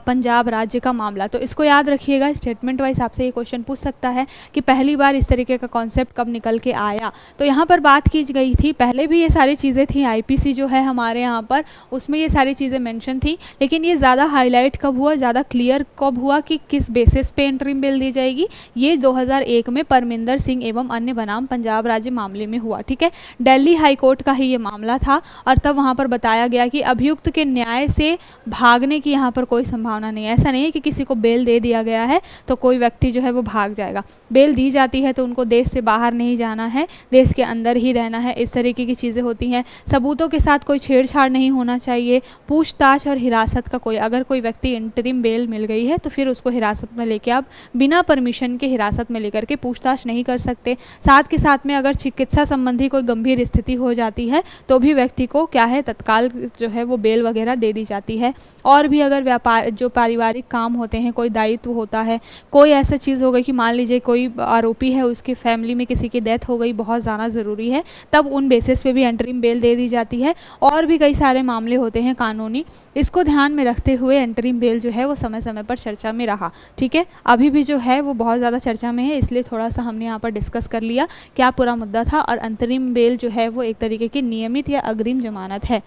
पंजाब राज्य का मामला। तो इसको याद रखिएगा, स्टेटमेंट वाइज आपसे ये क्वेश्चन पूछ सकता है कि पहली बार इस तरीके का कॉन्सेप्ट कब निकल के आया। तो यहाँ पर बात की गई थी, पहले भी ये सारी चीज़ें थी, IPC जो है हमारे यहाँ पर, उसमें ये सारी चीज़ें मेंशन थी, लेकिन ये ज़्यादा हाईलाइट कब हुआ, ज़्यादा क्लियर कब हुआ कि किस बेसिस पे इंटरिम बेल दी जाएगी, ये 2001 में परमिंदर सिंह एवं अन्य बनाम पंजाब राज्य मामले में हुआ। ठीक है, दिल्ली हाई कोर्ट का ही ये मामला था और तब वहाँ पर बताया गया कि अभियुक्त के न्याय से भागने की यहाँ पर कोई संभावना नहीं है। ऐसा नहीं है कि किसी को बेल दे दिया गया है तो कोई व्यक्ति जो है वो भाग जाएगा। बेल दी जाती है तो उनको देश से बाहर नहीं जाना है, देश के अंदर ही रहना है, इस तरीके की चीज़ें होती हैं। सबूतों के साथ कोई छेड़छाड़ नहीं होना चाहिए। पूछताछ और हिरासत का कोई, अगर कोई व्यक्ति इंटरिम बेल मिल गई है तो फिर उसको हिरासत में लेके आप बिना परमिशन के हिरासत में लेकर के पूछताछ नहीं कर सकते। साथ के साथ में अगर चिकित्सा संबंधी कोई गंभीर स्थिति हो जाती है तो भी व्यक्ति को क्या है, तत्काल जो है वो बेल वगैरह दे दी जाती है। और भी अगर व्यापार जो पारिवारिक काम होते हैं, कोई दायित्व होता है, कोई ऐसा चीज़ हो गई कि मान लीजिए कोई आरोपी है, उसकी फैमिली में किसी की डेथ हो गई, बहुत ज़्यादा ज़रूरी है, तब उन बेसिस पे भी इंटरिम बेल दे दी जाती है। और भी कई सारे मामले होते हैं कानूनी, इसको ध्यान में रखते हुए इंटरिम बेल जो है वो समय समय पर चर्चा में रहा। ठीक है, अभी भी जो है वो बहुत ज़्यादा चर्चा में है, इसलिए थोड़ा सा हमने यहाँ पर डिस्कस कर लिया क्या पूरा मुद्दा था। और अंतरिम बेल जो है वो एक तरीके की नियमित या अग्रिम जमानत है।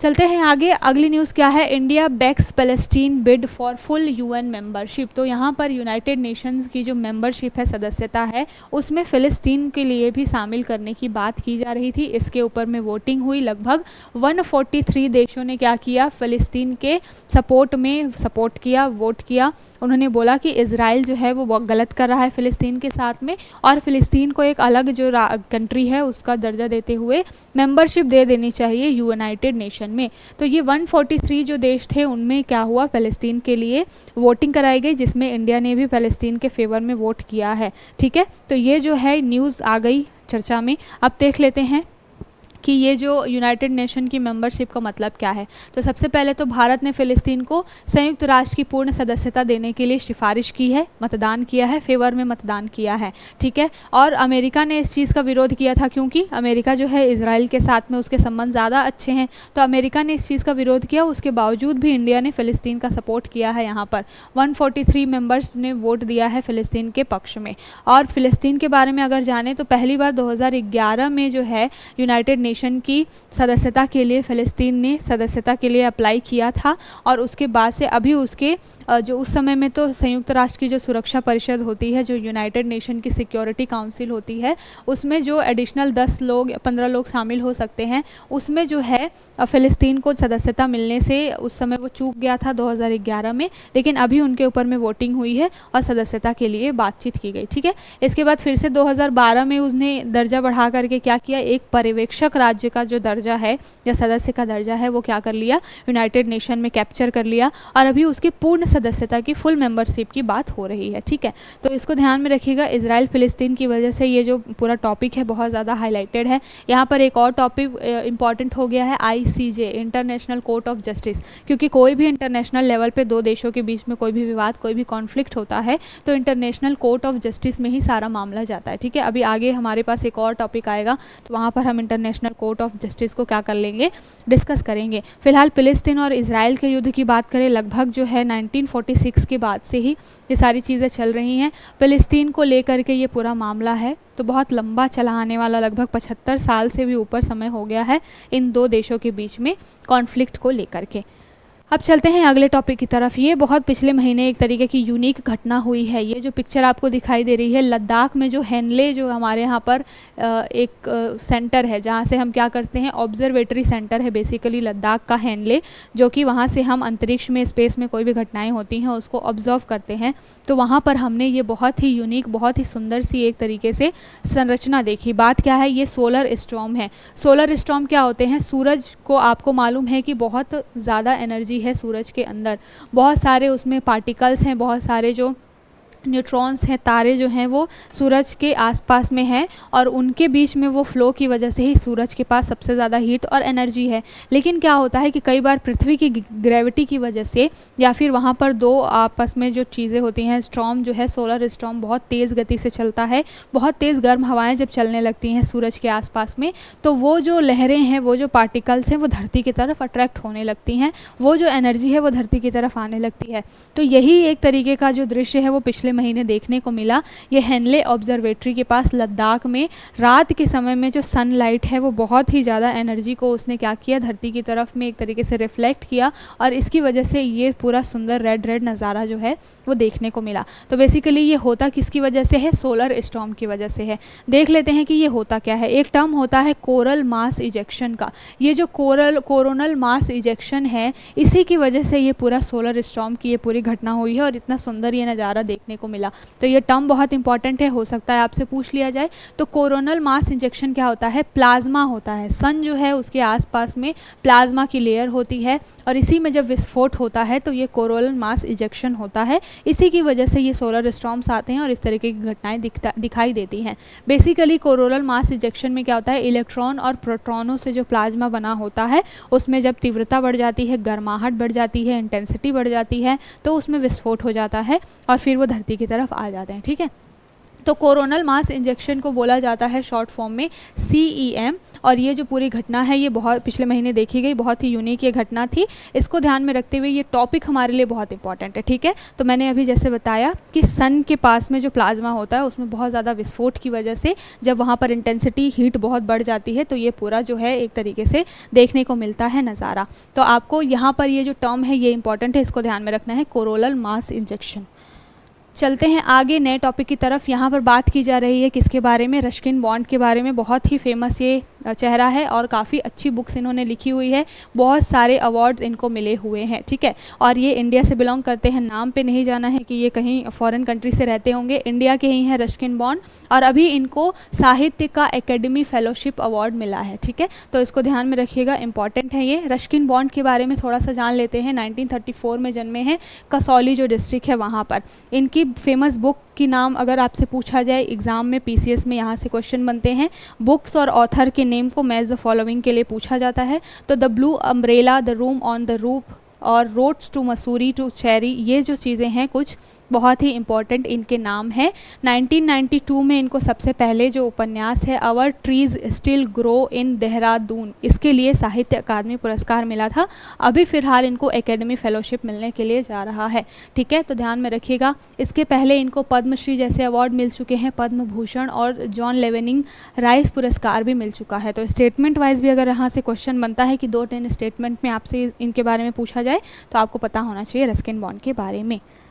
चलते हैं आगे, अगली न्यूज़ क्या है, India backs Palestine bid for full UN membership. तो यहाँ पर यूनाइटेड नेशंस की जो मेंबरशिप है, सदस्यता है, उसमें फ़िलिस्तीन के लिए भी शामिल करने की बात की जा रही थी। इसके ऊपर में वोटिंग हुई, लगभग 143 देशों ने क्या किया, फ़िलिस्तीन के सपोर्ट में सपोर्ट किया, वोट किया। उन्होंने बोला कि इज़राइल जो है वो गलत कर रहा है फ़िलिस्तीन के साथ में, और फ़िलिस्तीन को एक अलग जो कंट्री है उसका दर्जा देते हुए मेंबरशिप दे देनी चाहिए यूनाइटेड नेशन में। तो ये 143 जो देश थे उनमें क्या हुआ, फ़िलिस्तीन के लिए वोटिंग कराई गई, जिसमें इंडिया ने भी फ़िलिस्तीन के फेवर में वोट किया है। ठीक है, तो ये जो है न्यूज़ आ गई चर्चा में। अब देख लेते हैं कि ये जो यूनाइटेड नेशन की मेंबरशिप का मतलब क्या है। तो सबसे पहले तो भारत ने फ़िलिस्तीन को संयुक्त राष्ट्र की पूर्ण सदस्यता देने के लिए सिफारिश की है, मतदान किया है, फेवर में मतदान किया है। ठीक है, और अमेरिका ने इस चीज़ का विरोध किया था, क्योंकि अमेरिका जो है इजराइल के साथ में उसके संबंध ज़्यादा अच्छे हैं, तो अमेरिका ने इस चीज़ का विरोध किया। उसके बावजूद भी इंडिया ने फ़िलिस्तीन का सपोर्ट किया है। यहाँ पर 143 मेंबर्स ने वोट दिया है फ़िलिस्तीन के पक्ष में। और फ़िलिस्तीन के बारे में अगर जाने तो पहली बार 2011 में जो है यूनाइटेड नेशन की सदस्यता के लिए फ़िलिस्तीन ने सदस्यता के लिए अप्लाई किया था, और उसके बाद से अभी उसके जो उस समय में तो संयुक्त राष्ट्र की जो सुरक्षा परिषद होती है, जो यूनाइटेड नेशन की सिक्योरिटी काउंसिल होती है, उसमें जो एडिशनल 10 लोग 15 लोग शामिल हो सकते हैं, उसमें जो है फ़िलिस्तीन को सदस्यता मिलने से उस समय वो चूक गया था 2011 में, लेकिन अभी उनके ऊपर में वोटिंग हुई है और सदस्यता के लिए बातचीत की गई। ठीक है, इसके बाद फिर से 2012 में उसने दर्जा बढ़ा करके क्या किया, एक पर्यवेक्षक राज्य का जो दर्जा है या सदस्य का दर्जा है वो क्या कर लिया, यूनाइटेड नेशन में कैप्चर कर लिया, और अभी उसकी पूर्ण सदस्यता की फुल मेंबरशिप की बात हो रही है। ठीक है, तो इसको ध्यान में रखिएगा। इजराइल फ़िलिस्तीन की वजह से ये जो पूरा टॉपिक है बहुत ज़्यादा हाईलाइटेड है। यहाँ पर एक और टॉपिक इंपॉर्टेंट हो गया है, ICJ, international court of justice, क्योंकि कोई भी इंटरनेशनल लेवल पे दो देशों के बीच में कोई भी विवाद, कोई भी कॉन्फ्लिक्ट होता है तो इंटरनेशनल कोर्ट ऑफ जस्टिस में ही सारा मामला जाता है। ठीक है, अभी आगे हमारे पास एक और टॉपिक आएगा तो वहाँ पर हम इंटरनेशनल कोर्ट ऑफ जस्टिस को क्या कर लेंगे, डिस्कस करेंगे। फिलहाल फ़िलिस्तीन और इजराइल के युद्ध की बात करें, लगभग जो है 1946 के बाद से ही ये सारी चीज़ें चल रही हैं। फ़िलिस्तीन को लेकर के ये पूरा मामला है तो बहुत लंबा चला आने वाला, लगभग 75 साल से भी ऊपर समय हो गया है इन दो देशों के बीच में कॉन्फ्लिक्ट को लेकर के। अब चलते हैं अगले टॉपिक की तरफ। ये बहुत पिछले महीने एक तरीके की यूनिक घटना हुई है। ये जो पिक्चर आपको दिखाई दे रही है, लद्दाख में जो हेनले, जो हमारे यहाँ पर एक सेंटर है जहाँ से हम क्या करते हैं, ऑब्जर्वेटरी सेंटर है बेसिकली लद्दाख का हेनले, जो कि वहाँ से हम अंतरिक्ष में, स्पेस में कोई भी घटनाएं होती हैं उसको ऑब्जर्व करते हैं। तो वहाँ पर हमने ये बहुत ही यूनिक, बहुत ही सुंदर सी एक तरीके से संरचना देखी। बात क्या है, ये सोलर स्टॉर्म है। सोलर स्टॉर्म क्या होते हैं, सूरज को आपको मालूम है कि बहुत ज़्यादा एनर्जी है सूरज के अंदर, बहुत सारे उसमें पार्टिकल्स हैं, बहुत सारे जो न्यूट्रॉन्स हैं, तारे जो हैं वो सूरज के आसपास में हैं और उनके बीच में वो फ्लो की वजह से ही सूरज के पास सबसे ज़्यादा हीट और एनर्जी है। लेकिन क्या होता है कि कई बार पृथ्वी की ग्रेविटी की वजह से या फिर वहाँ पर दो आपस में जो चीज़ें होती हैं, स्टॉर्म जो है सोलर स्टॉर्म बहुत तेज़ गति से चलता है, बहुत तेज़ गर्म हवाएं जब चलने लगती हैं सूरज के आसपास में, तो वो जो लहरें हैं, वो जो पार्टिकल्स हैं, वो धरती की तरफ अट्रैक्ट होने लगती हैं, वो जो एनर्जी है वो धरती की तरफ आने लगती है। तो यही एक तरीके का जो दृश्य है वो पिछले महीने देखने को मिला। ये हेनले ऑब्जर्वेटरी के पास लद्दाख में रात के समय में जो सनलाइट है वो बहुत ही ज़्यादा एनर्जी को उसने क्या किया, धरती की तरफ में एक तरीके से रिफ्लेक्ट किया और इसकी वजह से ये पूरा सुंदर रेड रेड नज़ारा जो है वो देखने को मिला। तो बेसिकली ये होता किसकी वजह से है, सोलर स्टॉर्म की वजह से है। देख लेते हैं कि ये होता क्या है। एक टर्म होता है कोरल मास इजेक्शन का। ये जो कोरोनल मास इजेक्शन है, इसी की वजह से ये पूरा सोलर स्टॉर्म की ये पूरी घटना हुई है और इतना सुंदर ये नज़ारा देखने को मिला। तो ये टर्म बहुत इंपॉर्टेंट है, हो सकता है आपसे पूछ लिया जाए। तो कोरोनल मास इंजेक्शन क्या होता है, प्लाज्मा होता है। सन जो है उसके आसपास में प्लाज्मा की लेयर होती है और इसी में जब विस्फोट होता है तो ये कोरोनल मास इंजेक्शन होता है। इसी की वजह से ये सोलर स्टॉर्म्स आते हैं और इस तरीके की घटनाएं दिखाई देती हैं। बेसिकली कोरोनल मास इंजेक्शन में क्या होता है, इलेक्ट्रॉन और प्रोटॉनों से जो प्लाज्मा बना होता है उसमें जब तीव्रता बढ़ जाती है, गर्माहट बढ़ जाती है, इंटेंसिटी बढ़ जाती है, तो उसमें विस्फोट हो जाता है और फिर वो धरती की तरफ आ जाते हैं। ठीक है, तो कोरोनल मास इंजेक्शन को बोला जाता है शॉर्ट फॉर्म में CEM। और ये जो पूरी घटना है ये बहुत पिछले महीने देखी गई, बहुत ही यूनिक ये घटना थी। इसको ध्यान में रखते हुए ये टॉपिक हमारे लिए बहुत इंपॉर्टेंट है। ठीक है, तो मैंने अभी जैसे बताया कि सन के पास में जो प्लाज्मा होता है उसमें बहुत ज़्यादा विस्फोट की वजह से जब वहाँ पर इंटेंसिटी हीट बहुत बढ़ जाती है तो ये पूरा जो है एक तरीके से देखने को मिलता है नज़ारा। तो आपको यहाँ पर ये जो टर्म है ये इंपॉर्टेंट है, इसको ध्यान में रखना है, कोरोनल मास इंजेक्शन। चलते हैं आगे नए टॉपिक की तरफ। यहाँ पर बात की जा रही है किसके बारे में, रस्किन बॉन्ड के बारे में। बहुत ही फेमस ये चेहरा है और काफ़ी अच्छी बुक्स इन्होंने लिखी हुई है, बहुत सारे अवार्ड्स इनको मिले हुए हैं। ठीक है, और ये इंडिया से बिलोंग करते हैं। नाम पे नहीं जाना है कि ये कहीं फॉरेन कंट्री से रहते होंगे, इंडिया के ही हैं रस्किन बॉन्ड। और अभी इनको साहित्य का एकेडमी फेलोशिप अवार्ड मिला है। ठीक है, तो इसको ध्यान में रखिएगा, इंपॉर्टेंट है ये। रस्किन बॉन्ड के बारे में थोड़ा सा जान लेते हैं। 1934 में जन्मे हैं, कसौली जो डिस्ट्रिक्ट है वहाँ पर। इनकी फेमस बुक की नाम अगर आपसे पूछा जाए एग्ज़ाम में, PCS में यहाँ से क्वेश्चन बनते हैं, बुक्स और ऑथर के नेम को मैच द फॉलोइंग के लिए पूछा जाता है। तो the blue umbrella, the room on the roof और roads to Mussoorie to cherry, ये जो चीज़ें हैं कुछ बहुत ही इंपॉर्टेंट इनके नाम हैं। 1992 में इनको सबसे पहले जो उपन्यास है our trees still grow in Dehradun, इसके लिए साहित्य अकादमी पुरस्कार मिला था। अभी फ़िलहाल इनको एकेडमी फेलोशिप मिलने के लिए जा रहा है। ठीक है, तो ध्यान में रखिएगा। इसके पहले इनको पद्मश्री जैसे अवार्ड मिल चुके हैं, पद्म भूषण और जॉन लेवेनिंग राइस पुरस्कार भी मिल चुका है। तो स्टेटमेंट वाइज भी अगर यहाँ से क्वेश्चन बनता है कि 2-3 स्टेटमेंट में आपसे इनके बारे में पूछा जाए तो आपको पता होना चाहिए रस्किन बॉन्ड के बारे में।